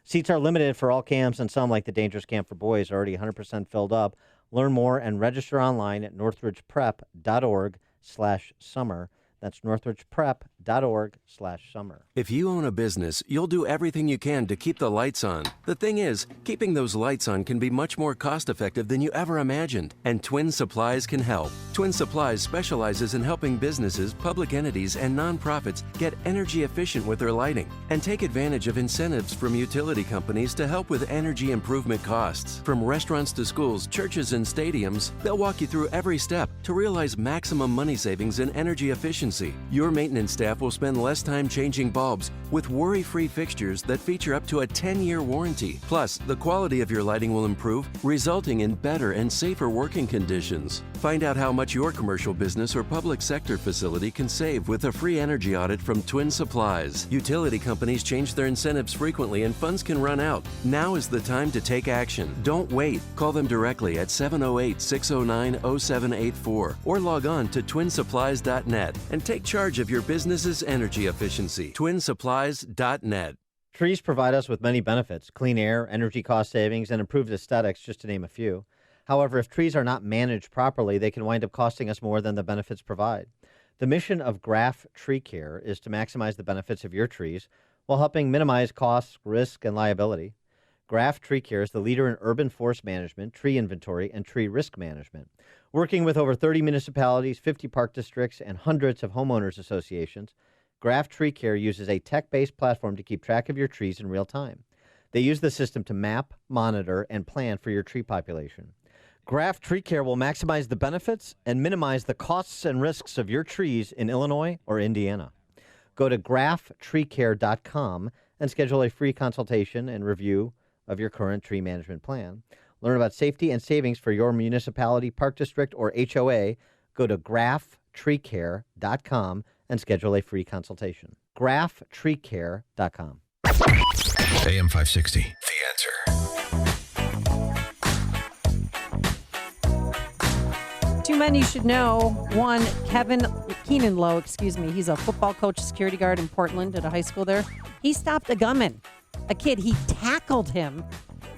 Seats are limited for all camps, and some, like the Dangerous Camp for Boys, are already 100% filled up. Learn more and register online at northridgeprep.org/summer. That's northridgeprep.org/summer. If you own a business, you'll do everything you can to keep the lights on. The thing is, keeping those lights on can be much more cost-effective than you ever imagined, and Twin Supplies can help. Twin Supplies specializes in helping businesses, public entities, and nonprofits get energy efficient with their lighting and take advantage of incentives from utility companies to help with energy improvement costs. From restaurants to schools, churches, and stadiums, they'll walk you through every step to realize maximum money savings and energy efficiency. Your maintenance staff will spend less time changing bulbs with worry-free fixtures that feature up to a 10-year warranty. Plus, the quality of your lighting will improve, resulting in better and safer working conditions. Find out how much your commercial business or public sector facility can save with a free energy audit from Twin Supplies. Utility companies change their incentives frequently and funds can run out. Now is the time to take action. Don't wait. Call them directly at 708-609-0784 or log on to twinsupplies.net and take charge of your business's energy efficiency. Twinsupplies.net. Trees provide us with many benefits: clean air, energy cost savings, and improved aesthetics, just to name a few. However, if trees are not managed properly, they can wind up costing us more than the benefits provide. The mission of Graff Tree Care is to maximize the benefits of your trees while helping minimize costs, risk, and liability. Graff Tree Care is the leader in urban forest management, tree inventory, and tree risk management. Working with over 30 municipalities, 50 park districts, and hundreds of homeowners associations, Graff Tree Care uses a tech-based platform to keep track of your trees in real time. They use the system to map, monitor, and plan for your tree population. Graff Tree Care will maximize the benefits and minimize the costs and risks of your trees in Illinois or Indiana. Go to grafftreecare.com and schedule a free consultation and review of your current tree management plan. Learn about safety and savings for your municipality, park district, or HOA. Go to grafftreecare.com and schedule a free consultation. grafftreecare.com. AM 560, The Answer. Two men you should know. One, Keenan Lowe, he's a football coach, security guard in Portland at a high school there. He stopped a gunman, a kid. He tackled him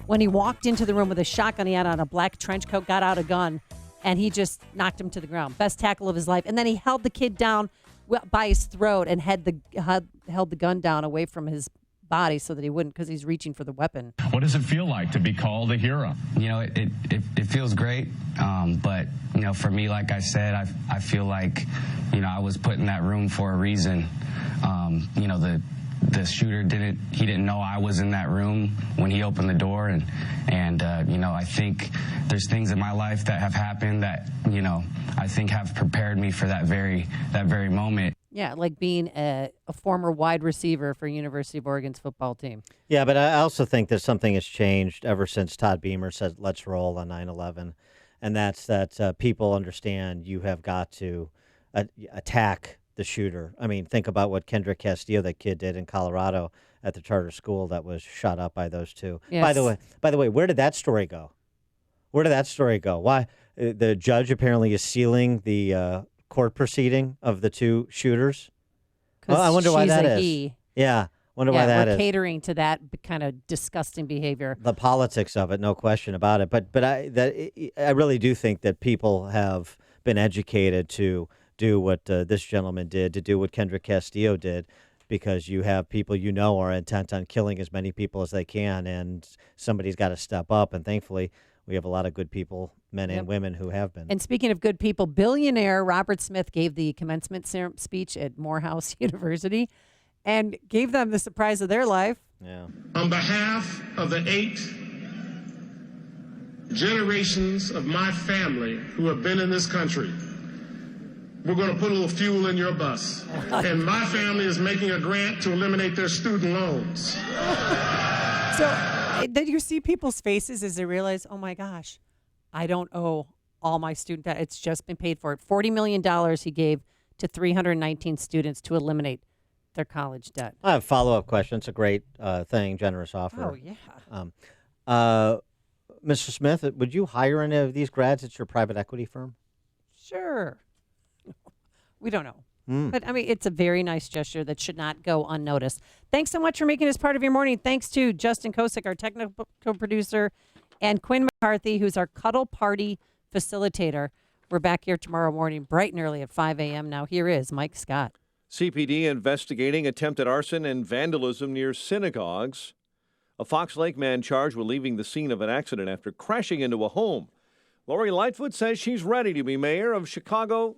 when he walked into the room with a shotgun. He had on a black trench coat, got out a gun, and he just knocked him to the ground. Best tackle of his life. And then he held the kid down by his throat and held the gun down away from his body so that he wouldn't, because he's reaching for the weapon. What does it feel like to be called a hero? You know, it feels great, but, you know, for me, like I said, I feel like, you know, I was put in that room for a reason. You know, the shooter didn't know I was in that room when he opened the door, and I think there's things in my life that have happened that I think have prepared me for that very moment. Yeah, like being a former wide receiver for University of Oregon's football team. Yeah, but I also think that something has changed ever since Todd Beamer said, let's roll on 9/11. And that's that people understand you have got to attack the shooter. I mean, think about what Kendrick Castillo, that kid, did in Colorado at the charter school that was shot up by those two. Yes. By the way, where did that story go? Why? The judge apparently is sealing the court proceeding of the two shooters. Well, I wonder why that is. He. Yeah, wonder why that is. We're catering to that kind of disgusting behavior. The politics of it, no question about it. But I really do think that people have been educated to do what this gentleman did, to do what Kendrick Castillo did, because you have people are intent on killing as many people as they can, and somebody's got to step up. And thankfully, we have a lot of good people, men and women, who have been. And speaking of good people, billionaire Robert Smith gave the commencement speech at Morehouse University and gave them the surprise of their life. Yeah. On behalf of the 8 generations of my family who have been in this country, we're going to put a little fuel in your bus. And my family is making a grant to eliminate their student loans. So did you see people's faces as they realize, oh my gosh, I don't owe all my student debt. It's just been paid for. $40 million he gave to 319 students to eliminate their college debt. I have a follow-up question. It's a great thing, generous offer. Oh, yeah. Mr. Smith, would you hire any of these grads at your private equity firm? Sure. We don't know. But, I mean, it's a very nice gesture that should not go unnoticed. Thanks so much for making this part of your morning. Thanks to Justin Kosick, our technical producer, and Quinn McCarthy, who's our Cuddle Party facilitator. We're back here tomorrow morning, bright and early at 5 a.m. Now, here is Mike Scott. CPD investigating attempted arson and vandalism near synagogues. A Fox Lake man charged with leaving the scene of an accident after crashing into a home. Lori Lightfoot says she's ready to be mayor of Chicago